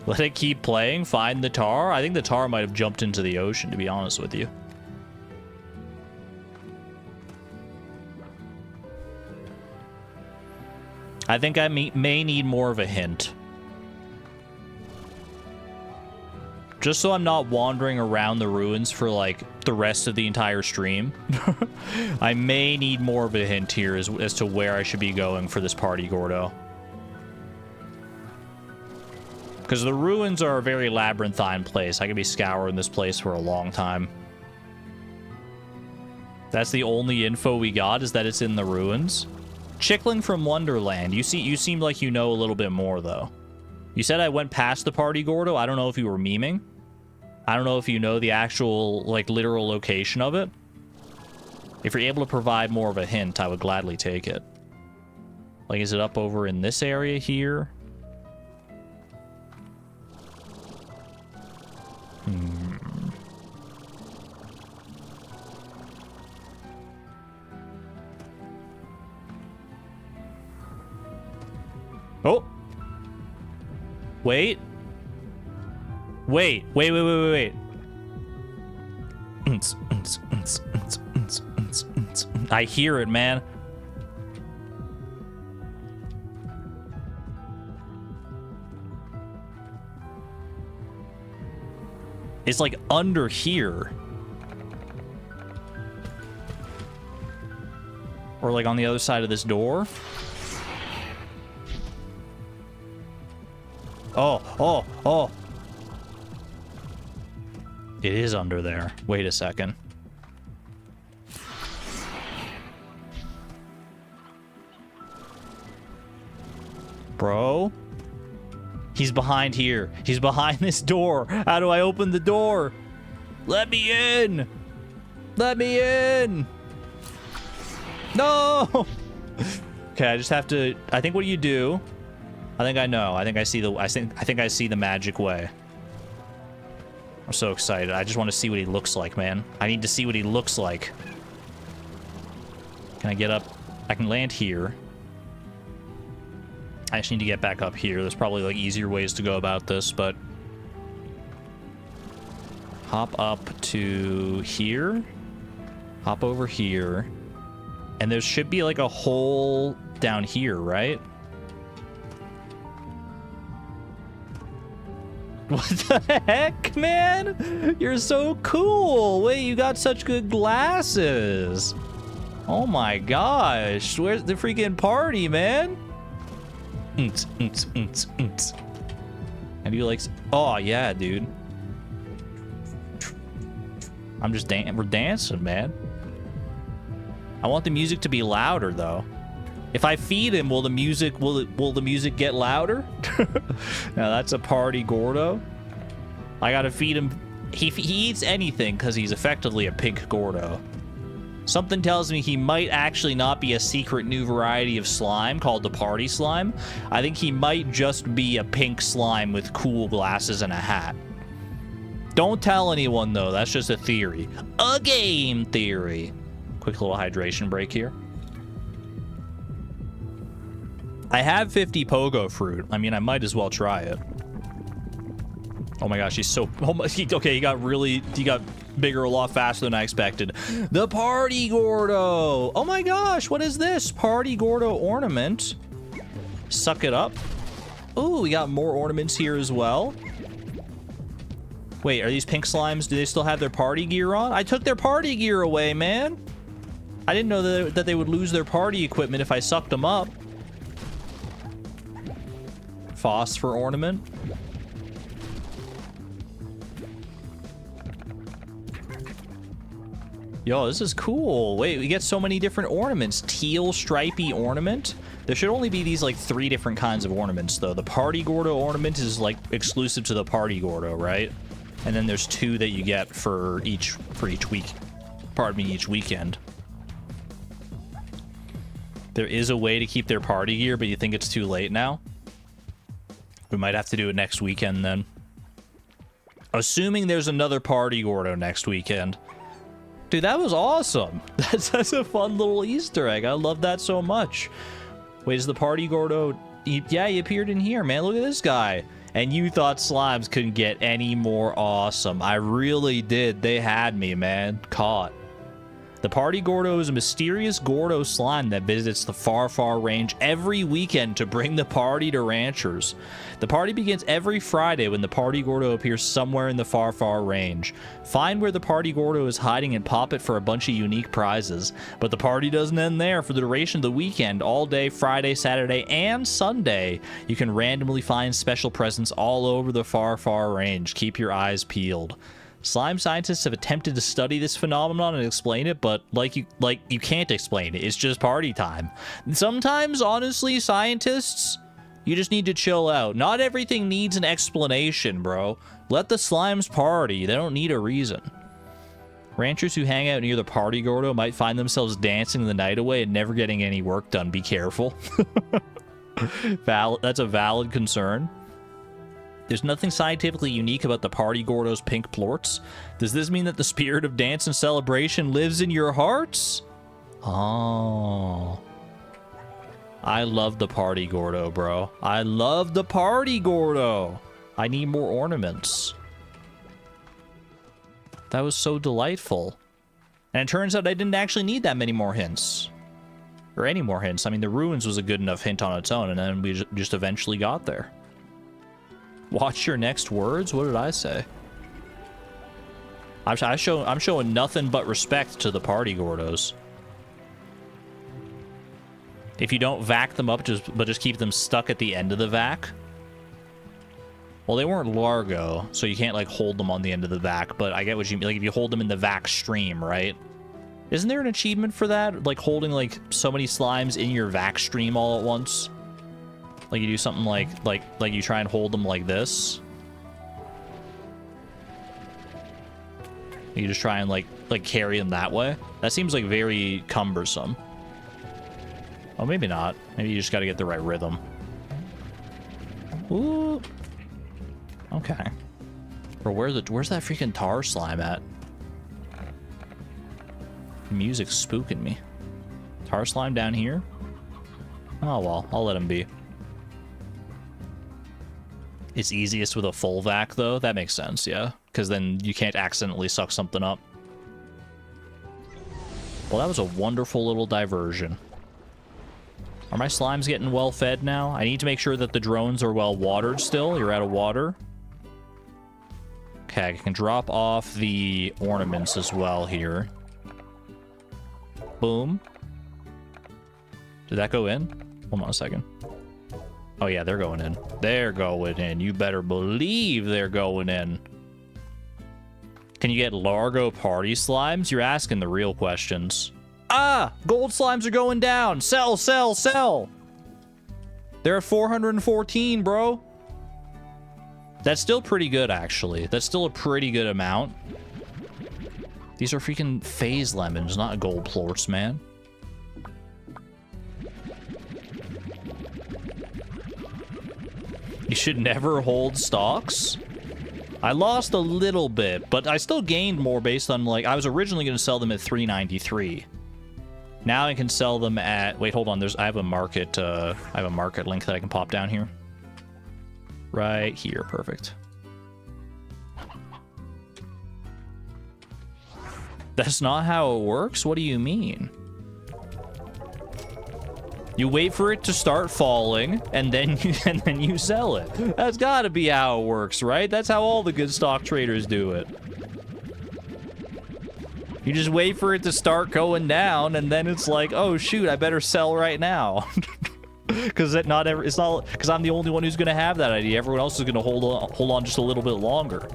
Let it keep playing. Find the tar. I think the tar might have jumped into the ocean, to be honest with you. I think I may need more of a hint. Just so I'm not wandering around the ruins for, like, the rest of the entire stream. I may need more of a hint here as to where I should be going for this party, Gordo. Because the ruins are a very labyrinthine place. I could be scouring this place for a long time. That's the only info we got, is that it's in the ruins. Chickling from Wonderland. You seem like you know a little bit more, though. You said I went past the party, Gordo. I don't know if you were memeing. I don't know if you know the actual, like, literal location of it. If you're able to provide more of a hint, I would gladly take it. Like, is it up over in this area here? Oh! Wait. Wait. I hear it, man. It's like under here. Or like on the other side of this door. Oh. It is under there. Wait a second. Bro? He's behind here. He's behind this door. How do I open the door? Let me in. Let me in. No. Okay, I just have to... I think what you do... I think I know. I think I see the magic way. I'm so excited. I just want to see what he looks like, man. I need to see what he looks like. Can I get up? I can land here. I just need to get back up here. There's probably like easier ways to go about this, but hop up to here. Hop over here. And there should be like a hole down here, right? What the heck, man? You're so cool. Wait, you got such good glasses. Oh my gosh. Where's the freaking party, man? And you like... Oh, yeah, dude. I'm just we're dancing, man. I want the music to be louder, though. If I feed him, will the music get louder? Now that's a party Gordo. I gotta feed him. He eats anything because he's effectively a pink Gordo. Something tells me he might actually not be a secret new variety of slime called the party slime. I think he might just be a pink slime with cool glasses and a hat. Don't tell anyone, though. That's just a theory. A game theory. Quick little hydration break here. I have 50 pogo fruit. I mean, I might as well try it. Oh my gosh, he's so... Oh my, okay, he got bigger a lot faster than I expected. The Party Gordo! Oh my gosh, what is this? Party Gordo ornament. Suck it up. Ooh, we got more ornaments here as well. Wait, are these pink slimes, do they still have their party gear on? I took their party gear away, man. I didn't know that they would lose their party equipment if I sucked them up. Phosphor ornament. Yo, this is cool. Wait, we get so many different ornaments. Teal stripy ornament. There should only be these like 3 different kinds of ornaments though. The Party Gordo ornament is like exclusive to the Party Gordo, right? And then there's 2 that you get for each week. Pardon me, each weekend. There is a way to keep their party gear, but you think it's too late now? We might have to do it next weekend then. Assuming there's another party Gordo next weekend. Dude, that was awesome. That's a fun little Easter egg. I love that so much. Wait, is the party Gordo... Yeah, he appeared in here, man. Look at this guy. And you thought slimes couldn't get any more awesome. I really did. They had me, man. Caught. The party Gordo is a mysterious Gordo slime that visits the far, far range every weekend to bring the party to ranchers. The party begins every Friday when the party Gordo appears somewhere in the far, far range. Find where the party Gordo is hiding and pop it for a bunch of unique prizes. But the party doesn't end there. For the duration of the weekend, all day, Friday, Saturday, and Sunday, you can randomly find special presents all over the far, far range. Keep your eyes peeled. Slime scientists have attempted to study this phenomenon and explain it, but you can't explain it. It's just party time. Sometimes, honestly, scientists, you just need to chill out. Not everything needs an explanation, bro. Let the slimes party. They don't need a reason. Ranchers who hang out near the party Gordo might find themselves dancing the night away and never getting any work done. Be careful. That's a valid concern. There's nothing scientifically unique about the party Gordo's pink plorts. Does this mean that the spirit of dance and celebration lives in your hearts? Oh. I love the party Gordo, bro. I love the party Gordo. I need more ornaments. That was so delightful. And it turns out I didn't actually need that many more hints. Or any more hints. I mean, the ruins was a good enough hint on its own, and then we just eventually got there. Watch your next words? What did I say? I'm showing nothing but respect to the party Gordos. If you don't vac them up, but just keep them stuck at the end of the vac. Well, they weren't Largo, so you can't, like, hold them on the end of the vac, but I get what you mean. Like, if you hold them in the vac stream, right? Isn't there an achievement for that? Like, holding, like, so many slimes in your vac stream all at once? Like, you do something like you try and hold them like this. You just try and, like carry them that way. That seems, like, very cumbersome. Oh, maybe not. Maybe you just gotta get the right rhythm. Ooh. Okay. Bro, where's that freaking tar slime at? The music's spooking me. Tar slime down here? Oh, well, I'll let him be. It's easiest with a full vac, though. That makes sense, yeah. Because then you can't accidentally suck something up. Well, that was a wonderful little diversion. Are my slimes getting well fed now? I need to make sure that the drones are well watered still. You're out of water. Okay, I can drop off the ornaments as well here. Boom. Did that go in? Hold on a second. Oh, yeah, they're going in. They're going in. You better believe they're going in. Can you get Largo party slimes? You're asking the real questions. Ah! Gold slimes are going down! Sell, sell, sell! They're at 414, bro. That's still pretty good, actually. That's still a pretty good amount. These are freaking phase lemons, not gold plorts, man. You should never hold stocks. I lost a little bit, but I still gained more based on, like, I was originally going to sell them at $3.93. Now I can sell them at, wait, hold on. I have a market link that I can pop down here. Right here, perfect. That's not how it works? What do you mean? You wait for it to start falling, and then you sell it. That's got to be how it works, right? That's how all the good stock traders do it. You just wait for it to start going down, and then it's like, oh shoot, I better sell right now. Because I'm the only one who's gonna have that idea. Everyone else is gonna hold on just a little bit longer.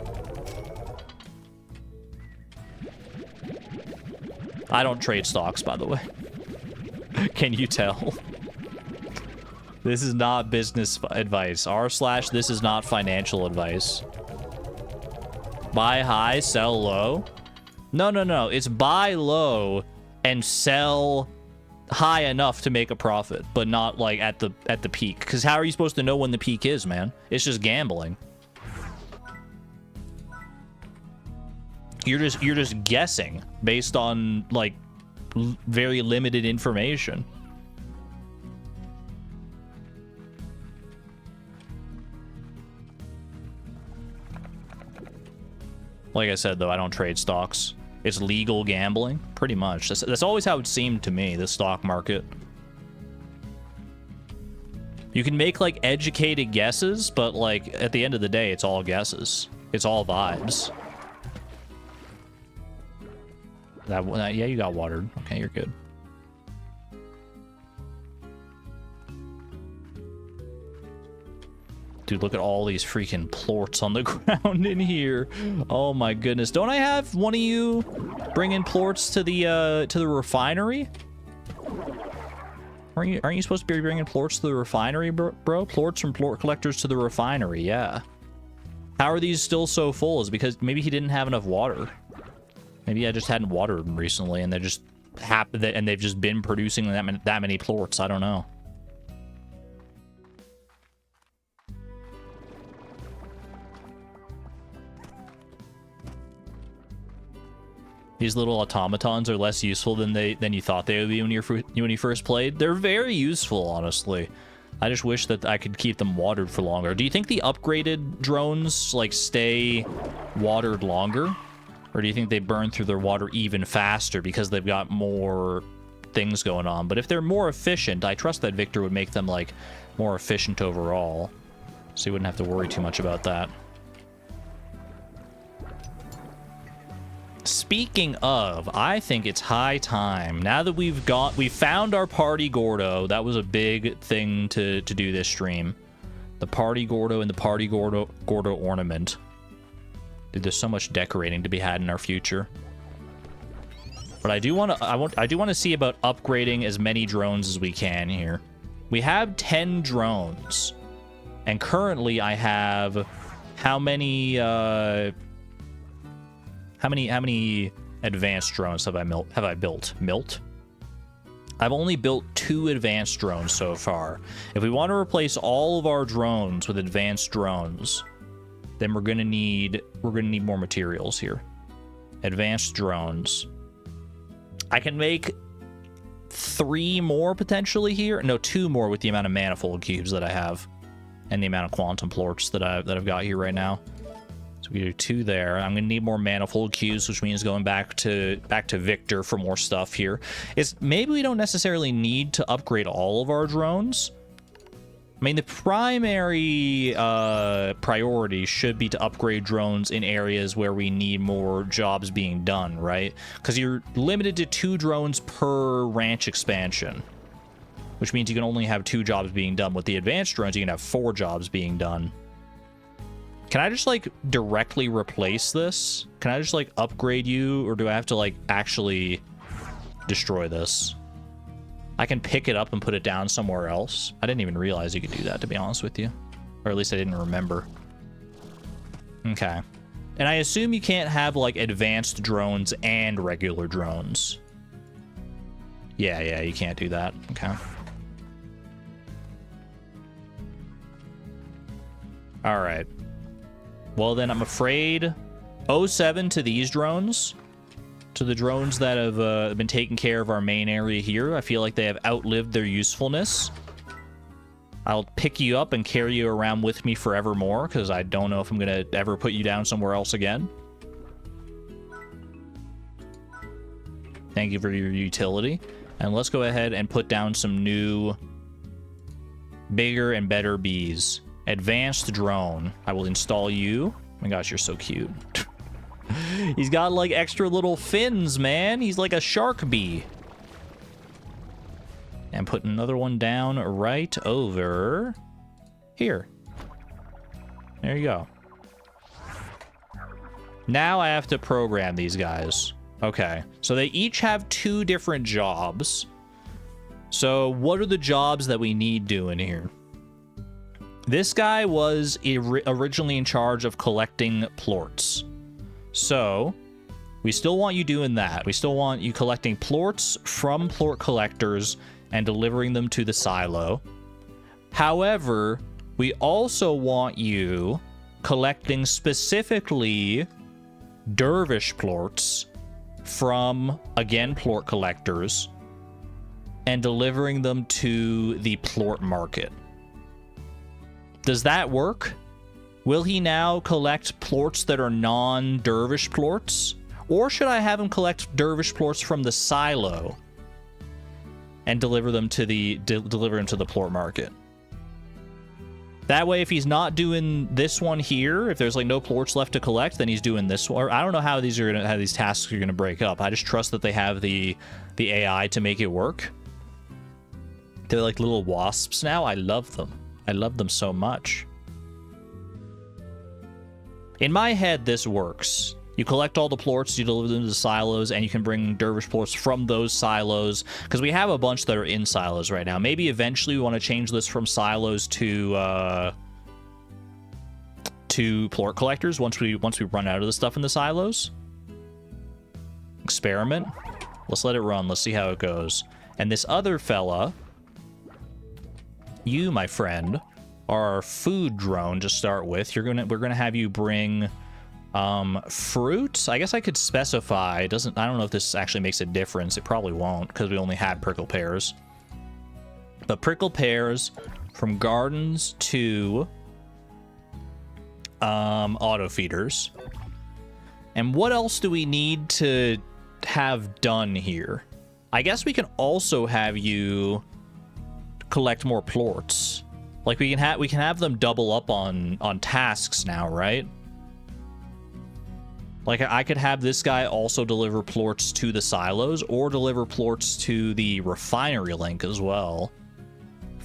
I don't trade stocks, by the way. Can you tell? This is not business advice. r/this is not financial advice. Buy high, sell low. No. It's buy low and sell high enough to make a profit, but not like at the peak. Because how are you supposed to know when the peak is, man? It's just gambling. You're just guessing based on like very limited information. Like I said, though, I don't trade stocks. It's legal gambling, pretty much. That's always how it seemed to me, the stock market. You can make, like, educated guesses, but, like, at the end of the day, it's all guesses. It's all vibes. Yeah, you got watered. Okay, you're good. Dude, look at all these freaking plorts on the ground in here. Oh my goodness. Don't I have one of you bring in plorts to the refinery? Aren't you supposed to be bringing plorts to the refinery, bro? Plorts from plort collectors to the refinery, yeah. How are these still so full? Is it because maybe he didn't have enough water? Maybe I just hadn't watered them recently and they're just happy and they've just been producing that many plorts. I don't know. These little automatons are less useful than you thought they would be when you first played. They're very useful, honestly. I just wish that I could keep them watered for longer. Do you think the upgraded drones like stay watered longer? Or do you think they burn through their water even faster because they've got more things going on? But if they're more efficient, I trust that Victor would make them like more efficient overall. So you wouldn't have to worry too much about that. Speaking of, I think it's high time. Now that we found our party Gordo, that was a big thing to do this stream. The party Gordo and the party Gordo ornament. Dude, there's so much decorating to be had in our future. But I do want to see about upgrading as many drones as we can here. We have 10 drones. And currently I have how many advanced drones have I built? I've only built 2 advanced drones so far. If we want to replace all of our drones with advanced drones, then we're gonna need more materials here. Advanced drones. I can make 3 more potentially here. No, 2 more with the amount of manifold cubes that I have, and the amount of quantum plorts that I've got here right now. So we do 2 there. I'm gonna need more manifold cubes, which means going back to Victor for more stuff here. Maybe we don't necessarily need to upgrade all of our drones. I mean, the primary priority should be to upgrade drones in areas where we need more jobs being done, right? Because you're limited to 2 drones per ranch expansion, which means you can only have 2 jobs being done. With the advanced drones, you can have 4 jobs being done. Can I just, like, directly replace this? Can I just, like, upgrade you? Or do I have to, like, actually destroy this? I can pick it up and put it down somewhere else. I didn't even realize you could do that, to be honest with you. Or at least I didn't remember. Okay. And I assume you can't have, like, advanced drones and regular drones. Yeah, you can't do that. Okay. All right. Well, then I'm afraid 07 to these drones, to the drones that have been taking care of our main area here. I feel like they have outlived their usefulness. I'll pick you up and carry you around with me forevermore, because I don't know if I'm going to ever put you down somewhere else again. Thank you for your utility. And let's go ahead and put down some new, bigger and better bees. Advanced drone. I will install you. Oh my gosh, you're so cute. He's got like extra little fins, man. He's like a shark bee. And put another one down right over here. There you go. Now I have to program these guys. Okay, so they each have 2 different jobs. So what are the jobs that we need doing here? This guy was originally in charge of collecting plorts. So We still want you doing that. We still want you collecting plorts from plort collectors and delivering them to the silo. However, we also want you collecting specifically dervish plorts from, again, plort collectors and delivering them to the plort market. Does that work? Will he now collect plorts that are non-dervish plorts? Or should I have him collect dervish plorts from the silo and deliver them to the plort market? That way, if he's not doing this one here, if there's like no plorts left to collect, then he's doing this one. Or I don't know how these tasks are gonna break up. I just trust that they have the AI to make it work. They're like little wasps now. I love them. I love them so much. In my head, this works. You collect all the plorts, you deliver them to the silos, and you can bring dervish plorts from those silos, because we have a bunch that are in silos right now. Maybe eventually we want to change this from silos to plort collectors once we run out of the stuff in the silos. Experiment. Let's let it run. Let's see how it goes. And this other fella, you, my friend, are our food drone to start with. We're gonna have you bring fruit. I guess I could specify. I don't know if this actually makes a difference. It probably won't, because we only had prickle pears. But prickle pears from gardens to auto feeders. And what else do we need to have done here? I guess we can also have you collect more plorts. Like we can have them double up on tasks now, right? Like, I could have this guy also deliver plorts to the silos, or deliver plorts to the refinery link as well,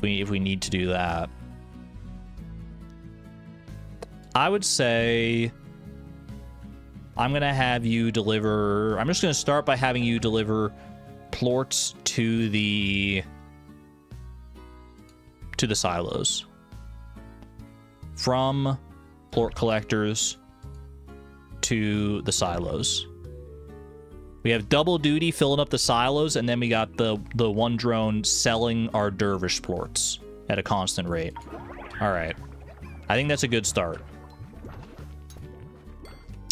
if we need to do that. I would say I'm gonna have you deliver. I'm just gonna start by having you deliver plorts to the silos from plort collectors to the silos. We have double duty filling up the silos, and then we got the one drone selling our dervish plorts at a constant rate. All right, I think that's a good start.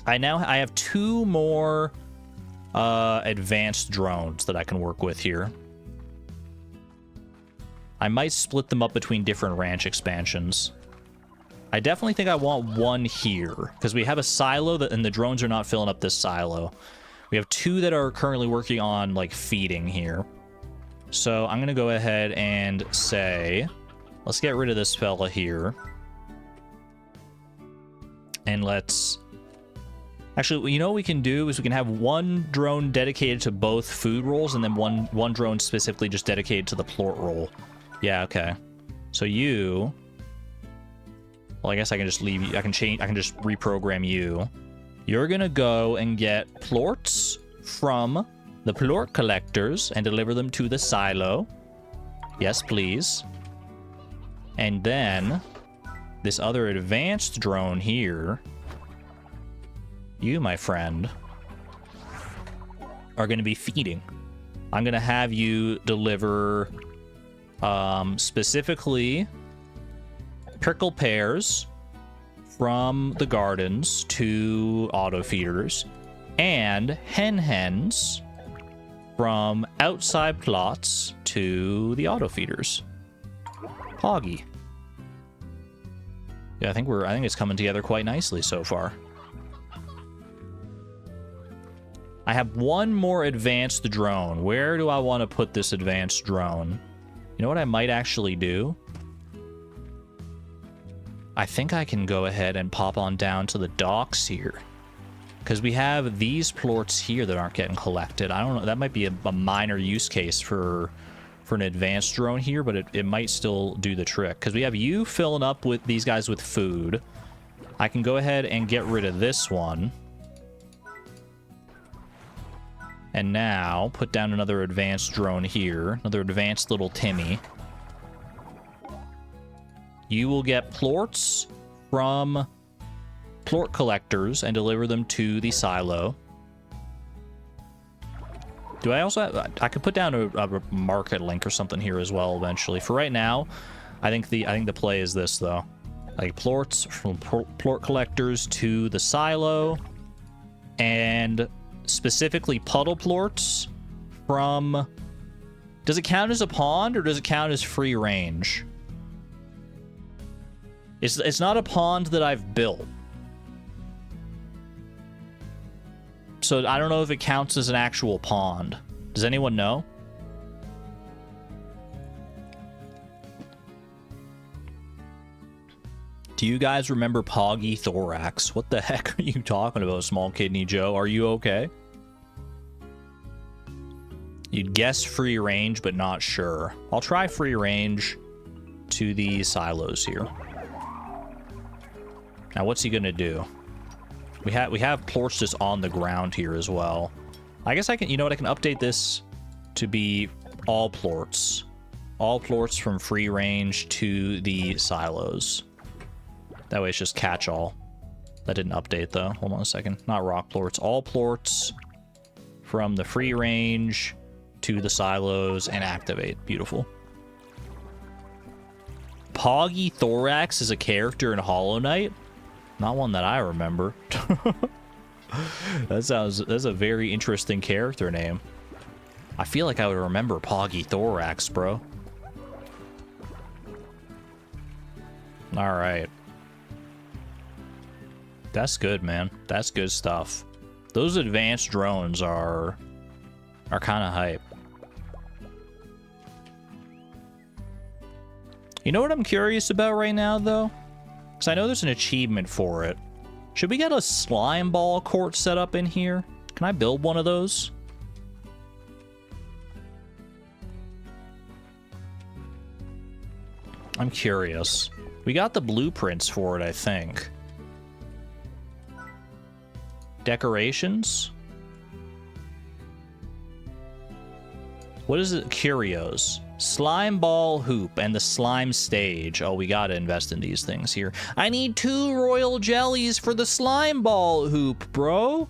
I have 2 more advanced drones that I can work with here. I might split them up between different ranch expansions. I definitely think I want one here, because we have a silo and the drones are not filling up this silo. We have 2 that are currently working on, like, feeding here. So I'm going to go ahead and say, let's get rid of this fella here. And let's... Actually, you know what we can do is we can have one drone dedicated to both food roles, and then one drone specifically just dedicated to the plort role. Yeah, okay. So you... Well, I guess I can just leave you. I can just reprogram you. You're gonna go and get plorts from the plort collectors and deliver them to the silo. Yes, please. And then this other advanced drone here, you, my friend, are gonna be feeding. I'm gonna have you deliver specifically prickle pears from the gardens to auto feeders, and hens from outside plots to the auto feeders. Hoggy. Yeah, I think it's coming together quite nicely so far. I have one more advanced drone. Where do I want to put this advanced drone? You know what I might actually do? I think I can go ahead and pop on down to the docks here, because we have these plorts here that aren't getting collected. I don't know. That might be a minor use case for an advanced drone here, but it might still do the trick, because we have you filling up with these guys with food. I can go ahead and get rid of this one. And now put down another advanced drone here, another advanced little Timmy. You will get plorts from plort collectors and deliver them to the silo. Do I also have, I could put down a market link or something here as well eventually. For right now, I think the play is this though. Like plorts from plort collectors to the silo, and specifically puddle plorts from, does it count as a pond or does it count as free range? It's not a pond that I've built. So I don't know if it counts as an actual pond. Does anyone know? Do you guys remember Poggy Thorax? What the heck are you talking about, Small Kidney Joe? Are you okay? You'd guess free range, but not sure. I'll try free range to the silos here. Now, what's he gonna do? We have plorts just on the ground here as well. I guess I can, you know what, I can update this to be all plorts. All plorts from free range to the silos. That way it's just catch-all. That didn't update though. Hold on a second. Not rock plorts. All plorts from the free range to the silos and activate. Beautiful. Poggy Thorax is a character in Hollow Knight. Not one that I remember. That's a very interesting character name. I feel like I would remember Poggy Thorax, bro. All right. That's good, man. That's good stuff. Those advanced drones are kind of hype. You know what I'm curious about right now, though? Because I know there's an achievement for it. Should we get a slime ball court set up in here? Can I build one of those? I'm curious. We got the blueprints for it, I think. Decorations? What is it? Curios. Slime ball hoop and the slime stage. Oh, we gotta invest in these things here. I need 2 royal jellies for the slime ball hoop, bro.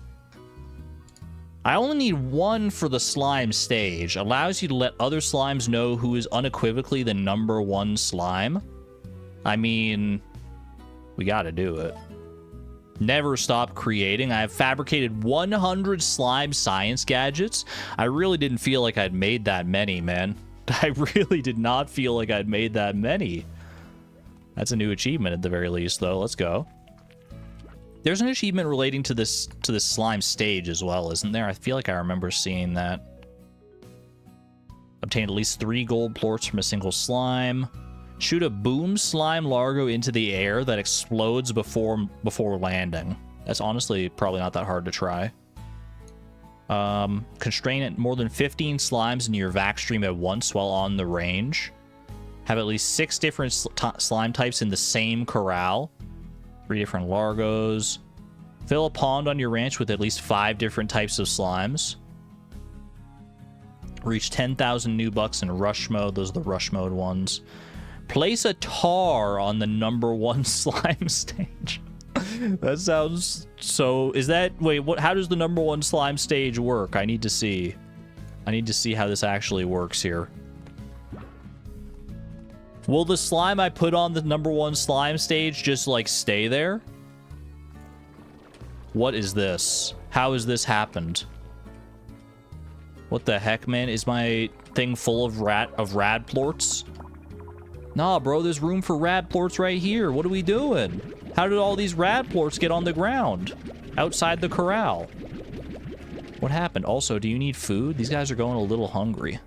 I only need 1 for the slime stage. Allows you to let other slimes know who is unequivocally the #1 slime. I mean, we gotta do it. Never stop creating. I have fabricated 100 slime science gadgets. I really didn't feel like I'd made that many, man. I really did not feel like I'd made that many. That's a new achievement at the very least, though. Let's go. There's an achievement relating to this slime stage as well, isn't there? I feel like I remember seeing that. Obtain at least 3 gold plorts from a single slime. Shoot a boom slime largo into the air that explodes before landing. That's honestly probably not that hard to try. Constrain at more than 15 slimes in your vac stream at once while on the range. Have at least 6 different slime types in the same corral. 3 different largos. Fill a pond on your ranch with at least 5 different types of slimes. Reach 10,000 new bucks in rush mode. Those are the rush mode ones. Place a tar on the #1 slime stage. That sounds so... Is that... Wait, what? How does the #1 slime stage work? I need to see. I need to see how this actually works here. Will the slime I put on the #1 slime stage just, like, stay there? What is this? How has this happened? What the heck, man? Is my thing full of rad plorts? Nah, bro, there's room for rad plorts right here. What are we doing? How did all these rad plorts get on the ground? Outside the corral. What happened? Also, do you need food? These guys are going a little hungry.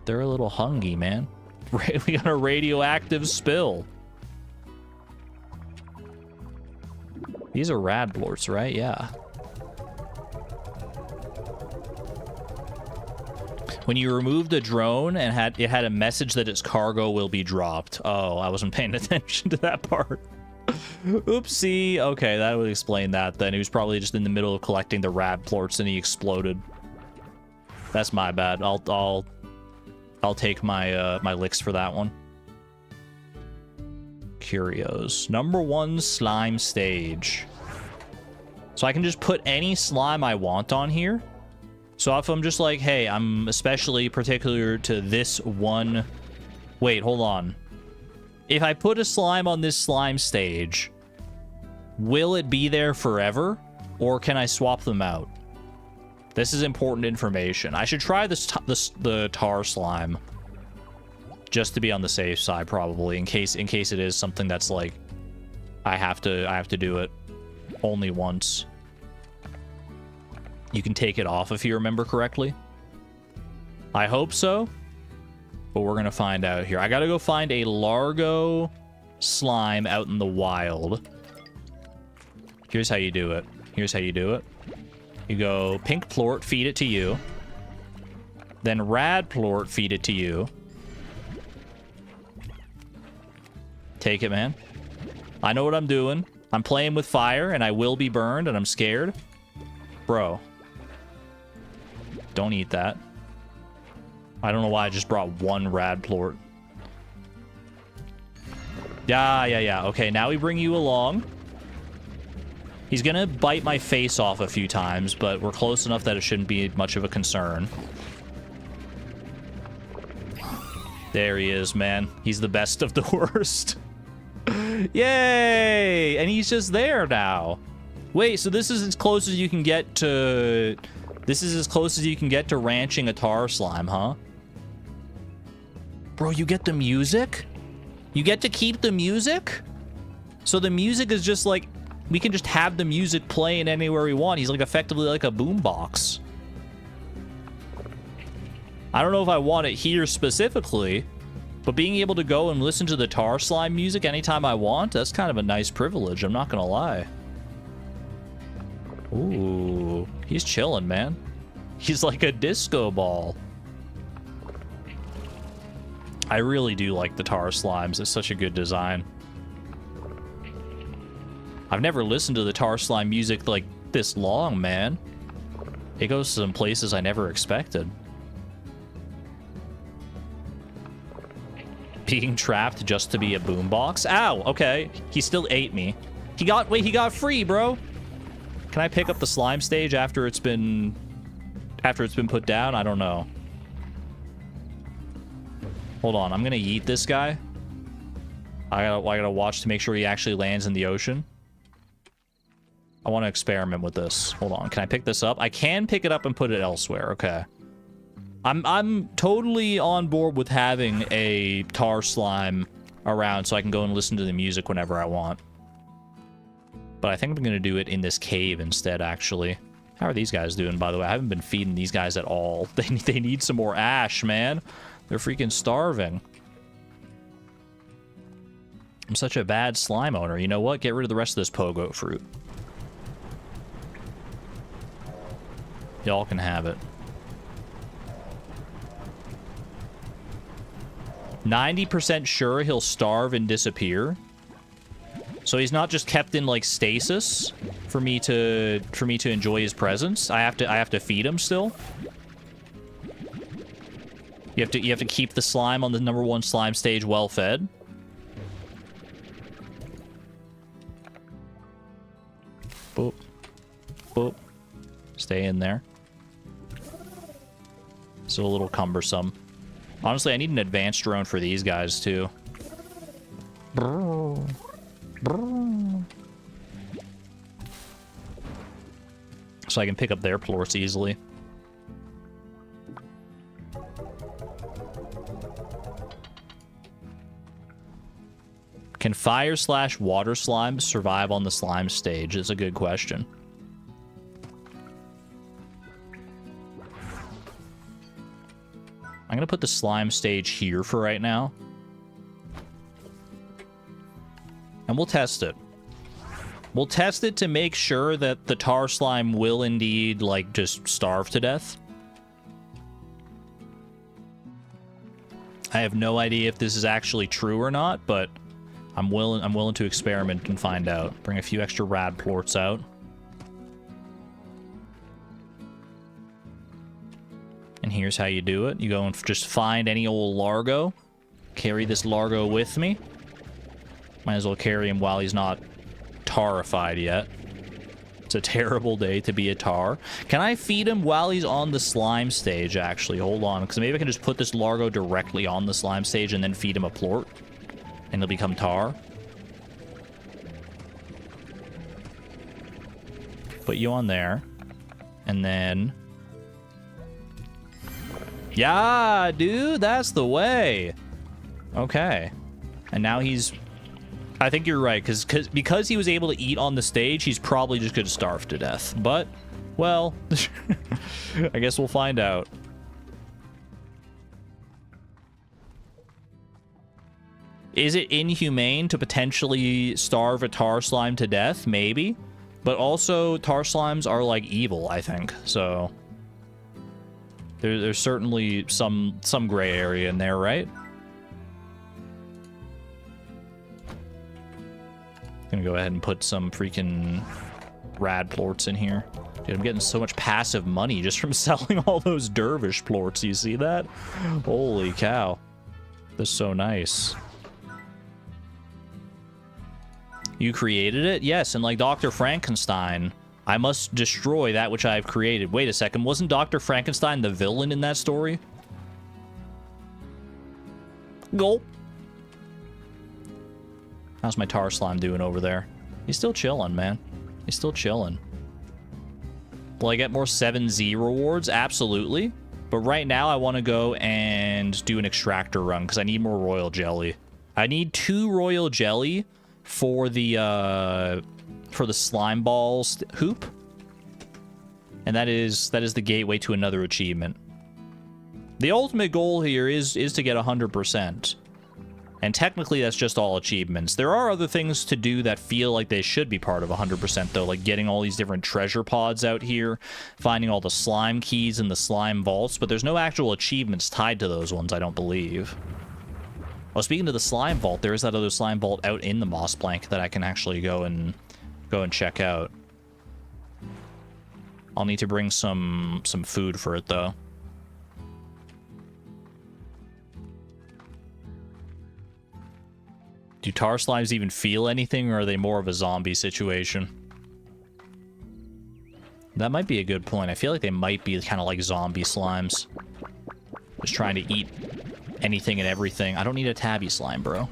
They're a little hungry, man. We got a radioactive spill. These are rad plorts, right? Yeah. When you removed the drone and it had a message that its cargo will be dropped. Oh, I wasn't paying attention to that part. Oopsie. Okay, that would explain that then. He was probably just in the middle of collecting the rad plorts and he exploded. That's my bad. I'll take my my licks for that one. Curios. #1 slime stage. So I can just put any slime I want on here. So if I'm just like, hey, I'm especially particular to this one... Wait, hold on. If I put a slime on this slime stage, will it be there forever? Or can I swap them out? This is important information. I should try the tar slime. Just to be on the safe side, probably, in case it is something that's like I have to do it only once. You can take it off if you remember correctly. I hope so, but we're gonna find out here. I gotta go find a Largo slime out in the wild. Here's how you do it. Here's how you do it. You go pink plort, feed it to you. Then rad plort, feed it to you. Take it, man. I know what I'm doing. I'm playing with fire, and I will be burned, and I'm scared. Bro. Don't eat that. I don't know why I just brought one rad plort. Yeah. Okay, now we bring you along. He's gonna bite my face off a few times, but we're close enough that it shouldn't be much of a concern. There he is, man. He's the best of the worst. Yay! And he's just there now. Wait, so this is as close as you can get to... This is as close as you can get to ranching a tar slime, huh? Bro, you get the music? You get to keep the music? So the music is just like... We can just have the music playing anywhere we want. He's like effectively like a boombox. I don't know if I want it here specifically, but being able to go and listen to the tar slime music anytime I want, that's kind of a nice privilege, I'm not gonna lie. Ooh, he's chilling, man. He's like a disco ball. I really do like the tar slimes. It's such a good design. I've never listened to the tar slime music like this long, man. It goes to some places I never expected. Being trapped just to be a boombox? Ow, okay. He still ate me. He got free, bro. Can I pick up the slime stage after it's been put down? I don't know. Hold on, I'm gonna yeet this guy. I gotta watch to make sure he actually lands in the ocean. I want to experiment with this. Hold on, can I pick this up? I can pick it up and put it elsewhere, okay. I'm totally on board with having a tar slime around so I can go and listen to the music whenever I want. But I think I'm going to do it in this cave instead, actually. How are these guys doing, by the way? I haven't been feeding these guys at all. They need some more ash, man. They're freaking starving. I'm such a bad slime owner. You know what? Get rid of the rest of this pogo fruit. Y'all can have it. 90% sure he'll starve and disappear. So he's not just kept in like stasis for me to enjoy his presence. I have to feed him still. You have to keep the slime on the #1 slime stage well fed. Boop. Boop. Stay in there. Still a little cumbersome. Honestly, I need an advanced drone for these guys, too. Brrr. Brrr. So I can pick up their plorts easily. Can fire/water slime survive on the slime stage? Is a good question. I'm gonna put the slime stage here for right now. And we'll test it. We'll test it to make sure that the tar slime will indeed, like, just starve to death. I have no idea if this is actually true or not, but I'm willing to experiment and find out. Bring a few extra rad plorts out. And here's how you do it. You go and just find any old Largo. Carry this Largo with me. Might as well carry him while he's not tarified yet. It's a terrible day to be a tar. Can I feed him while he's on the slime stage, actually? Hold on, because maybe I can just put this largo directly on the slime stage and then feed him a plort. And he'll become tar. Put you on there. And then... Yeah, dude, that's the way. Okay. And now he's... I think you're right, because he was able to eat on the stage, he's probably just going to starve to death. But, well, I guess we'll find out. Is it inhumane to potentially starve a tar slime to death? Maybe. But also, tar slimes are, like, evil, I think. So, there's certainly some gray area in there, right? Gonna go ahead and put some freaking rad plorts in here. Dude, I'm getting so much passive money just from selling all those dervish plorts. You see that? Holy cow. That's so nice. You created it? Yes, and like Dr. Frankenstein, I must destroy that which I have created. Wait a second, wasn't Dr. Frankenstein the villain in that story? Gulp. How's my tar slime doing over there? He's still chilling, man. He's still chilling. Will I get more 7Z rewards? Absolutely. But right now, I want to go and do an extractor run because I need more royal jelly. I need 2 royal jelly for the slime balls hoop. And that is the gateway to another achievement. The ultimate goal here is to get 100%. And technically, that's just all achievements. There are other things to do that feel like they should be part of 100%, though, like getting all these different treasure pods out here, finding all the slime keys in the slime vaults, but there's no actual achievements tied to those ones, I don't believe. Oh, speaking of the slime vault, there is that other slime vault out in the moss plank that I can actually go and check out. I'll need to bring some food for it, though. Do tar slimes even feel anything, or are they more of a zombie situation? That might be a good point. I feel like they might be kind of like zombie slimes. Just trying to eat anything and everything. I don't need a tabby slime, bro.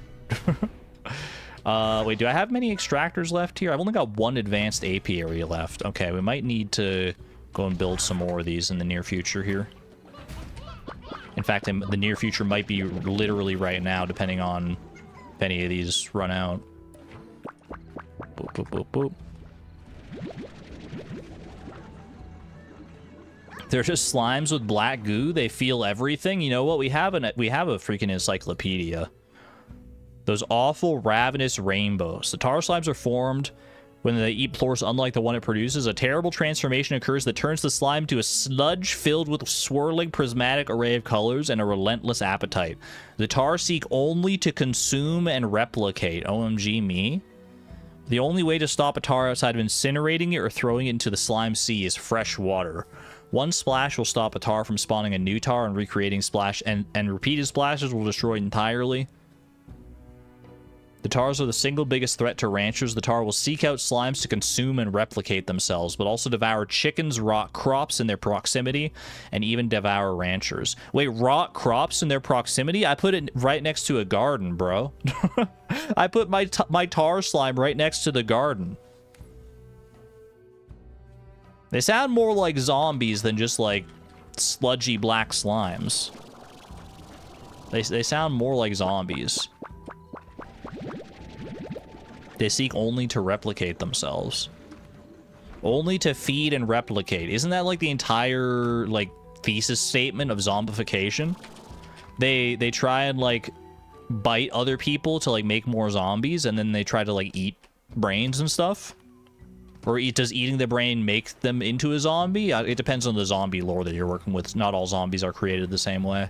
Wait, do I have many extractors left here? I've only got 1 advanced apiary left. Okay, we might need to go and build some more of these in the near future here. In fact, the near future might be literally right now, depending on... if any of these run out. Boop, boop, boop, boop. They're just slimes with black goo. They feel everything. You know what? We have a freaking encyclopedia. Those awful ravenous rainbows. The tar slimes are formed when they eat plorts unlike the one it produces. A terrible transformation occurs that turns the slime to a sludge filled with swirling prismatic array of colors and a relentless appetite. The tar seek only to consume and replicate. OMG me. The only way to stop a tar outside of incinerating it or throwing it into the slime sea is fresh water. One splash will stop a tar from spawning a new tar and recreating splash, and repeated splashes will destroy it entirely. The tars are the single biggest threat to ranchers. The tar will seek out slimes to consume and replicate themselves, but also devour chickens, rot crops in their proximity, and even devour ranchers. Wait, rot crops in their proximity? I put it right next to a garden, bro. I put my tar slime right next to the garden. They sound more like zombies than just like sludgy black slimes. They sound more like zombies. They seek only to replicate themselves. Only to feed and replicate. Isn't that like the entire like thesis statement of zombification? They try and like bite other people to like make more zombies, and then they try to like eat brains and stuff. Or does eating the brain make them into a zombie? It depends on the zombie lore that you're working with. Not all zombies are created the same way.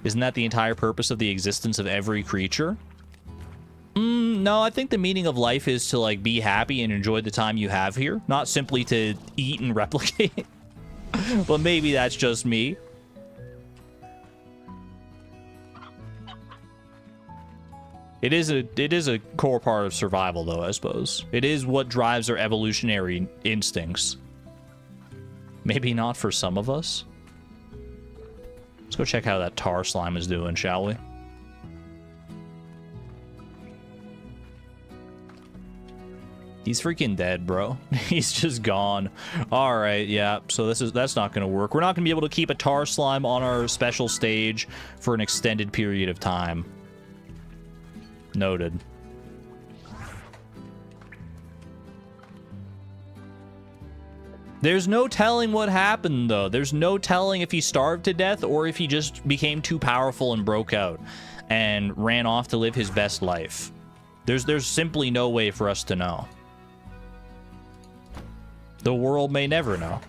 Isn't that the entire purpose of the existence of every creature? No, I think the meaning of life is to, like, be happy and enjoy the time you have here. Not simply to eat and replicate. But maybe that's just me. It is a core part of survival, though, I suppose. It is what drives our evolutionary instincts. Maybe not for some of us. Let's go check how that tar slime is doing, shall we? He's freaking dead, bro. He's just gone. All right, yeah. So that's not going to work. We're not going to be able to keep a tar slime on our special stage for an extended period of time. Noted. There's no telling what happened, though. There's no telling if he starved to death or if he just became too powerful and broke out and ran off to live his best life. There's simply no way for us to know. The world may never know.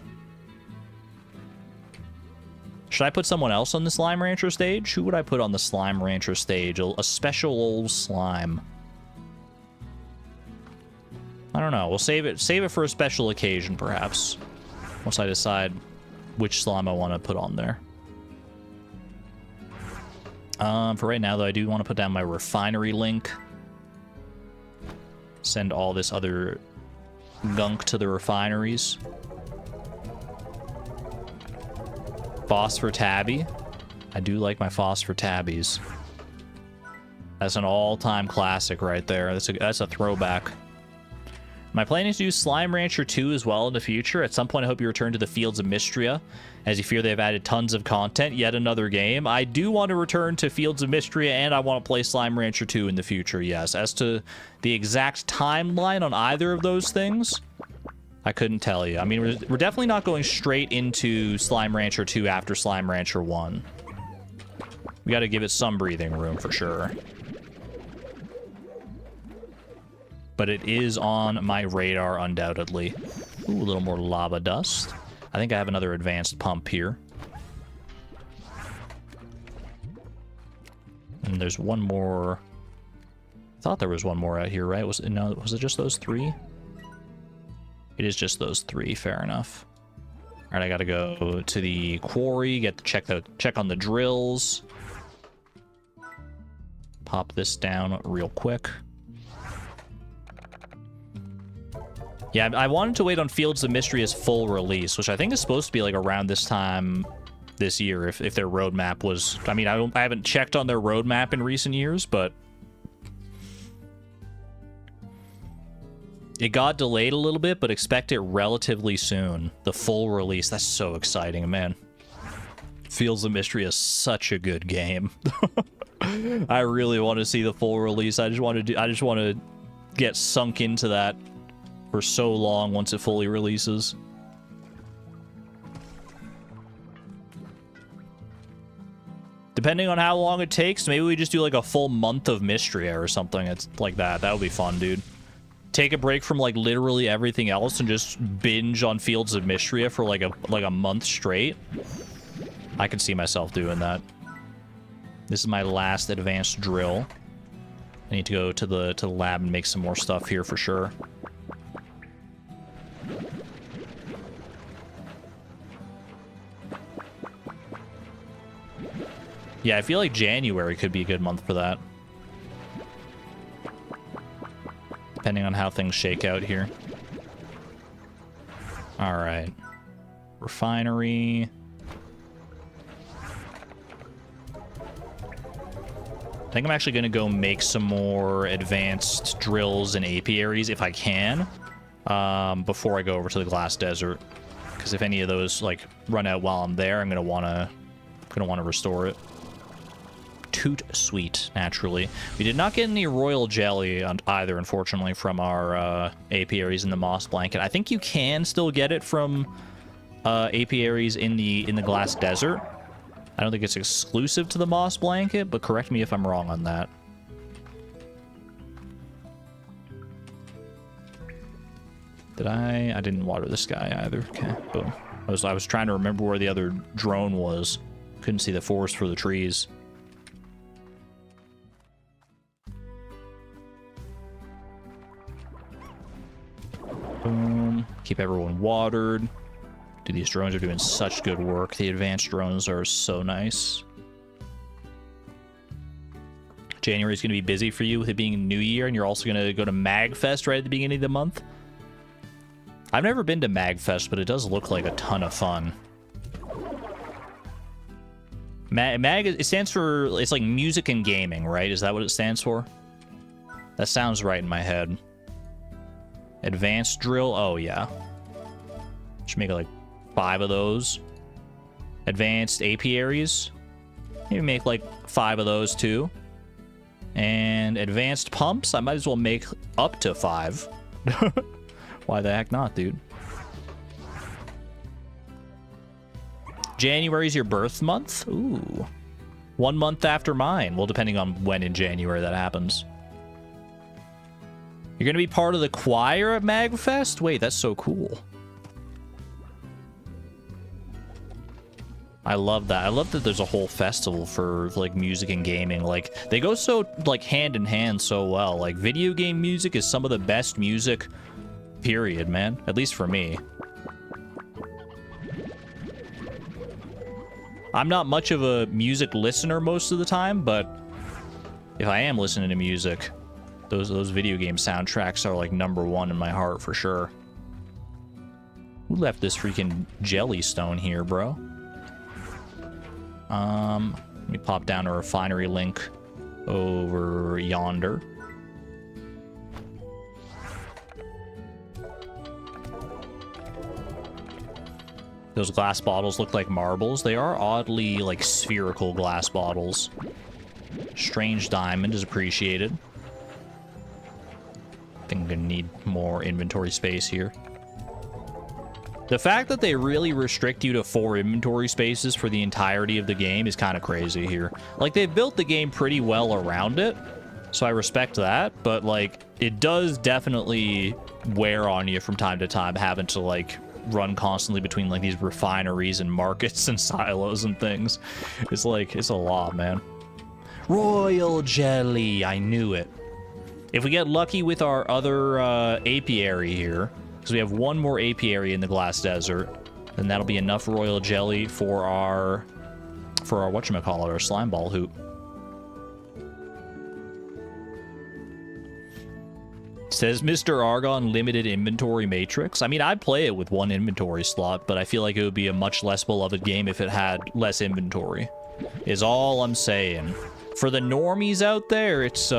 Should I put someone else on the Slime Rancher stage? Who would I put on the Slime Rancher stage? A special old slime. I don't know. We'll save it for a special occasion, perhaps. Once I decide which slime I want to put on there. For right now, though, I do want to put down my refinery link. Send all this other gunk to the refineries. Phosphor tabby. I do like my phosphor tabbies. That's an all-time classic right there. That's a throwback. Am I planning to do Slime Rancher 2 as well in the future? At some point, I hope you return to the Fields of Mystria, as you fear they've added tons of content. Yet another game. I do want to return to Fields of Mystria, and I want to play Slime Rancher 2 in the future, yes. As to the exact timeline on either of those things, I couldn't tell you. I mean, we're definitely not going straight into Slime Rancher 2 after Slime Rancher 1. We got to give it some breathing room for sure. But it is on my radar, undoubtedly. Ooh, a little more lava dust. I think I have another advanced pump here. And there's one more. I thought there was one more out here, right? Was it just those three? It is just those three, fair enough. All right, I gotta go to the quarry, check on the drills. Pop this down real quick. Yeah, I wanted to wait on Fields of Mystery's full release, which I think is supposed to be like around this time this year, if their roadmap was... I mean, I haven't checked on their roadmap in recent years, but... It got delayed a little bit, but expect it relatively soon. The full release. That's so exciting, man. Fields of Mystery is such a good game. I really want to see the full release. I just want to get sunk into that for so long once it fully releases. Depending on how long it takes, maybe we just do like a full month of Mystria or something. It's like that. That would be fun, dude. Take a break from like literally everything else and just binge on Fields of Mystria for like a month straight. I could see myself doing that. This is my last advanced drill. I need to go to the lab and make some more stuff here for sure. Yeah, I feel like January could be a good month for that. Depending on how things shake out here. Alright. Refinery. I think I'm actually going to go make some more advanced drills and apiaries if I can. Before I go over to the Glass Desert. Because if any of those like run out while I'm there, I'm going to want to restore it. Toot sweet, naturally. We did not get any royal jelly either, unfortunately, from our apiaries in the moss blanket. I think you can still get it from apiaries in the Glass Desert. I don't think it's exclusive to the moss blanket, but correct me if I'm wrong on that. Did I didn't water this guy either. Okay, boom. I was trying to remember where the other drone was. Couldn't see the forest for the trees. Boom. Keep everyone watered. Dude, these drones are doing such good work. The advanced drones are so nice. January is going to be busy for you with it being a new year, and you're also going to go to MagFest right at the beginning of the month. I've never been to MagFest, but it does look like a ton of fun. Mag, it stands for, it's like music and gaming, right? Is that what it stands for? That sounds right in my head. Advanced drill, oh yeah. Should make like 5 of those. Advanced apiaries. Maybe make like 5 of those too. And advanced pumps, I might as well make up to 5. Why the heck not, dude? January's your birth month? Ooh. 1 month after mine. Well, depending on when in January that happens. You're gonna be part of the choir at MagFest? Wait, that's so cool. I love that. I love that there's a whole festival for, like, music and gaming. Like, they go so, like, hand in hand so well. Like, video game music is some of the best music, period, man. At least for me. I'm not much of a music listener most of the time, but if I am listening to music, those video game soundtracks are like #1 in my heart for sure. Who left this freaking jellystone here, bro? Let me pop down a refinery link over yonder. Those glass bottles look like marbles. They are oddly, like, spherical glass bottles. Strange diamond is appreciated. I think I'm gonna need more inventory space here. The fact that they really restrict you to 4 inventory spaces for the entirety of the game is kind of crazy here. Like, they've built the game pretty well around it, so I respect that, but, like, it does definitely wear on you from time to time, having to, like, run constantly between, like, these refineries and markets and silos and things. It's like, it's a lot, man. Royal jelly, I knew it. If we get lucky with our other apiary here, because we have 1 more apiary in the glass desert, then that'll be enough royal jelly for our whatchamacallit, our slime ball hoop. Says Mr. Argon limited inventory matrix. I mean, I'd play it with 1 inventory slot, but I feel like it would be a much less beloved game if it had less inventory, is all I'm saying. For the normies out there, it's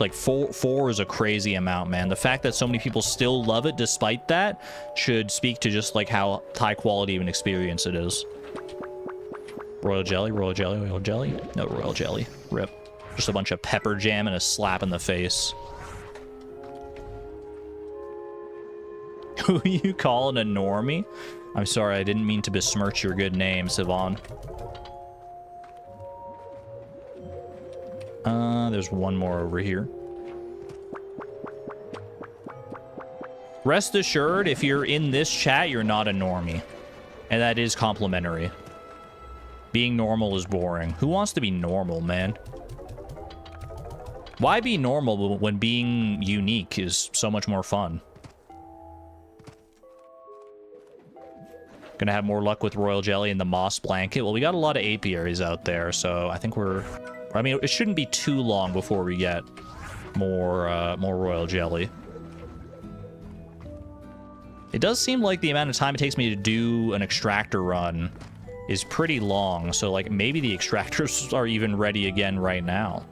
like 4 is a crazy amount, man. The fact that so many people still love it despite that should speak to just like how high quality of an experience it is. Royal jelly, royal jelly, royal jelly. No royal jelly. Rip. Just a bunch of pepper jam and a slap in the face. Who are you calling a normie? I'm sorry, I didn't mean to besmirch your good name, Sivan. There's 1 more over here. Rest assured, if you're in this chat, you're not a normie. And that is complimentary. Being normal is boring. Who wants to be normal, man? Why be normal when being unique is so much more fun? Gonna have more luck with royal jelly and the moss blanket. Well, we got a lot of apiaries out there, so I think we're... I mean, it shouldn't be too long before we get more royal jelly. It does seem like the amount of time it takes me to do an extractor run is pretty long, so, like, maybe the extractors are even ready again right now.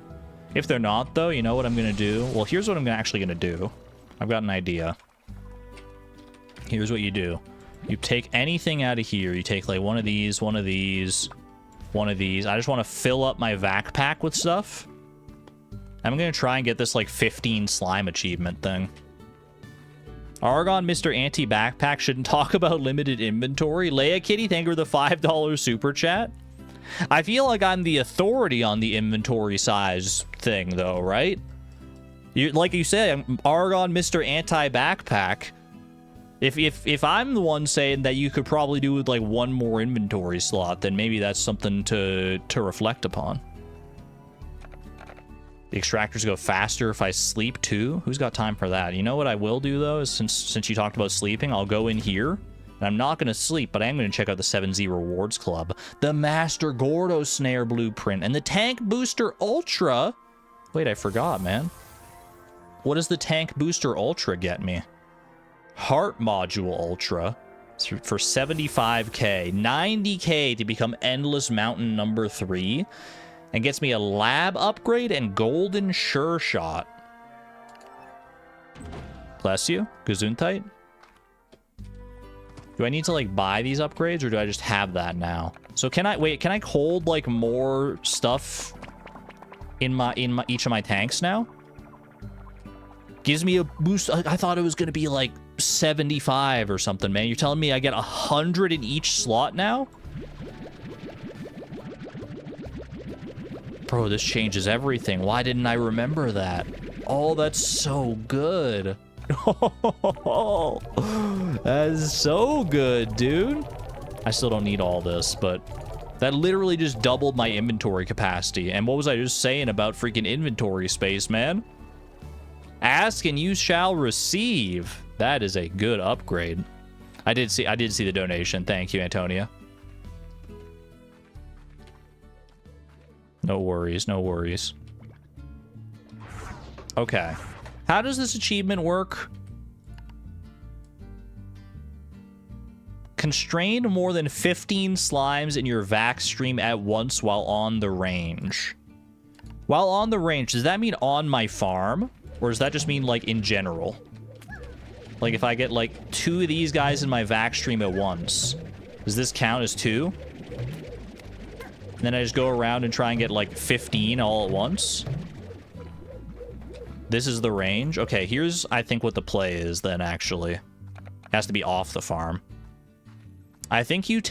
If they're not, though, you know what I'm gonna do? Well, here's what I'm actually gonna do. I've got an idea. Here's what you do. You take anything out of here. You take, like, one of these, one of these, one of these. I just want to fill up my vac pack with stuff. I'm gonna try and get this, like, 15 slime achievement thing. Argon Mr. Anti-Backpack shouldn't talk about limited inventory. Leia Kitty, thank you for the $5 super chat. I feel like I'm the authority on the inventory size thing, though, right? Like you said, I'm Argon Mr. Anti-Backpack. If I'm the one saying that you could probably do with, like, 1 more inventory slot, then maybe that's something to reflect upon. The extractors go faster if I sleep too. Who's got time for that? You know what I will do, though, is since you talked about sleeping, I'll go in here And I'm not going to sleep, but I am going to check out the 7Z Rewards Club, the Master Gordo Snare Blueprint, and the Tank Booster Ultra. Wait, I forgot, man. What does the Tank Booster Ultra get me? Heart Module Ultra for 75k, 90k to become Endless Mountain number 3, and gets me a lab upgrade and Golden Sure Shot. Bless you, Gesundheit. Do I need to like buy these upgrades, or do I just have that now? So can I hold like more stuff in each of my tanks now? Gives me a boost. I thought it was gonna be like 75 or something, man. You're telling me I get 100 in each slot now? Bro, this changes everything. Why didn't I remember that? Oh, that's so good. Oh, that's so good, dude. I still don't need all this, but that literally just doubled my inventory capacity. And what was I just saying about freaking inventory space, man? Ask and you shall receive. That is a good upgrade. I did see the donation. Thank you, Antonia. No worries, no worries. Okay. How does this achievement work? Constrain more than 15 slimes in your vac stream at once while on the range. While on the range, does that mean on my farm? Or does that just mean, like, in general? Like, if I get, like, 2 of these guys in my vac stream at once, does this count as 2? And then I just go around and try and get, like, 15 all at once? This is the range? Okay, here's, I think, what the play is then, actually. It has to be off the farm. I think you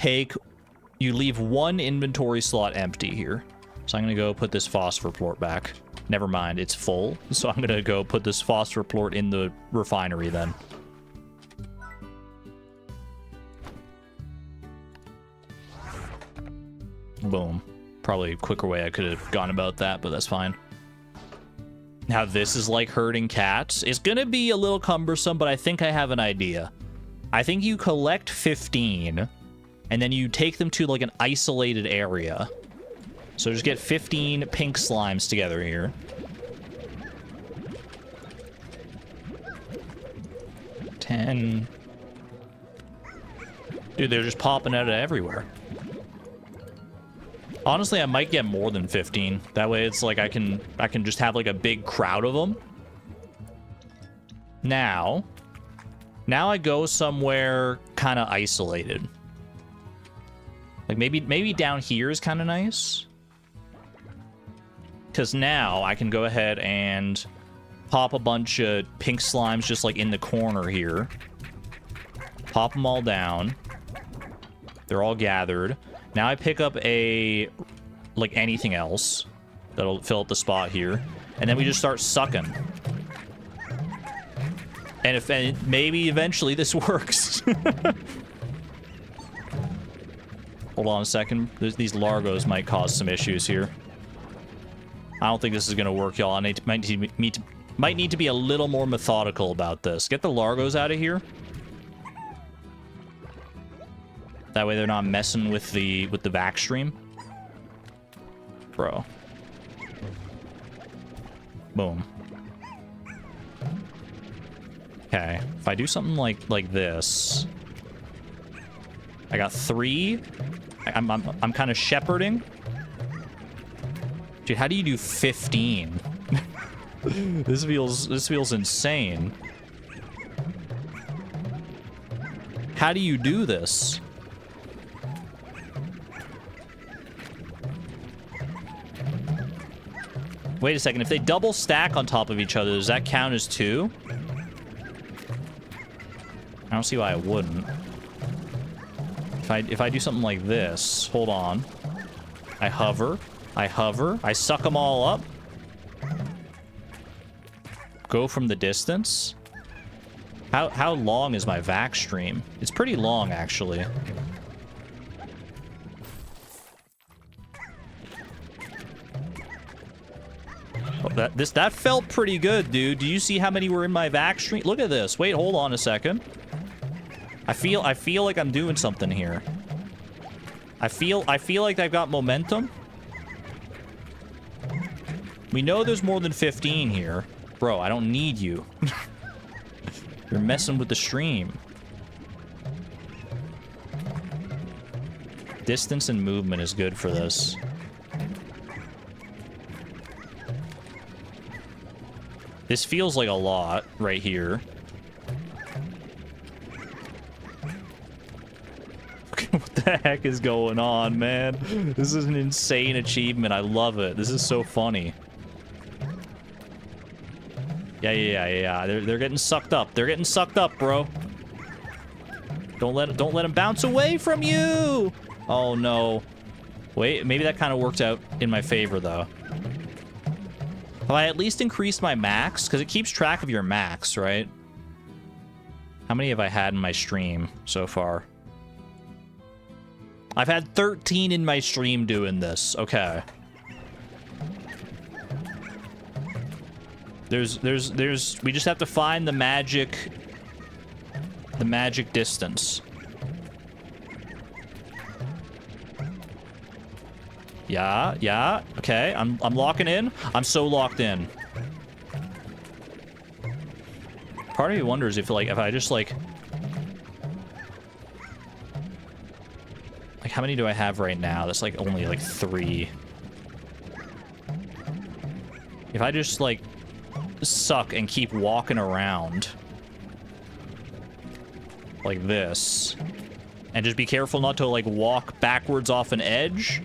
leave 1 inventory slot empty here. So I'm going to go put this phosphor plort back. Never mind, it's full. So I'm going to go put this phosphor plort in the refinery then. Boom. Probably a quicker way I could have gone about that, but that's fine. Now this is like herding cats. It's gonna be a little cumbersome, but I think I have an idea. I think you collect 15, and then you take them to like an isolated area. So just get 15 pink slimes together here. Ten. Dude, they're just popping out of everywhere. Honestly, I might get more than 15. That way it's like I can just have like a big crowd of them. Now I go somewhere kind of isolated. Like maybe down here is kind of nice. Because now I can go ahead and pop a bunch of pink slimes just like in the corner here. Pop them all down. They're all gathered. Now I pick up like anything else that'll fill up the spot here, and then we just start sucking. And maybe eventually this works. Hold on a second. These largos might cause some issues here. I don't think this is gonna work, y'all. I might need to be a little more methodical about this. Get the largos out of here. That way they're not messing with the vac stream. Bro. Boom. Okay. If I do something like this. I got 3. I'm kind of shepherding. Dude, how do you do 15? This feels insane. How do you do this? Wait a second, if they double stack on top of each other, does that count as 2? I don't see why I wouldn't. If I do something like this, hold on. I hover, I suck them all up. Go from the distance. How long is my vac stream? It's pretty long, actually. Oh, that felt pretty good, dude. Do you see how many were in my vac stream? Look at this. Wait, hold on a second. I feel like I'm doing something here. I feel like I've got momentum. We know there's more than 15 here. Bro, I don't need you. You're messing with the stream. Distance and movement is good for this. This feels like a lot right here. What the heck is going on, man? This is an insane achievement. I love it. This is so funny. Yeah. They're getting sucked up. They're getting sucked up, bro. Don't let them bounce away from you. Oh no. Wait, maybe that kind of worked out in my favor though. Have I at least increased my max? Because it keeps track of your max, right? How many have I had in my stream so far? I've had 13 in my stream doing this. Okay. We just have to find the magic distance. Yeah. Okay, I'm locking in. I'm so locked in. Part of me wonders if I just like how many do I have right now? That's like only like 3. If I just like suck and keep walking around like this and just be careful not to like walk backwards off an edge.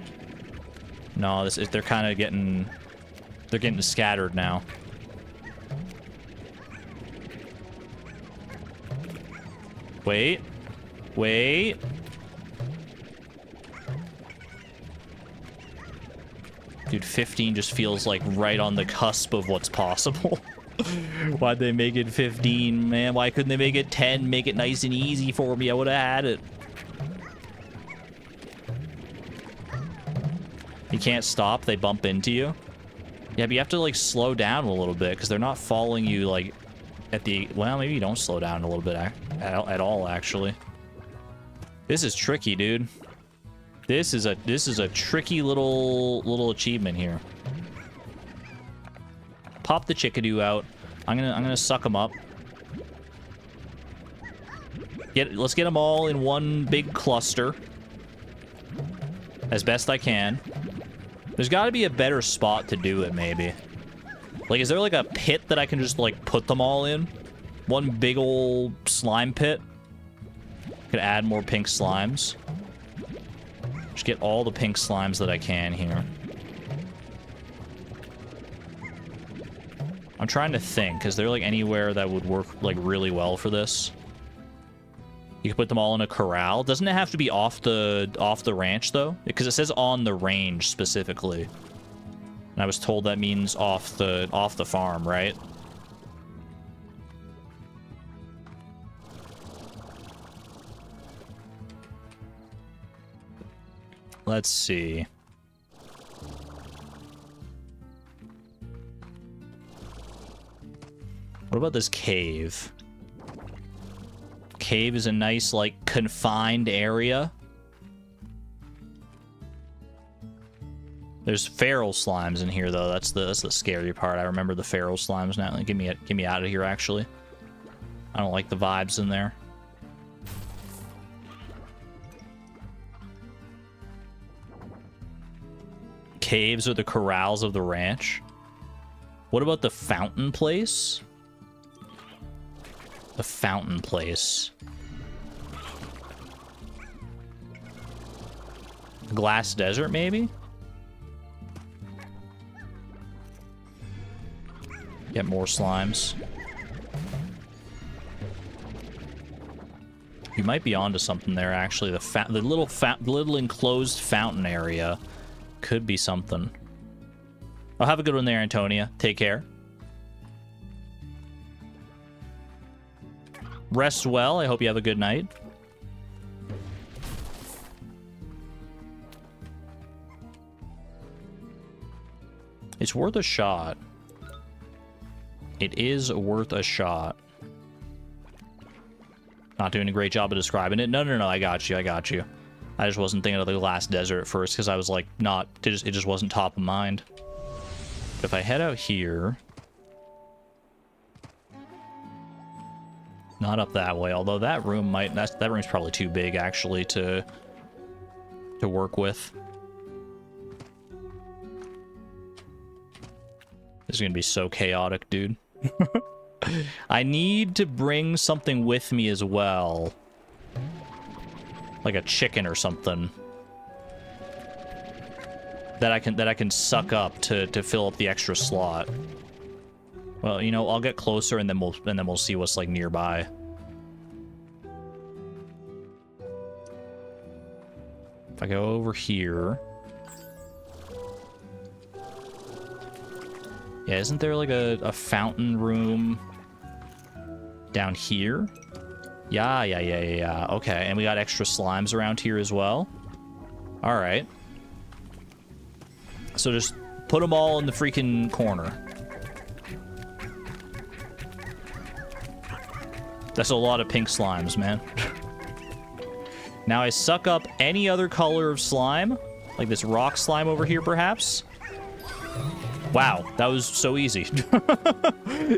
No, they're kind of getting scattered now. Wait. Dude, 15 just feels like right on the cusp of what's possible. Why'd they make it 15, man? Why couldn't they make it 10? Make it nice and easy for me. I would have had it. You can't stop. They bump into you. Yeah, but you have to, like, slow down a little bit because they're not following you, like, at the... Well, maybe you don't slow down a little bit at all, actually. This is tricky, dude. This is a tricky little achievement here. Pop the chickadee out. I'm gonna suck them up. Let's get them all in one big cluster. As best I can. There's got to be a better spot to do it, maybe. Like, is there like a pit that I can just like put them all in? One big old slime pit. Could add more pink slimes. Just get all the pink slimes that I can here. I'm trying to think. Is there like anywhere that would work like really well for this? You can put them all in a corral. Doesn't it have to be off the ranch though? Because it says on the range specifically. And I was told that means off the farm, right? Let's see. What about this cave? Cave is a nice, like, confined area. There's feral slimes in here, though. That's the scary part. I remember the feral slimes now. Like, get me out of here, actually. I don't like the vibes in there. Caves are the corrals of the ranch. What about the fountain place? The fountain place. Glass desert, maybe? Get more slimes. You might be onto something there, actually. The little enclosed fountain area could be something. I'll have a good one there, Antonia. Take care. Rest well. I hope you have a good night. It's worth a shot. It is worth a shot. Not doing a great job of describing it. No, no, no, I got you. I got you. I just wasn't thinking of the last desert at first because I was like, it just wasn't top of mind. If I head out here... Not up that way, although that room might... That room's probably too big, actually, to work with. This is gonna be so chaotic, dude. I need to bring something with me as well. Like a chicken or something. That I can suck up to fill up the extra slot. Well, you know, I'll get closer and then we'll see what's like nearby. If I go over here. Yeah, isn't there like a fountain room down here? Yeah. Okay, and we got extra slimes around here as well. All right. So just put them all in the freaking corner. That's a lot of pink slimes, man. Now I suck up any other color of slime, like this rock slime over here, perhaps. Wow, that was so easy.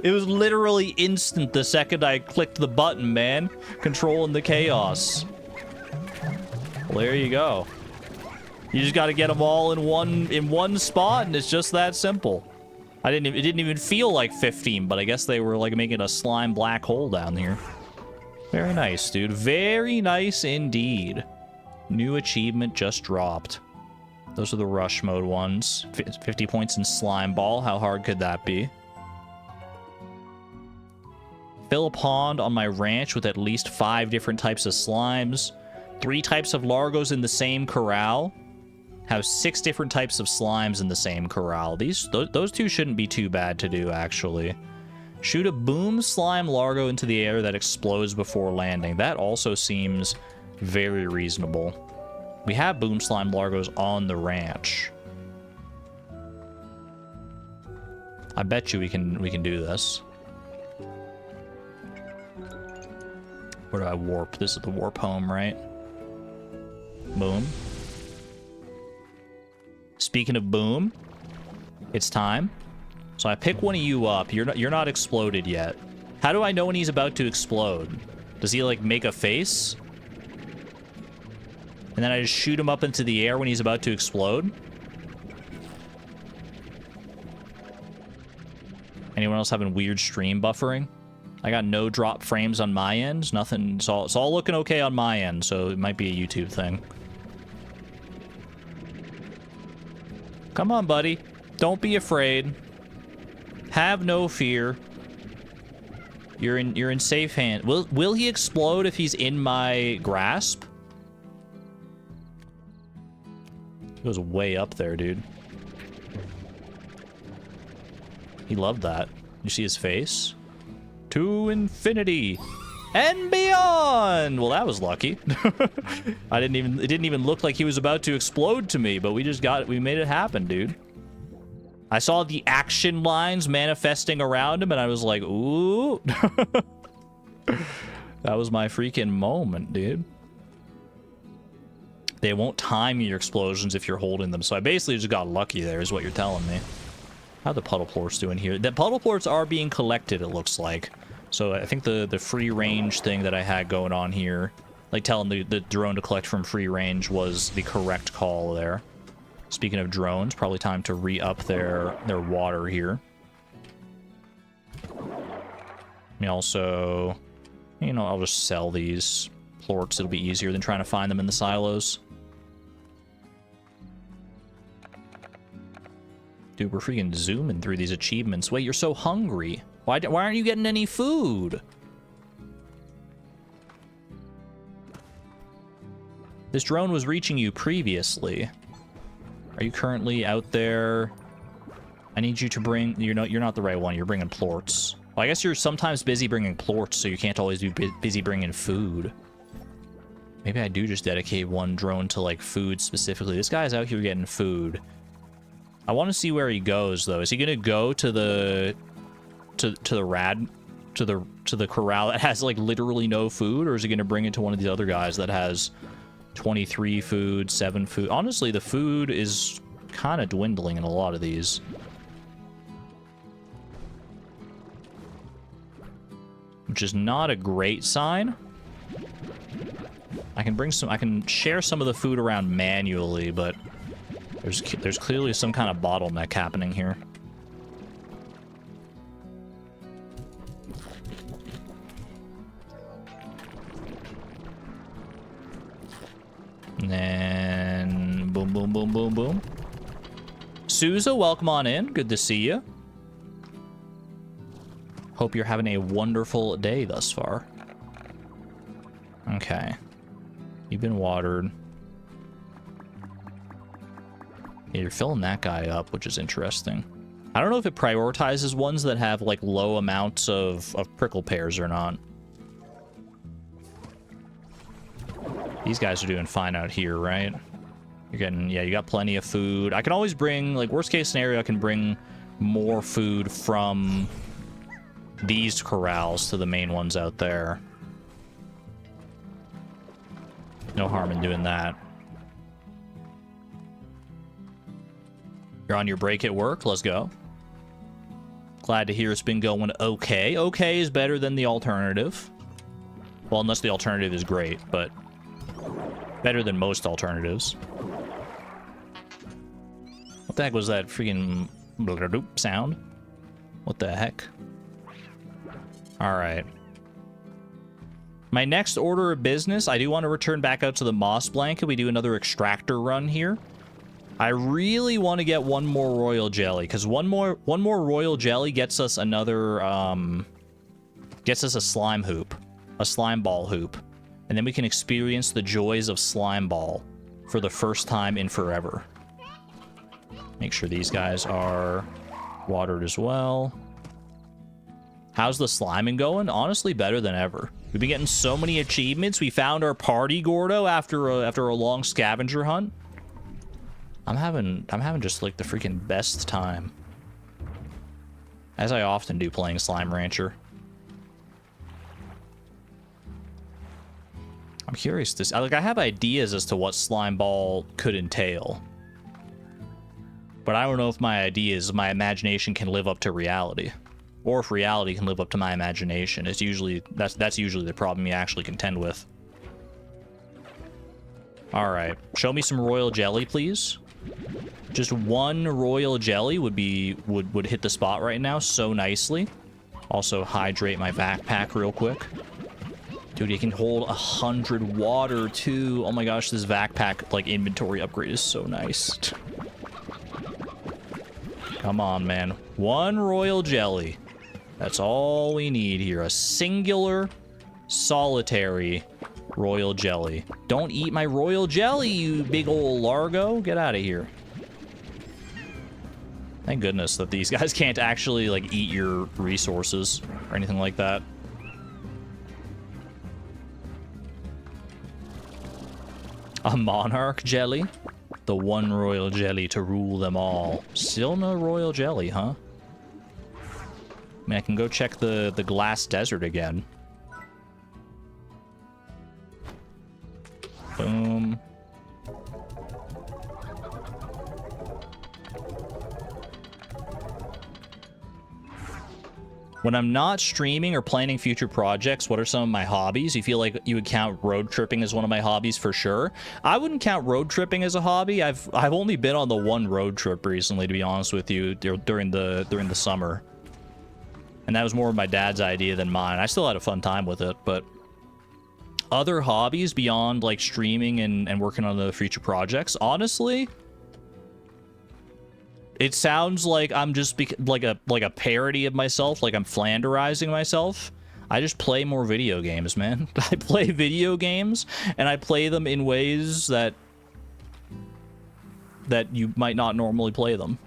It was literally instant the second I clicked the button, man. Controlling the chaos. Well, there you go. You just got to get them all in one spot, and it's just that simple. It didn't even feel like 15, but I guess they were like making a slime black hole down here. Very nice, dude. Very nice indeed. New achievement just dropped. Those are the rush mode ones. 50 points in slime ball. How hard could that be? Fill a pond on my ranch with at least 5 different types of slimes. 3 types of largos in the same corral. Have 6 different types of slimes in the same corral. Those 2 shouldn't be too bad to do, actually. Shoot a boom slime largo into the air that explodes before landing. That also seems very reasonable. We have boom slime largos on the ranch. I bet you we can do this. Where do I warp? This is the warp home, right? Boom. Speaking of boom, it's time. So I pick one of you up. You're not exploded yet. How do I know when he's about to explode? Does he like make a face? And then I just shoot him up into the air when he's about to explode? Anyone else having weird stream buffering? I got no drop frames on my end. Nothing. It's all looking okay on my end, so it might be a YouTube thing. Come on, buddy. Don't be afraid. Have no fear. You're in safe hands. Will he explode if he's in my grasp? He goes way up there, dude. He loved that. You see his face? To infinity and beyond. Well, that was lucky. It didn't even look like he was about to explode to me, but we made it happen, dude. I saw the action lines manifesting around him, and I was like, ooh. That was my freaking moment, dude. They won't time your explosions if you're holding them, so I basically just got lucky there, is what you're telling me. How are the puddle plorts doing here? The puddle plorts are being collected, it looks like. So I think the free range thing that I had going on here, like telling the drone to collect from free range, was the correct call there. Speaking of drones, probably time to re-up their water here. And also, you know, I'll just sell these plorts. It'll be easier than trying to find them in the silos. Dude, we're freaking zooming through these achievements. Wait, you're so hungry. Why aren't you getting any food? This drone was reaching you previously. Are you currently out there? I need you to bring... You're not the right one. You're bringing plorts. Well, I guess you're sometimes busy bringing plorts, so you can't always be busy bringing food. Maybe I do just dedicate one drone to, like, food specifically. This guy's out here getting food. I want to see where he goes, though. Is he going to go to the... to the rad to the corral that has like literally no food, or is he going to bring it to one of the other guys that has 23 food, 7 food? Honestly, the food is kind of dwindling in a lot of these. Which is not a great sign. I can share some of the food around manually, but there's clearly some kind of bottleneck happening here. And then boom, boom, boom, boom, boom. Souza, welcome on in. Good to see you. Hope you're having a wonderful day thus far. Okay. You've been watered. Yeah, you're filling that guy up, which is interesting. I don't know if it prioritizes ones that have, like, low amounts of prickle pears or not. These guys are doing fine out here, right? You're getting, yeah, you got plenty of food. I can always bring, like, worst case scenario, I can bring more food from these corrals to the main ones out there. No harm in doing that. You're on your break at work? Let's go. Glad to hear it's been going okay. Okay is better than the alternative. Well, unless the alternative is great, but better than most alternatives. What the heck was that freaking sound? What the heck? Alright. My next order of business, I do want to return back out to the moss blanket. We do another extractor run here. I really want to get one more royal jelly, because one more royal jelly gets us another, gets us a slime hoop. A slime ball hoop. And then we can experience the joys of slime ball for the first time in forever. Make sure these guys are watered as well. How's the sliming going? Honestly, better than ever. We've been getting so many achievements. We found our party Gordo after a long scavenger hunt. I'm having just like the freaking best time. As I often do playing Slime Rancher. I'm curious to see, like, I have ideas as to what slime ball could entail. But I don't know if my imagination can live up to reality. Or if reality can live up to my imagination. It's usually that's usually the problem you actually contend with. Alright. Show me some royal jelly, please. Just one royal jelly would hit the spot right now so nicely. Also hydrate my backpack real quick. Dude, it can hold 100 water too. Oh my gosh, this backpack like inventory upgrade is so nice. Come on, man. One royal jelly. That's all we need here. A singular, solitary royal jelly. Don't eat my royal jelly, you big ol' largo. Get out of here. Thank goodness that these guys can't actually, like, eat your resources or anything like that. A monarch jelly? The one royal jelly to rule them all. Still no royal jelly, huh? I mean, I can go check the glass desert again. Boom. When I'm not streaming or planning future projects, what are some of my hobbies? You feel like you would count road tripping as one of my hobbies for sure. I wouldn't count road tripping as a hobby. I've only been on the one road trip recently, to be honest with you, during the summer. And that was more of my dad's idea than mine. I still had a fun time with it, but other hobbies beyond like streaming and working on the future projects, honestly, it sounds like I'm just like a parody of myself, like I'm flanderizing myself. I just play more video games, man. I play video games, and I play them in ways that you might not normally play them.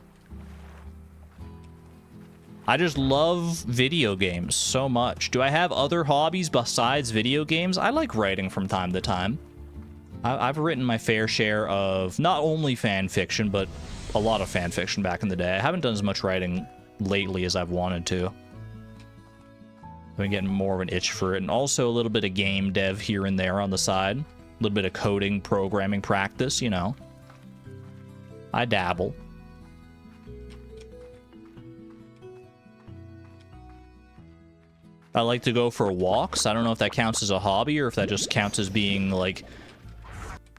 I just love video games so much. Do I have other hobbies besides video games? I like writing from time to time. I've written my fair share of not only fan fiction, but a lot of fan fiction back in the day. I haven't done as much writing lately as I've wanted to. I've been getting more of an itch for it, and also a little bit of game dev here and there on the side. A little bit of coding, programming practice, you know. I dabble. I like to go for walks. I don't know if that counts as a hobby or if that just counts as being like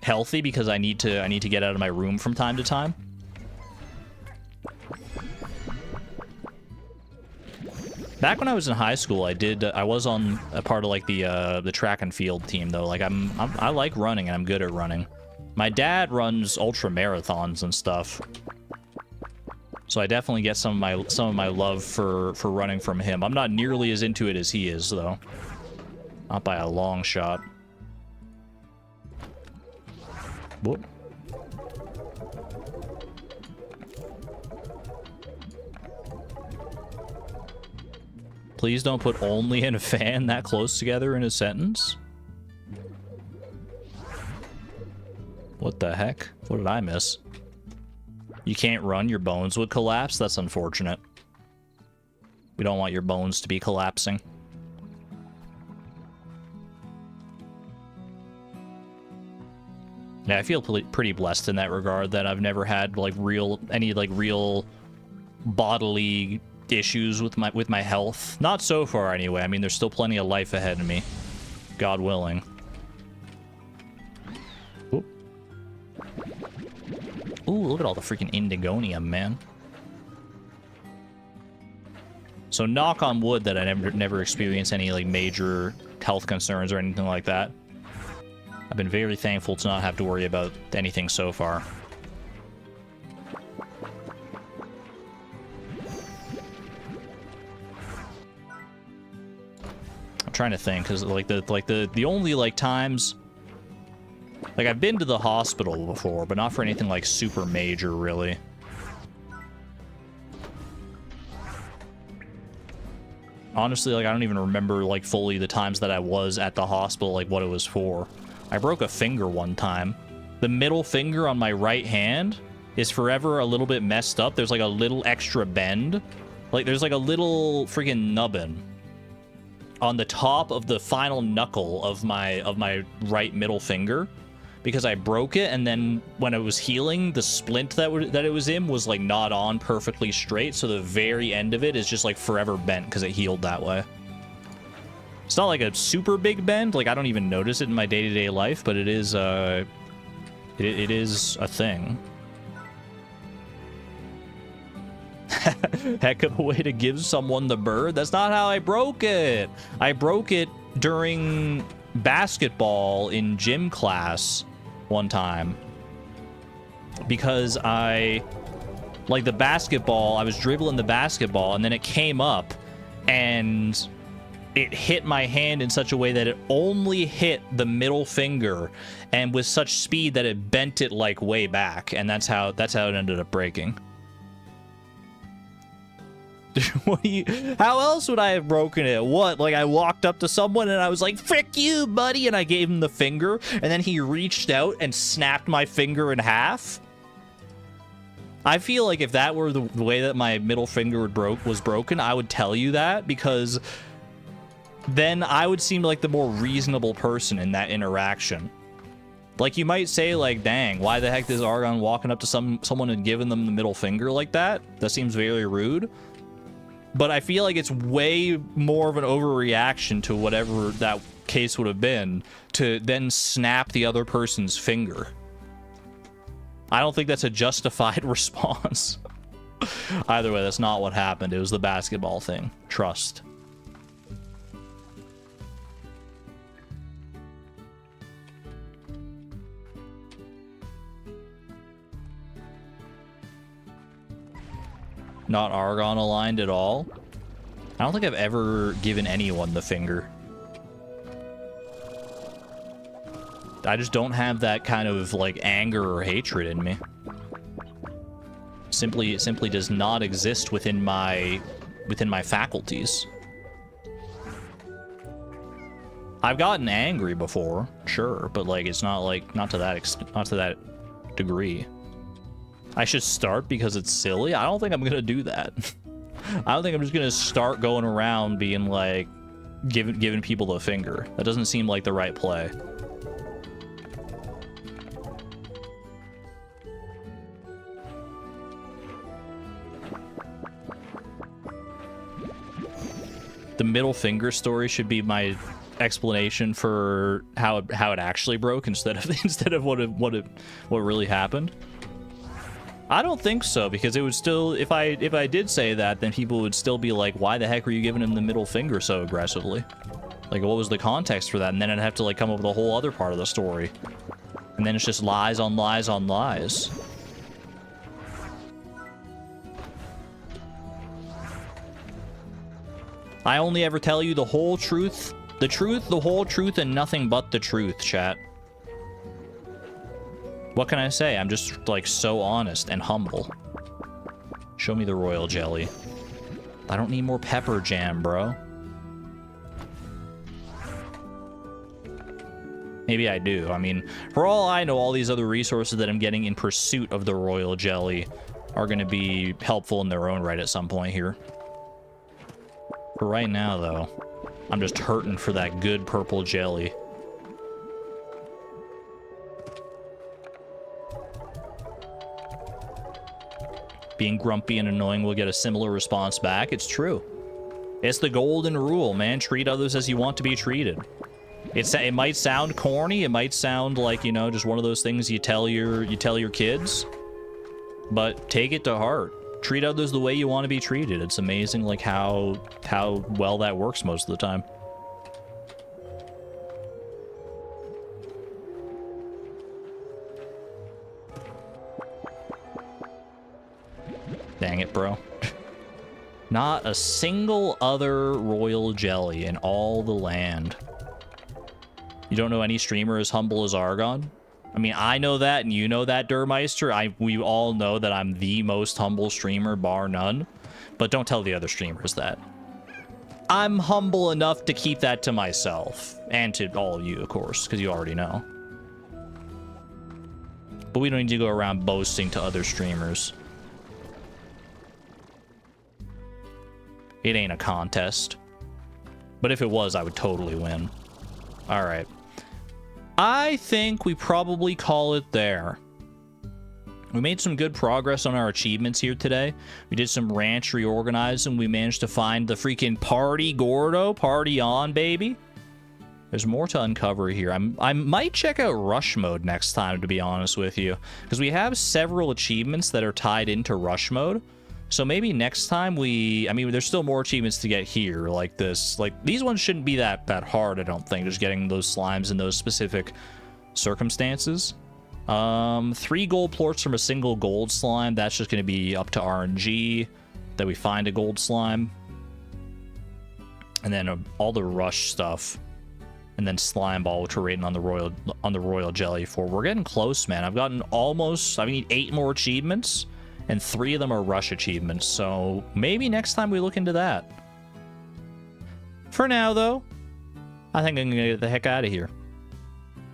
healthy, because I need to get out of my room from time to time. Back when I was in high school, I was on a part of like the track and field team though. Like I like running and I'm good at running. My dad runs ultra marathons and stuff. So I definitely get some of my love for running from him. I'm not nearly as into it as he is though. Not by a long shot. Whoop. Please don't put only and fan that close together in a sentence. What the heck? What did I miss? You can't run, your bones would collapse? That's unfortunate. We don't want your bones to be collapsing. Yeah, I feel pretty blessed in that regard, that I've never had like any real bodily issues with my health. Not so far anyway. I mean, there's still plenty of life ahead of me, God willing. Ooh, look at all the freaking indigonium, man. So knock on wood that I never experienced any like major health concerns or anything like that. I've been very thankful to not have to worry about anything so far. I'm trying to think, because the only like times, like, I've been to the hospital before, but not for anything like super major, really. Honestly, like, I don't even remember like fully the times that I was at the hospital, like what it was for. I broke a finger one time. The middle finger on my right hand is forever a little bit messed up. There's like a little extra bend. Like, there's like a little freaking nubbin on the top of the final knuckle of my right middle finger, because I broke it, and then when it was healing, the splint that it was in was like not on perfectly straight, so the very end of it is just like forever bent because it healed that way. It's not like a super big bend, like I don't even notice it in my day-to-day life, but it is it is a thing. Heck of a way to give someone the bird. That's not how I broke it. I broke it during basketball in gym class one time, because I was dribbling the basketball, and then it came up and it hit my hand in such a way that it only hit the middle finger, and with such speed that it bent it like way back, and that's how it ended up breaking. How else would I have broken it? What, like I walked up to someone and I was like, frick you, buddy, and I gave him the finger, and then he reached out and snapped my finger in half? I feel like if that were the way that my middle finger was broken, I would tell you that, because then I would seem like the more reasonable person in that interaction. Like, you might say, like, dang, why the heck is Argon walking up to someone and giving them the middle finger like that? That seems very rude. But I feel like it's way more of an overreaction to whatever that case would have been to then snap the other person's finger. I don't think that's a justified response. Either way, that's not what happened. It was the basketball thing. Trust. Not Argon aligned at all. I don't think I've ever given anyone the finger. I just don't have that kind of like anger or hatred in me. Simply does not exist within my faculties. I've gotten angry before, sure, but like it's not to that degree. I should start because it's silly. I don't think I'm gonna do that. I don't think I'm just gonna start going around being like, giving people the finger. That doesn't seem like the right play. The middle finger story should be my explanation for how it actually broke instead of what really happened. I don't think so, because it would still, if I did say that, then people would still be like, why the heck were you giving him the middle finger so aggressively? Like, what was the context for that? And then I'd have to like come up with a whole other part of the story. And then it's just lies on lies on lies. I only ever tell you the whole truth, the whole truth, and nothing but the truth, chat. What can I say? I'm just, like, so honest and humble. Show me the royal jelly. I don't need more pepper jam, bro. Maybe I do. I mean, for all I know, all these other resources that I'm getting in pursuit of the royal jelly are going to be helpful in their own right at some point here. For right now, though, I'm just hurting for that good purple jelly. Being grumpy and annoying will get a similar response back. It's true. It's the golden rule, man. Treat others as you want to be treated. It might sound corny. It might sound like, you know, just one of those things you tell your kids. But take it to heart. Treat others the way you want to be treated. It's amazing, like, how well that works most of the time. Dang it, bro. Not a single other royal jelly in all the land. You don't know any streamer as humble as Argon? I mean, I know that, and you know that, Durmeister. We all know that I'm the most humble streamer, bar none. But don't tell the other streamers that. I'm humble enough to keep that to myself. And to all of you, of course, because you already know. But we don't need to go around boasting to other streamers. It ain't a contest. But if it was, I would totally win. Alright. I think we probably call it there. We made some good progress on our achievements here today. We did some ranch reorganizing. We managed to find the freaking party Gordo. Party on, baby. There's more to uncover here. I might check out rush mode next time, to be honest with you. Because we have several achievements that are tied into rush mode. So maybe next time I mean, there's still more achievements to get here, like this. Like, these ones shouldn't be that hard, I don't think, just getting those slimes in those specific circumstances. 3 gold plorts from a single gold slime. That's just going to be up to RNG that we find a gold slime. And then all the rush stuff. And then slime ball, which we're rating on the royal jelly for. We're getting close, man. I've gotten almost, I need 8 more achievements. And 3 of them are rush achievements, so maybe next time we look into that. For now, though, I think I'm gonna get the heck out of here.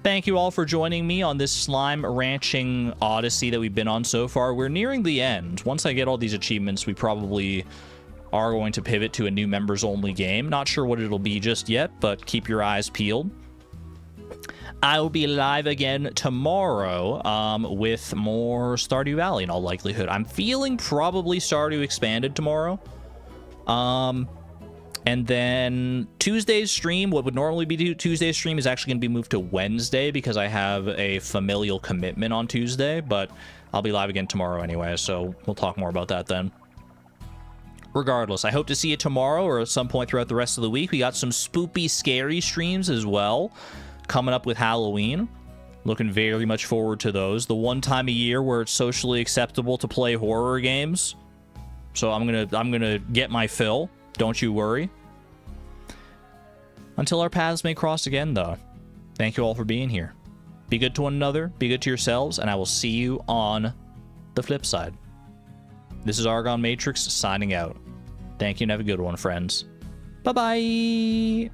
Thank you all for joining me on this slime ranching odyssey that we've been on so far. We're nearing the end. Once I get all these achievements, we probably are going to pivot to a new members-only game. Not sure what it'll be just yet, but keep your eyes peeled. I will be live again tomorrow with more Stardew Valley in all likelihood. I'm feeling probably Stardew Expanded tomorrow. And then Tuesday's stream, what would normally be Tuesday's stream, is actually going to be moved to Wednesday because I have a familial commitment on Tuesday. But I'll be live again tomorrow anyway, so we'll talk more about that then. Regardless, I hope to see you tomorrow or at some point throughout the rest of the week. We got some spoopy, scary streams as well coming up with Halloween. Looking very much forward to those. The one time a year where it's socially acceptable to play horror games. So I'm gonna get my fill. Don't you worry. Until our paths may cross again, though. Thank you all for being here. Be good to one another, be good to yourselves, and I will see you on the flip side. This is Argon Matrix signing out. Thank you and have a good one, friends. Bye-bye!